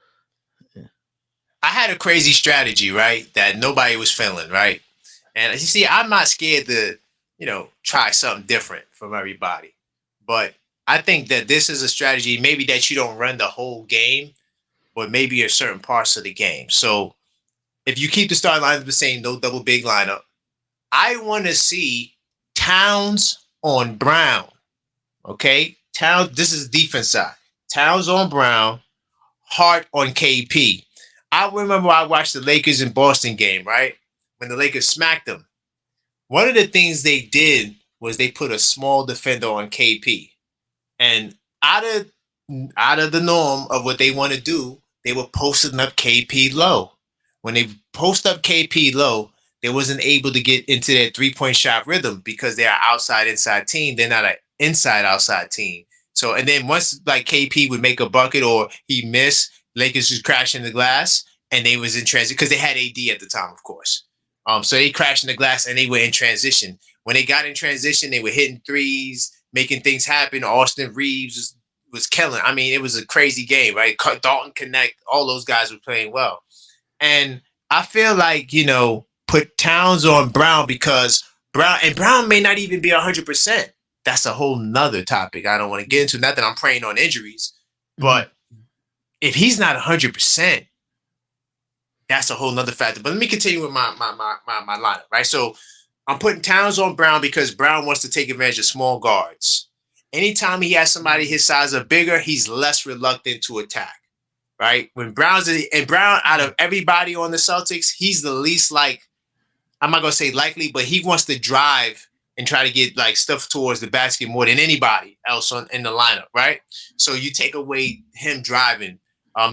I had a crazy strategy, right? That nobody was feeling, right? And you see, I'm not scared to, try something different from everybody. But I think that this is a strategy maybe that you don't run the whole game, but maybe a certain parts of the game. So if you keep the starting lineup the same, no double big lineup, I want to see Towns on Brown. Okay? Towns, this is defense side. Towns on Brown, Hart on KP. I remember I watched the Lakers in Boston game, right? When the Lakers smacked them. One of the things they did was they put a small defender on KP. And out of the norm of what they want to do, they were posting up KP low. When they post up KP low, they wasn't able to get into their 3-point shot rhythm because they are outside inside team. They're not an inside outside team. So and then once like KP would make a bucket or he missed, Lakers just crashing the glass and they was in transit because they had AD at the time, of course. So they crashed in the glass and they were in transition. When they got in transition, they were hitting threes, making things happen. Austin Reeves was killing. I mean, it was a crazy game, right? Dalton Connect, all those guys were playing well. And I feel like, put Towns on Brown because Brown may not even be 100%. That's a whole nother topic I don't want to get into. Not that I'm preying on injuries, but if he's not 100%, that's a whole nother factor. But let me continue with my lineup, right? So I'm putting Towns on Brown because Brown wants to take advantage of small guards. Anytime he has somebody his size or bigger, he's less reluctant to attack, right? When Brown out of everybody on the Celtics, he's the least I'm not gonna say likely, but he wants to drive and try to get like stuff towards the basket more than anybody else in the lineup, right? So you take away him driving.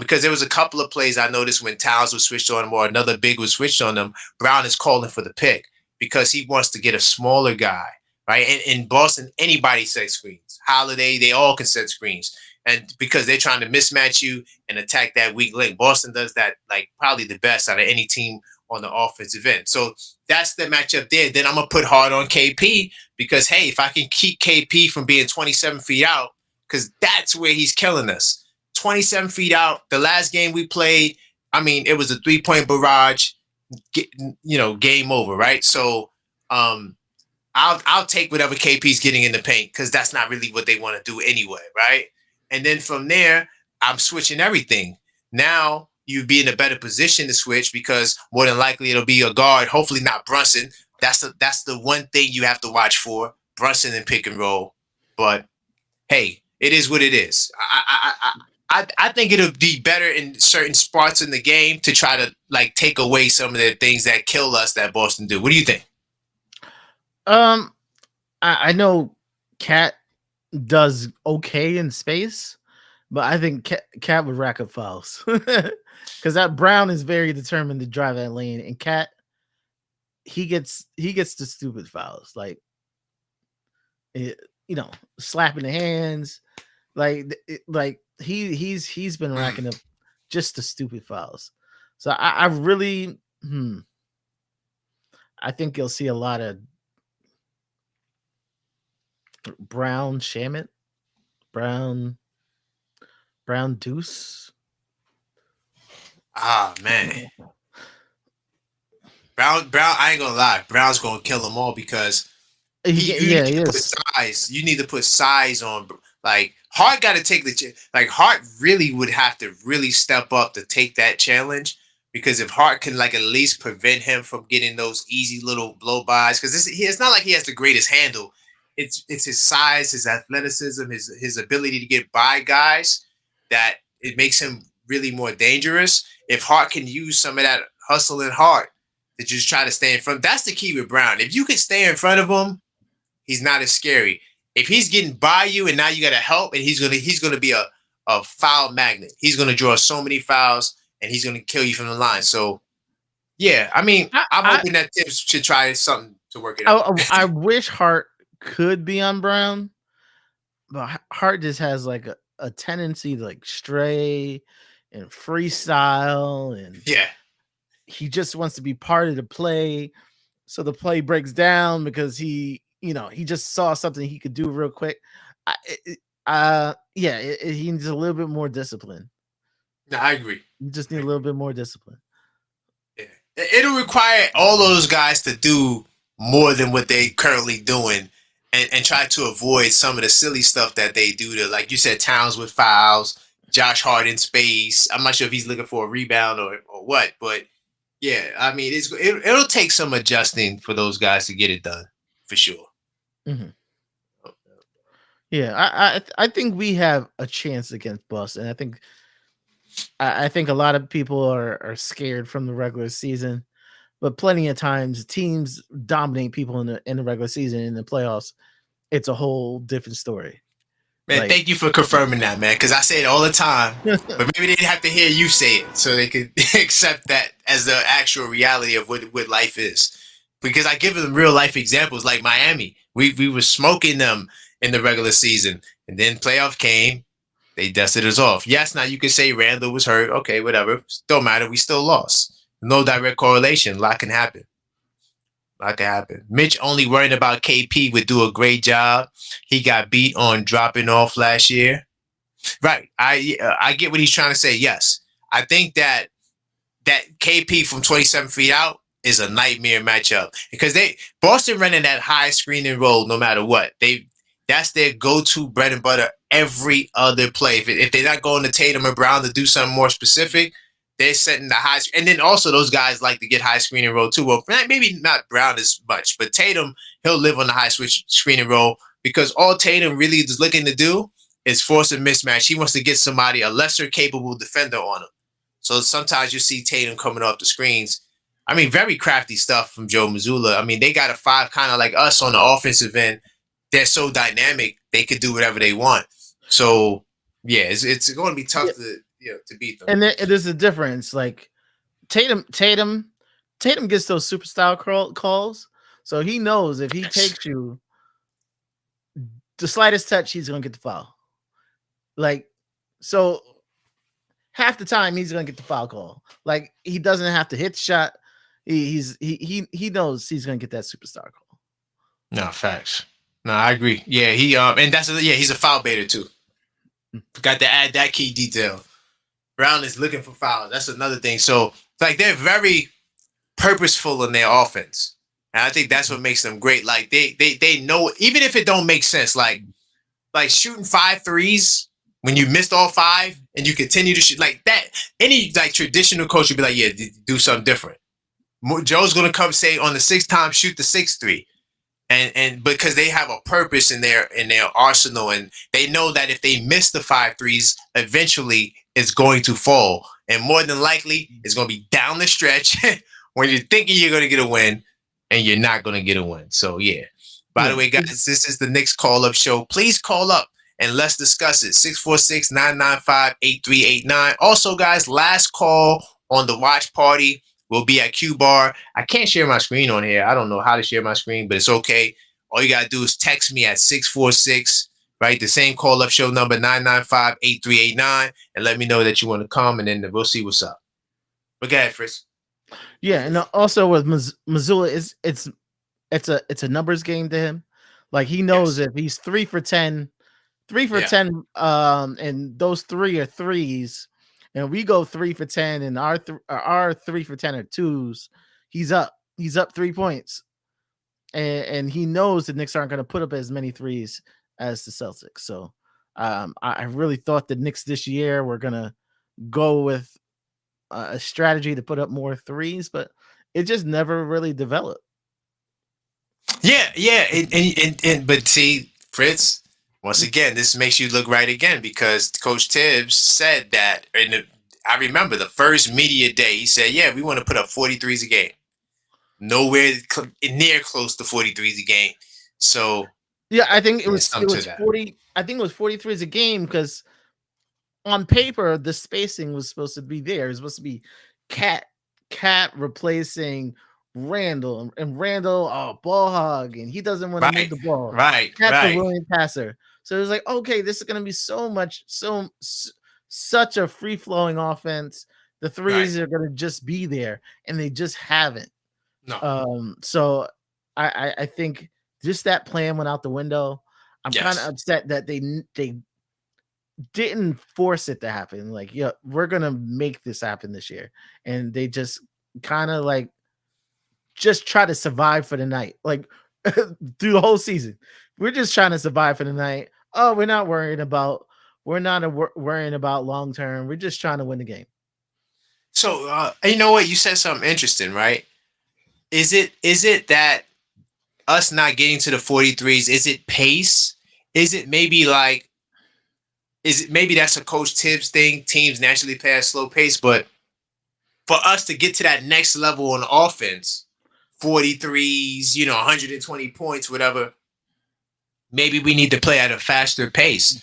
Because there was a couple of plays I noticed when Towns was switched on him or another big was switched on him, Brown is calling for the pick because he wants to get a smaller guy, right? And in Boston, anybody sets screens. Holiday, they all can set screens. And because they're trying to mismatch you and attack that weak link. Boston does that like probably the best out of any team on the offensive end. So that's the matchup there. Then I'm going to put hard on KP because, hey, if I can keep KP from being 27 feet out, because that's where he's killing us. 27 feet out. The last game we played, I mean, it was a 3-point barrage, game over, right? So I'll take whatever KP's getting in the paint because that's not really what they want to do anyway, right? And then from there, I'm switching everything. Now you'd be in a better position to switch because more than likely it'll be a guard, hopefully not Brunson. That's the one thing you have to watch for, Brunson and pick and roll. But hey, it is what it is. I think it'll be better in certain spots in the game to try to like take away some of the things that kill us that Boston do. What do you think? I know Cat does okay in space, but I think Cat would rack up fouls because that Brown is very determined to drive that lane, and Cat he gets the stupid fouls like slapping the hands, like he's been racking up just the stupid fouls. So I really I think you'll see a lot of Brown Shamit, Brown Deuce. Ah man, Brown. I ain't gonna lie, Brown's gonna kill them all because you need to put size. You need to put size on. Like Hart got to take Hart really would have to really step up to take that challenge because if Hart can like at least prevent him from getting those easy little blow bys because it's not like he has the greatest handle. It's his size, his athleticism, his ability to get by guys that it makes him really more dangerous. If Hart can use some of that hustle and heart to just try to stay in front, that's the key with Brown. If you can stay in front of him, he's not as scary. if he's getting by you and now you got to help, and he's gonna be a foul magnet. He's gonna draw so many fouls and he's gonna kill you from the line. So yeah, I mean, I'm hoping that Tibbs should try something to work it out. I wish Hart could be on Brown, but Hart just has like a tendency to like stray and freestyle, and yeah, he just wants to be part of the play. So the play breaks down because he just saw something he could do real quick. He needs a little bit more discipline. No, I agree. You just need a little bit more discipline. Yeah. It'll require all those guys to do more than what they currently doing, and try to avoid some of the silly stuff that they do to, like you said, Towns with fouls, Josh Hart in space. I'm not sure if he's looking for a rebound or what, but yeah, I mean, it'll take some adjusting for those guys to get it done, for sure. Mm-hmm. Yeah, I think we have a chance against Boston. I think a lot of people are scared from the regular season, but plenty of times teams dominate people in the regular season. In the playoffs, it's a whole different story. Man, thank you for confirming that, man, because I say it all the time, but maybe they didn't have to hear you say it so they could accept that as the actual reality of what life is. Because I give them real life examples like Miami. We were smoking them in the regular season, and then playoff came. They dusted us off. Yes, now you could say Randall was hurt. Okay, whatever. Don't matter. We still lost. No direct correlation. A lot can happen. Mitch only worrying about KP would do a great job. He got beat on dropping off last year. Right. I get what he's trying to say. Yes. I think that KP from 27 feet out is a nightmare matchup because Boston running that high screen and roll no matter what. That's their go-to bread and butter every other play. If they're not going to Tatum or Brown to do something more specific, they're setting the high. And then also those guys like to get high screen and roll too. Well, maybe not Brown as much, but Tatum, he'll live on the high screen and roll because all Tatum really is looking to do is force a mismatch. He wants to get somebody, a lesser capable defender on him. So sometimes you see Tatum coming off the screens. I mean, very crafty stuff from Joe Mazzulla. I mean, they got a five kind of like us on the offensive end. They're so dynamic, they could do whatever they want. So, yeah, it's going to be tough to beat them. And there's a difference. Like Tatum gets those superstar calls, so he knows if he takes you the slightest touch, he's going to get the foul. Like, so half the time he's going to get the foul call. Like he doesn't have to hit the shot. He knows he's going to get that superstar call. No, facts. No, I agree. Yeah, he's a foul baiter too. Forgot to add that key detail. Brown is looking for fouls. That's another thing. So, like, they're very purposeful in their offense, and I think that's what makes them great. Like, they know, even if it don't make sense, like shooting 5 threes when you missed all 5 and you continue to shoot like that. Any like traditional coach would be like, yeah, do something different. Joe's gonna come say on the 6th time, shoot the 6th 3. And because they have a purpose in their arsenal, and they know that if they miss the 5 threes, eventually it's going to fall, and more than likely it's going to be down the stretch when you're thinking you're going to get a win, and you're not going to get a win. So yeah. By the way, guys, this is the Knicks Call Up Show. Please call up and let's discuss it. 646-995-8389. Also, guys, last call on the watch party will be at Q Bar. I can't share my screen on here. I don't know how to share my screen, but it's okay. All you got to do is text me at 646, right? The same call-up show number, 995-8389, and let me know that you want to come, and then we'll see what's up. But go ahead, Fritz. Yeah, and also with Mazzulla, it's a numbers game to him. Like he knows if he's 3 for 10, and those 3 are threes, and we go 3 for 10, and our 3 for 10 are 2s. He's up 3 points, and he knows the Knicks aren't going to put up as many threes as the Celtics. So I really thought the Knicks this year were going to go with a strategy to put up more threes, but it just never really developed. Yeah, but see, Fritz, once again, this makes you look right again, because Coach Tibbs said that, I remember the first media day, he said, yeah, we want to put up 43s a game. Nowhere near close to 43s a game. So, Yeah, I think it There's was something to that. 40. I think it was 43 as a game because on paper the spacing was supposed to be there. It was supposed to be Cat replacing Randall and Randall ball hog and he doesn't want to move Right, the ball. right, Cat's a right, willing passer. So it was like, okay, this is gonna be such a free flowing offense. The right. threes are gonna just be there, and they just haven't. No, So I think just that plan went out the window. I'm kind of yes. upset that they didn't force it to happen. Like, yeah, we're gonna make this happen this year, and they just kind of like just try to survive for the night, like through the whole season. We're just trying to survive for the night. Oh, we're not worrying about long term. We're just trying to win the game. So you know what? You said something interesting, right? Is it that us not getting to the 43s? Is it pace? Is it maybe like is it maybe that's a Coach Tibbs thing? Teams naturally play at a slow pace, but for us to get to that next level on offense, 43s, 120 points, whatever, maybe we need to play at a faster pace.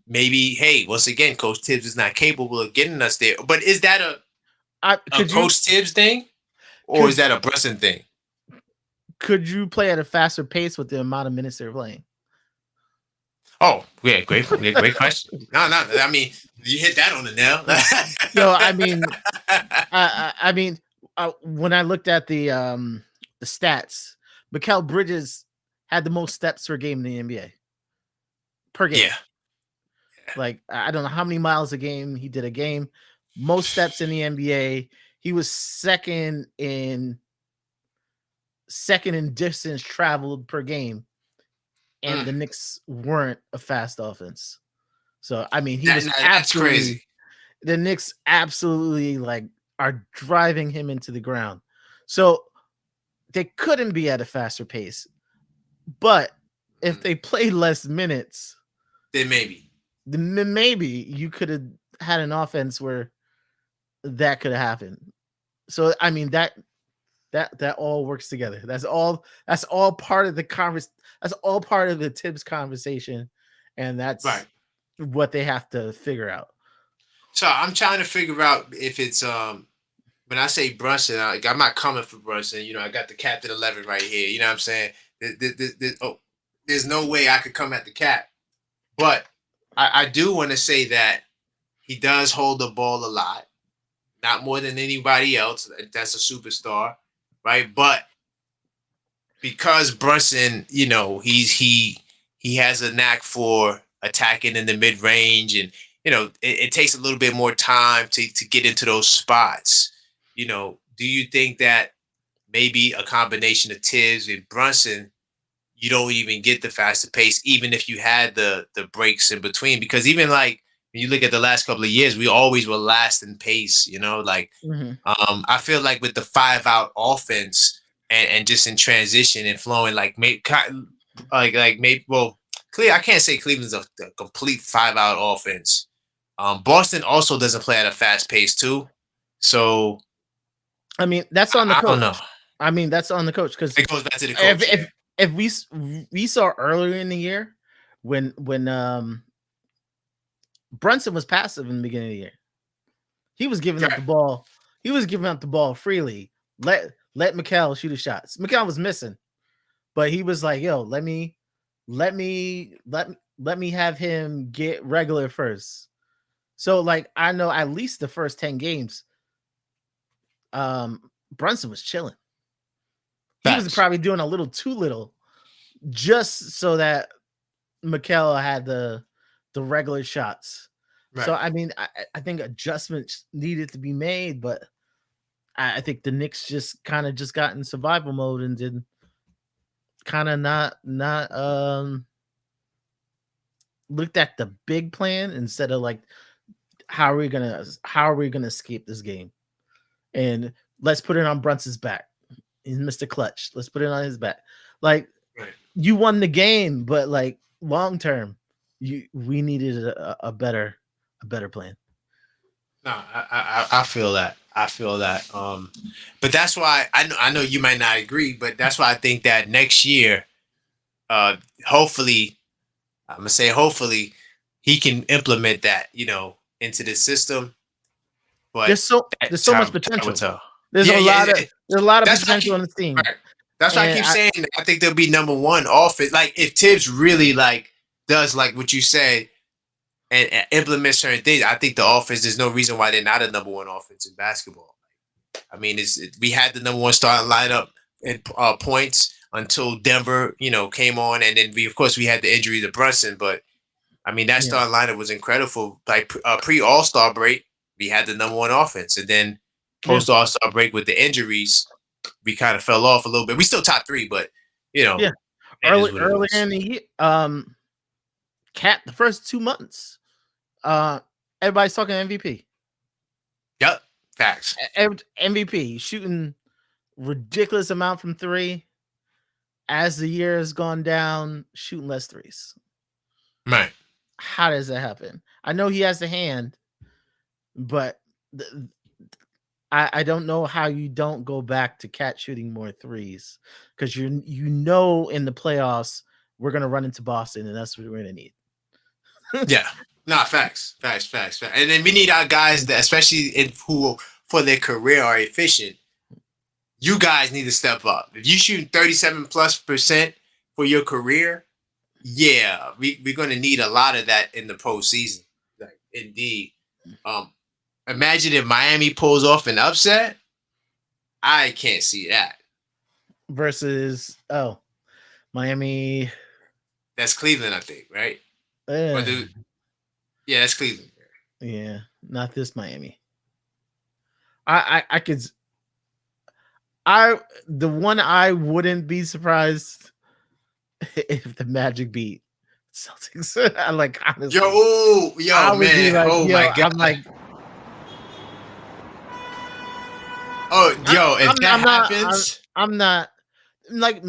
Maybe, hey, once again, Coach Tibbs is not capable of getting us there. But is that a Could you Coach Tibbs thing, or is could that a Brunson thing? could you play at a faster pace with the amount of minutes they're playing? Oh, yeah, great question. No, no, I mean, you hit that on the nail. No, I mean, I mean, when I looked at the stats, Mikal Bridges had the most steps per game in the NBA per game. Yeah, Like I don't know how many miles a game he did a game, most steps in the NBA. He was second in distance traveled per game, and the Knicks weren't a fast offense. So I mean, that's crazy. the Knicks absolutely like are driving him into the ground. So they couldn't be at a faster pace. But if they played less minutes, Then maybe. then maybe you could have had an offense where that could have happened. So I mean that all works together. That's all part of the that's all part of the Tibbs conversation, and that's Right. what they have to figure out. So I'm trying to figure out if it's when I say Brunson, I'm not coming for Brunson. I got the Captain 11 right here. You know what I'm saying? There's no way I could come at the Cap, but I do want to say that he does hold the ball a lot, not more than anybody else. That's a superstar, right? But because Brunson, he has a knack for attacking in the mid range, and it takes a little bit more time to get into those spots. Do you think that maybe a combination of Tibbs and Brunson, you don't even get the faster pace, even if you had the breaks in between? Because even like when you look at the last couple of years, we always were last in pace. Like I feel like with the 5-out offense and just in transition and flowing, like maybe I can't say Cleveland's a complete 5-out offense. Boston also doesn't play at a fast pace too, so I mean, that's on the I coach. don't know. I mean, that's on the coach because It goes back to the coach. if we saw earlier in the year when Brunson was passive in the beginning of the year, he was giving up the ball. He was giving up the ball freely. Let Mikal shoot his shots. Mikal was missing, but he was like, "Yo, let me have him get regular first." So, like, I know at least the first 10 games, Brunson was chilling. He was probably doing a little too little, just so that Mikal had the regular shots. Right. So I mean, I think adjustments needed to be made, but I think the Knicks just got in survival mode and did kind of not looked at the big plan instead of like how are we gonna escape this game, and let's put it on Brunson's back. He's Mr. Clutch. Let's put it on his back. Like you won the game, but like long term, we needed a better plan. No, I feel that. I feel that. But that's why I know you might not agree, but that's why I think that next year hopefully, I'm gonna say hopefully he can implement that, into the system. But there's so much time will potential. tell. There's Yeah, a yeah, lot of yeah. That's why I potential keep, on this team, right. That's why I and keep saying that I think they'll be number one offense. Like if Tibbs really does like what you said and implements certain things, I think the offense. There's no reason why they're not a number one offense in basketball. I mean, we had the number one starting lineup in points until Denver, came on, and then of course we had the injury to Brunson. But I mean, that Yeah. starting lineup was incredible. Like pre All Star break, we had the number one offense, and then post All Star break with the injuries, we kind of fell off a little bit. We still top three, but yeah, early in the year, Cat the first 2 months, everybody's talking MVP. Yep, facts. MVP shooting ridiculous amount from three. As the year has gone down, shooting less threes. Right. How does that happen? I know he has the hand, but I don't know how you don't go back to Cat shooting more threes, because in the playoffs we're gonna run into Boston, and that's what we're gonna need. Yeah. Nah, facts. And then we need our guys that, especially who for their career are efficient. You guys need to step up. If you shoot 37+% for your career, yeah, we're gonna need a lot of that in the postseason. Like, indeed. Imagine if Miami pulls off an upset. I can't see that. Versus Miami. That's Cleveland, I think, right? Yeah, that's Cleveland. Yeah, not this Miami. I could. The one I wouldn't be surprised if the Magic beat Celtics. Like, honestly, yo, man, like, my God. I'm like, if that happens, I'm not like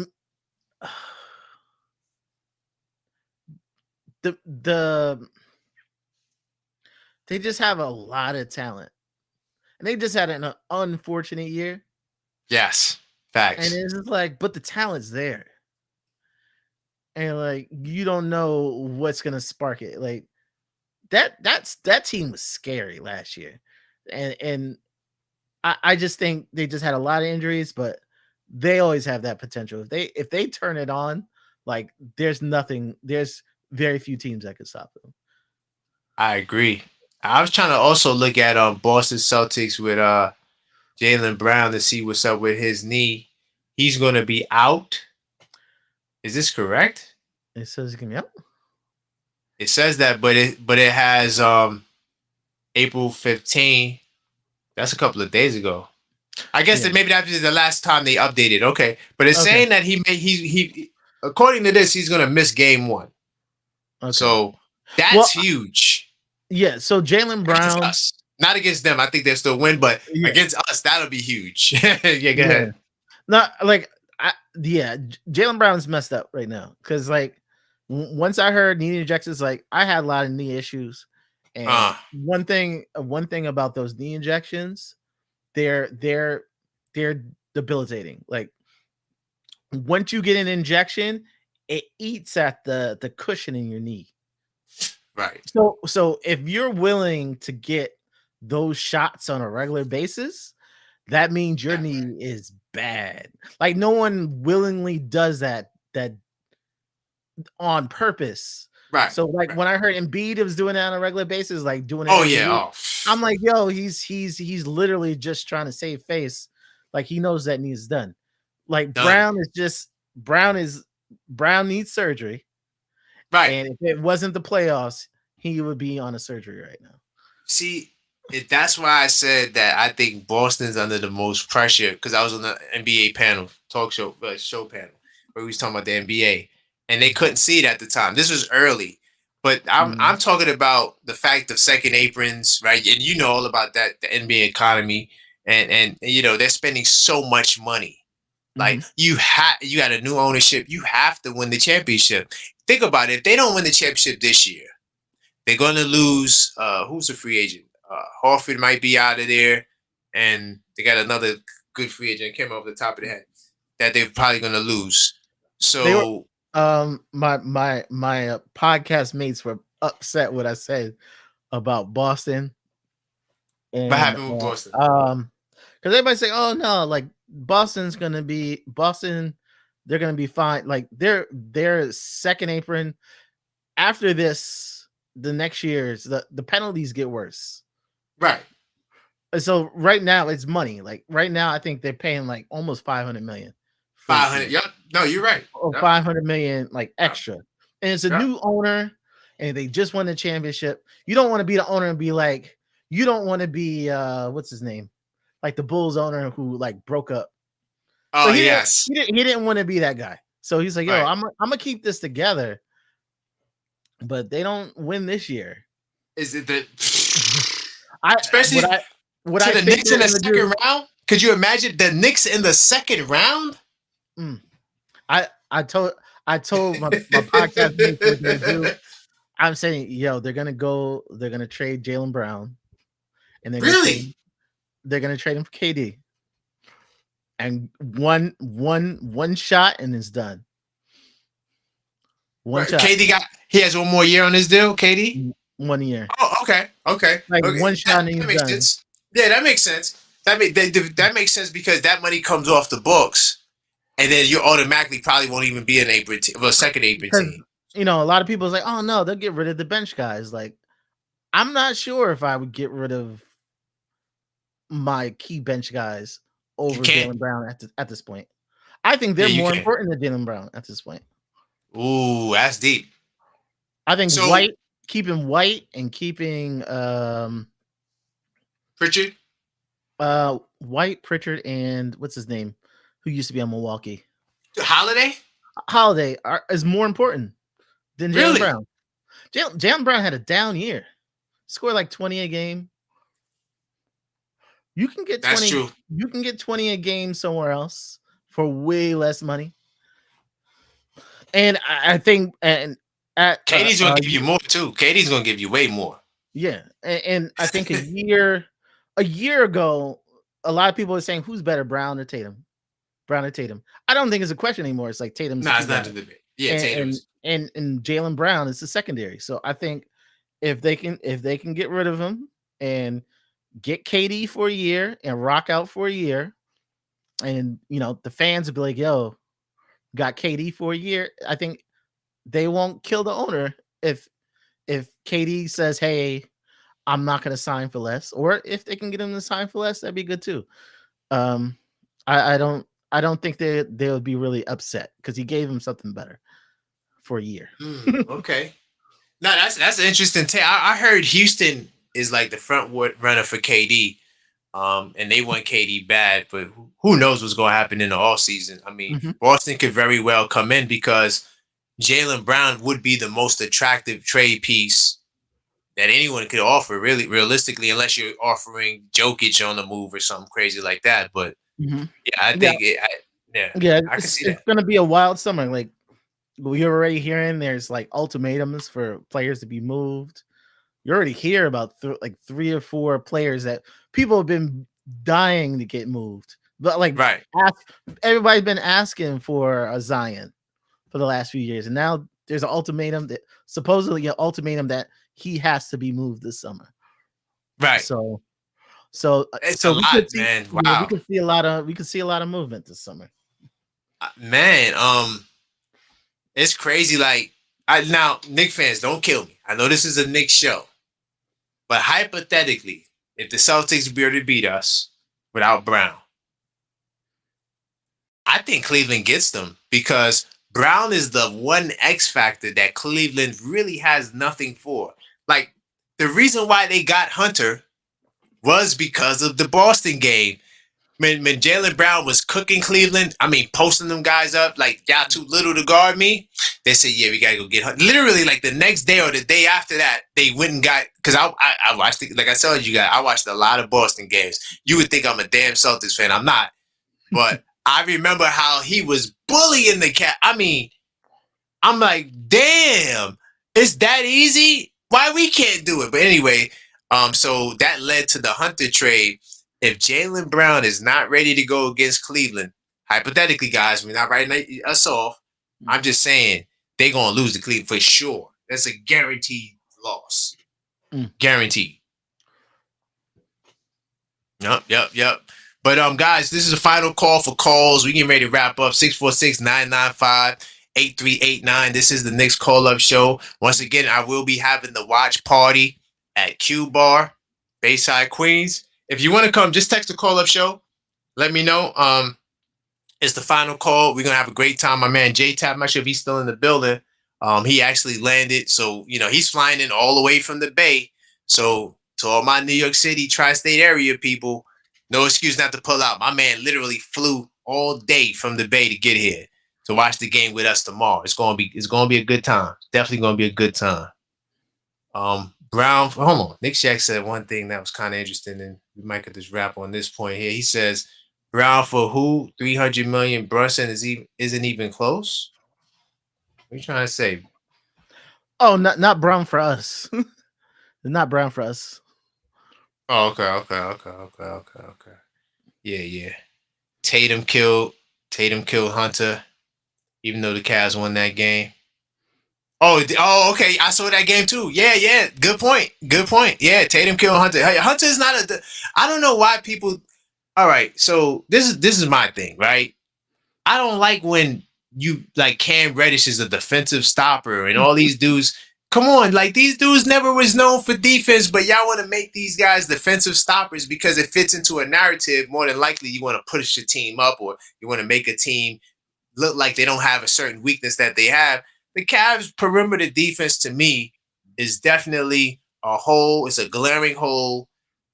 the they just have a lot of talent, and they just had an unfortunate year. Yes, facts. And it's just like, but the talent's there, and like you don't know what's gonna spark it. Like that team was scary last year, and I just think they just had a lot of injuries, but they always have that potential. If they turn it on, like there's very few teams that could stop them. I agree. I was trying to also look at Boston Celtics with Jaylen Brown to see what's up with his knee. He's going to be out. Is this correct? It says he can be out. It says that, but it has April 15. That's a couple of days ago. I guess that maybe that was the last time they updated. Okay, but it's saying that he according to this, he's going to miss game 1. Okay. So that's huge. Yeah, so Jaylen Brown, us. Not against them. I think they'll still win, but against us, that'll be huge. Yeah, go ahead. Not like, Jaylen Brown's messed up right now, because like once I heard knee injections, like I had a lot of knee issues, and one thing about those knee injections, they're debilitating. Like once you get an injection, it eats at the cushion in your knee. Right. So if you're willing to get those shots on a regular basis, that means your knee is bad. Like no one willingly does that on purpose. Right. So like when I heard Embiid was doing that on a regular basis, like doing it. Oh yeah. I'm like, yo, he's literally just trying to save face. Like he knows that needs done. Like Brown needs surgery. Right. And if it wasn't the playoffs, he would be on a surgery right now. See, that's why I said that I think Boston's under the most pressure, because I was on the NBA panel, show panel, where we was talking about the NBA, and they couldn't see it at the time. This was early, but I'm talking about the fact of second aprons, right? And you know all about that, the NBA economy, and they're spending so much money. Like you got a new ownership. You have to win the championship. Think about it. If they don't win the championship this year, they're going to lose. Who's a free agent? Horford might be out of there, and they got another good free agent. Came off the top of the head that they're probably going to lose. So My podcast mates were upset what I said about Boston. And What happened with Boston? because everybody say, "Oh no, like Boston's gonna be Boston, they're gonna be fine." Like their second apron after this, the next year's the penalties get worse. Right. So right now it's money. Like right now, I think they're paying like almost 500 million. 500. Yep. No, you're right. Or Yep. 500 million like extra. And it's a new owner, and they just won the championship. You don't want to be the owner and be like, you don't want to be what's his name? Like the Bulls owner who like broke up. Oh, So he yes. he didn't want to be that guy. So he's like, yo, Right. I'm gonna keep this together. But they don't win this year. Is it the especially what I the think Knicks in the second round? Could you imagine the Knicks in the second round? I told my podcast mates what they do. I'm saying, yo, they're gonna trade Jaylen Brown, and they're gonna trade him for KD, and one shot and it's done. One shot. KD he has one more year on his deal. KD 1 year. Oh, okay. Like okay. one shot and that makes done. sense. Yeah, that makes sense. That makes sense because that money comes off the books, and then you automatically probably won't even be an apron team, well, second apron team. You know, a lot of people is like, oh no, they'll get rid of the bench guys. Like, I'm not sure if I would get rid of my key bench guys over Jaylen Brown at this point. I think they're more important than Jaylen Brown at this point. Ooh, that's deep. I think keeping White and keeping Pritchard. White, Pritchard, and what's his name, who used to be on Milwaukee. Holiday is more important than Jaylen Brown. Jaylen Brown had a down year. Scored like 20 a game. You can get 20. That's true. You can get 20 a game somewhere else for way less money. And I think KD's gonna give you more too. KD's gonna give you way more. Yeah, and I think a year ago, a lot of people are saying who's better, Brown or Tatum? Brown or Tatum? I don't think it's a question anymore. It's like Tatum's. No, it's not a debate. Yeah, Tatum's. And Jaylen Brown is the secondary. So I think if they can get rid of him and get KD for a year and rock out for a year, and you know the fans will be like, "Yo, got KD for a year." I think they won't kill the owner if KD says, "Hey, I'm not going to sign for less," or if they can get him to sign for less, that'd be good too. I don't think they would be really upset because he gave him something better for a year. Okay, no, that's an interesting take. I heard Houston is like the front runner for KD, and they want KD bad, but who knows what's going to happen in the off season? I mean, Boston could very well come in because Jaylen Brown would be the most attractive trade piece that anyone could offer, really, realistically, unless you're offering Jokic on the move or something crazy like that. But yeah, I think I can see that. It's going to be a wild summer. Like we're already hearing there's like ultimatums for players to be moved. You already hear about like 3 or 4 players that people have been dying to get moved. But like everybody's been asking for a Zion for the last few years, and now there's an ultimatum that supposedly that he has to be moved this summer. Right. So it's a lot, man. Wow. We could see a lot of movement this summer. Man, it's crazy. Like now, Knicks fans, don't kill me. I know this is a Knicks show, but hypothetically, if the Celtics were to beat us without Brown, I think Cleveland gets them because Brown is the one X factor that Cleveland really has nothing for. Like, the reason why they got Hunter was because of the Boston game. When Jaylen Brown was cooking Cleveland, I mean, posting them guys up, like, y'all too little to guard me, they said, yeah, we got to go get Hunter. Literally, like, the next day or the day after that, they went and got, because I watched it, like I told you guys, I watched a lot of Boston games. You would think I'm a damn Celtics fan. I'm not. But I remember how he was bullying the cat. I mean, I'm like, damn, it's that easy? Why we can't do it? But anyway, so that led to the Hunter trade. If Jaylen Brown is not ready to go against Cleveland, hypothetically, guys, we're not writing us off. I'm just saying they're gonna lose to Cleveland for sure. That's a guaranteed loss. Guaranteed. Yep. But guys, this is the final call for calls. We getting ready to wrap up. 646-995-8389. This is the Knicks call-up show. Once again, I will be having the watch party at Q Bar, Bayside, Queens. If you want to come, just text the call-up show. Let me know. It's the final call. We're gonna have a great time. My man J-Tap, I'm not sure if he's still in the building. He actually landed, so he's flying in all the way from the Bay. So to all my New York City tri-state area people, no excuse not to pull out. My man literally flew all day from the Bay to get here to watch the game with us tomorrow. It's gonna be a good time. Definitely gonna be a good time. Brown, hold on. Nick Shack said one thing that was kind of interesting, and we might get this wrap on this point here. He says, Brown for who? 300 million. Brunson isn't even close. What are you trying to say? Oh, not Brown for us. Not Brown for us. Oh, okay. Yeah. Tatum killed Hunter, even though the Cavs won that game. Oh, okay. I saw that game too. Yeah. Good point. Yeah, Tatum killed Hunter. Hey, Hunter is not I don't know why people. All right, so this is my thing, right? I don't like when you like Cam Reddish is a defensive stopper and all these dudes. Come on, like these dudes never was known for defense, but y'all want to make these guys defensive stoppers because it fits into a narrative. More than likely, you want to push your team up, or you want to make a team look like they don't have a certain weakness that they have. The Cavs' perimeter defense, to me, is definitely a hole. It's a glaring hole.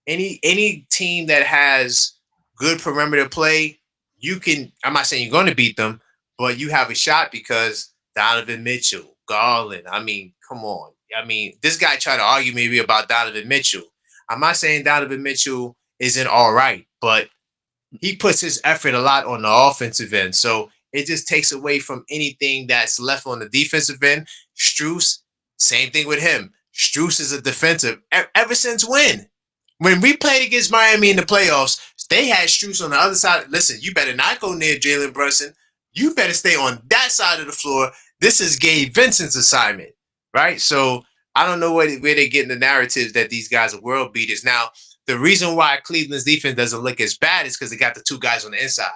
Any team that has good perimeter play, you can. I'm not saying you're going to beat them, but you have a shot because Donovan Mitchell, Garland. I mean, come on. I mean, this guy tried to argue maybe about Donovan Mitchell. I'm not saying Donovan Mitchell isn't all right, but he puts his effort a lot on the offensive end. So it just takes away from anything that's left on the defensive end. Strus, same thing with him. Strus is a defensive. Ever since when? When we played against Miami in the playoffs, they had Strus on the other side. Listen, you better not go near Jalen Brunson. You better stay on that side of the floor. This is Gabe Vincent's assignment, right? So I don't know where they're getting the narratives that these guys are world beaters. Now, the reason why Cleveland's defense doesn't look as bad is because they got the two guys on the inside.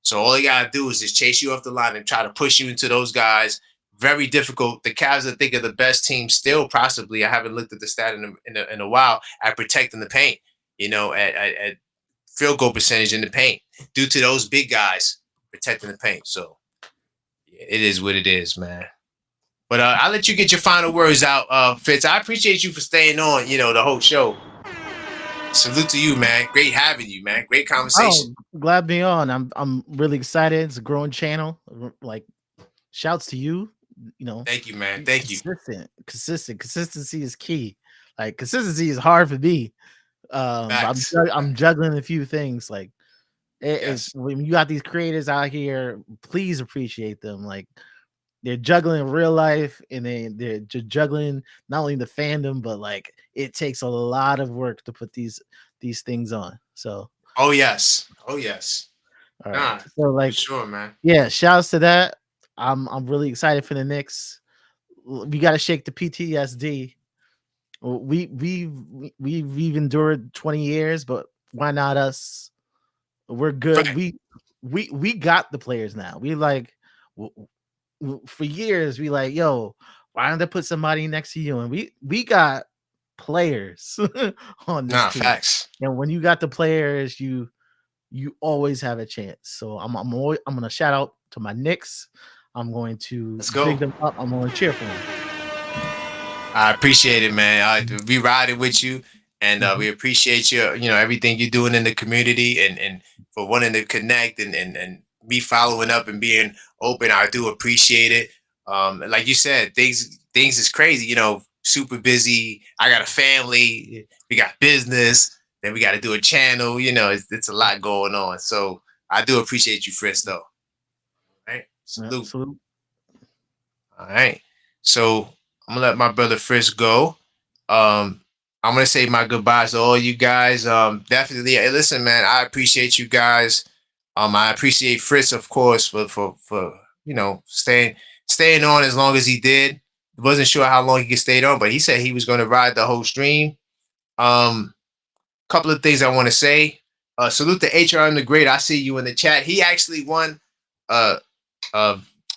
So all they got to do is just chase you off the line and try to push you into those guys. Very difficult. The Cavs, I think, are the best team still, possibly. I haven't looked at the stat in a while at protecting the paint, at field goal percentage in the paint due to those big guys protecting the paint. So yeah, it is what it is, man. But I'll let you get your final words out, Fitz. I appreciate you for staying on, the whole show. Salute to you, man. Great having you, man. Great conversation. Oh, glad to be on. I'm really excited. It's a growing channel. Like, shouts to you. Thank you, man. Thank you. Consistency is key. Like, consistency is hard for me. I'm juggling a few things. Like, it's when you got these creators out here, please appreciate them. Like, they're juggling real life, and they're just juggling not only the fandom, but like it takes a lot of work to put these things on. So oh yes. All right. So like, sure, man. Yeah, shouts to that. I'm really excited for the Knicks. We got to shake the PTSD. We've endured 20 years, but why not us? We're good. Right. We got the players now. We like for years we like, yo, why don't they put somebody next to you? And we got players on this team. Facts. And when you got the players, you always have a chance. So I'm gonna shout out to my Knicks. I'm going to big them up. I'm going to cheer for them. I appreciate it, man. I be riding with you, and we appreciate you. Everything you're doing in the community, and for wanting to connect and me following up and being open. I do appreciate it. Like you said, things is crazy. Super busy. I got a family. We got business. Then we got to do a channel. It's a lot going on. So I do appreciate you, Fritz, though. Right? Salute. Salute. All right. So I'm gonna let my brother Fritz go. I'm gonna say my goodbyes to all you guys. Definitely. Hey, listen, man. I appreciate you guys. I appreciate Fritz, of course, for staying on as long as he did. Wasn't sure how long he could stay on, but he said he was going to ride the whole stream. Couple of things I want to say. Salute to HRM the Great. I see you in the chat. He actually won a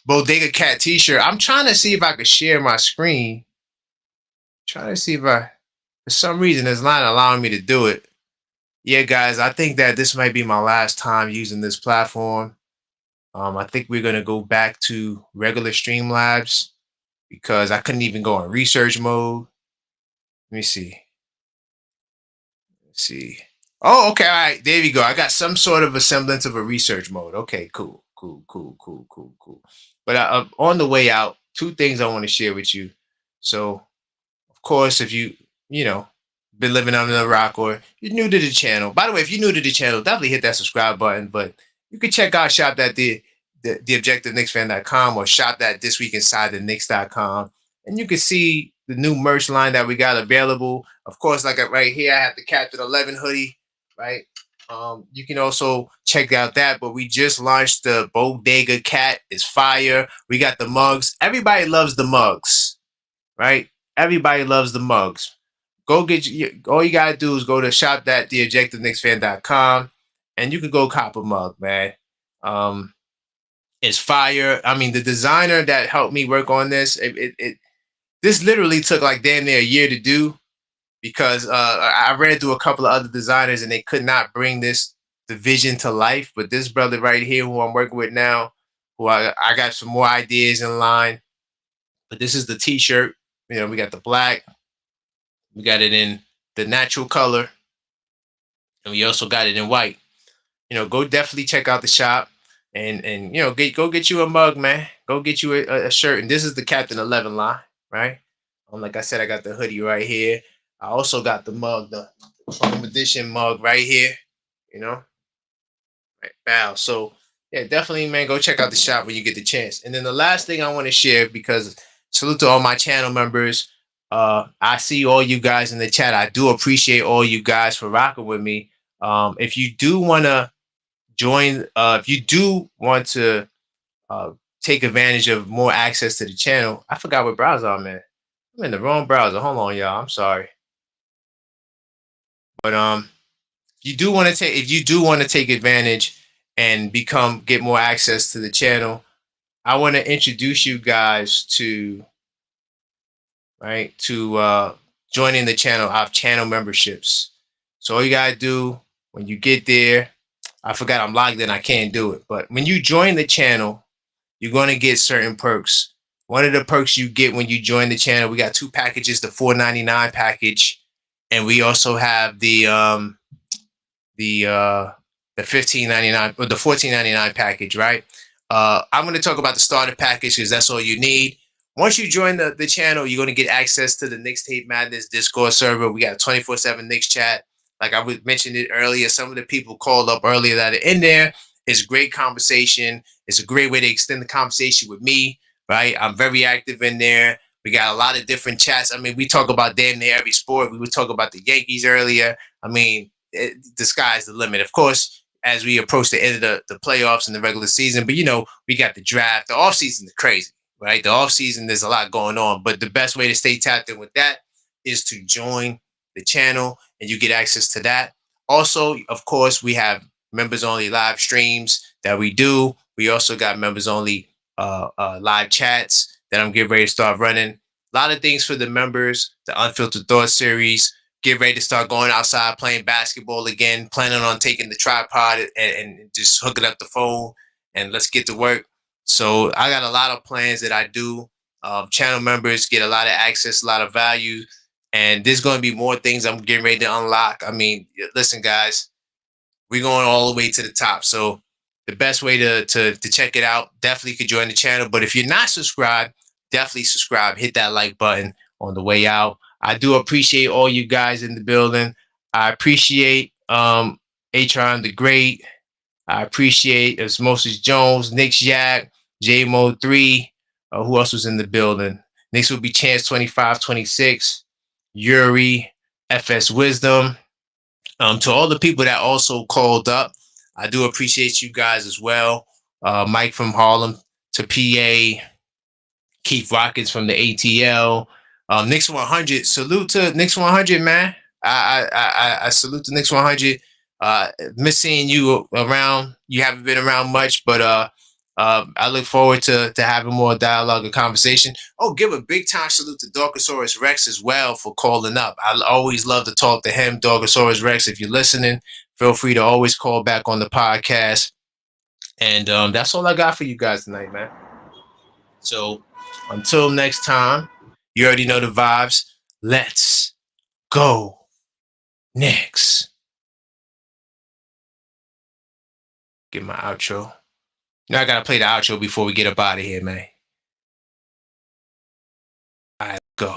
Bodega Cat t-shirt. I'm trying to see if I could share my screen. Trying to see if for some reason it's not allowing me to do it. Yeah, guys, I think that this might be my last time using this platform. I think we're going to go back to regular Streamlabs because I couldn't even go in research mode. Let me see. Let's see. Oh, okay. All right. There we go. I got some sort of a semblance of a research mode. Okay, cool. But on the way out, two things I want to share with you. So, of course, if been living under the rock or you're new to the channel. By the way, if you're new to the channel, definitely hit that subscribe button. But you can check out shop at the objectiveknicksfan.com or shop at thisweekinsidetheknicks.com. And you can see the new merch line that we got available. Of course, like right here, I have the Captain 11 hoodie, right? You can also check out that, but we just launched the Bodega Cat. It's fire. We got the mugs. Everybody loves the mugs, right? Everybody loves the mugs. Go get all you gotta do is go to shop.theobjectiveknicksfan.com and you can go cop a mug, man. It's fire. I mean, the designer that helped me work on this, this literally took like damn near a year to do because I ran through a couple of other designers and they could not bring the vision to life. But this brother right here, who I'm working with now, who I got some more ideas in line. But this is the t-shirt. We got the black. We got it in the natural color. And we also got it in white. Go definitely check out the shop and go get you a mug, man. Go get you a shirt. And this is the Captain 11 line, right? Like I said, I got the hoodie right here. I also got the mug, the Chrome Edition mug right here, right, bow. So yeah, definitely, man, go check out the shop when you get the chance. And then the last thing I want to share, because salute to all my channel members. I see all you guys in the chat. I do appreciate all you guys for rocking with me. If you do want to join, if you do want to take advantage of more access to the channel, I forgot what browser I'm in. I'm in the wrong browser. Hold on, y'all. I'm sorry. But if you do want to take advantage and get more access to the channel, I want to introduce you guys to joining the channel. I have channel memberships. So all you gotta do when you get there, I forgot I'm logged in, I can't do it. But when you join the channel, you're gonna get certain perks. One of the perks you get when you join the channel, we got two packages, the $4.99 package, and we also have the $15.99 or the $14.99 package, right? I'm gonna talk about the starter package because that's all you need. Once you join the channel, you're going to get access to the Knicks Tape Madness Discord server. We got a 24/7 Knicks chat. Like I mentioned it earlier, some of the people called up earlier that are in there. It's great conversation. It's a great way to extend the conversation with me, right? I'm very active in there. We got a lot of different chats. I mean, we talk about damn near every sport. We would talk about the Yankees earlier. I mean, the sky's the limit. Of course, as we approach the end of the playoffs and the regular season, but we got the draft. The offseason is crazy. Right, the off season, there's a lot going on, but the best way to stay tapped in with that is to join the channel, and you get access to that. Also, of course, we have members only live streams that we do. We also got members only live chats that I'm getting ready to start running. A lot of things for the members. The Unfiltered Thoughts series. Get ready to start going outside playing basketball again. Planning on taking the tripod and just hooking up the phone and let's get to work. So I got a lot of plans that I do. Channel members get a lot of access, a lot of value, and there's going to be more things I'm getting ready to unlock. I mean, listen, guys, we're going all the way to the top. So the best way to check it out, definitely could join the channel. But if you're not subscribed, definitely subscribe. Hit that like button on the way out. I do appreciate all you guys in the building. I appreciate HRM the Great. I appreciate Osmosis Jones, Nick's Yak, JMO 3. Who else was in the building? Next will be Chance 2526, Yuri, FS Wisdom. To all the people that also called up, I do appreciate you guys as well. Mike from Harlem, to PA, Keith Rockets from the ATL, Knicks 100. Salute to Knicks 100, man. I salute the Knicks 100. Miss seeing you around. You haven't been around much, but I look forward to having more dialogue and conversation. Oh, give a big time salute to Dorkosaurus Rex as well for calling up. I always love to talk to him, Dorkosaurus Rex. If you're listening, feel free to always call back on the podcast. And that's all I got for you guys tonight, man. So until next time, you already know the vibes. Let's go Knicks. Get my outro. Now I gotta play the outro before we get up out of here, man. All right, go.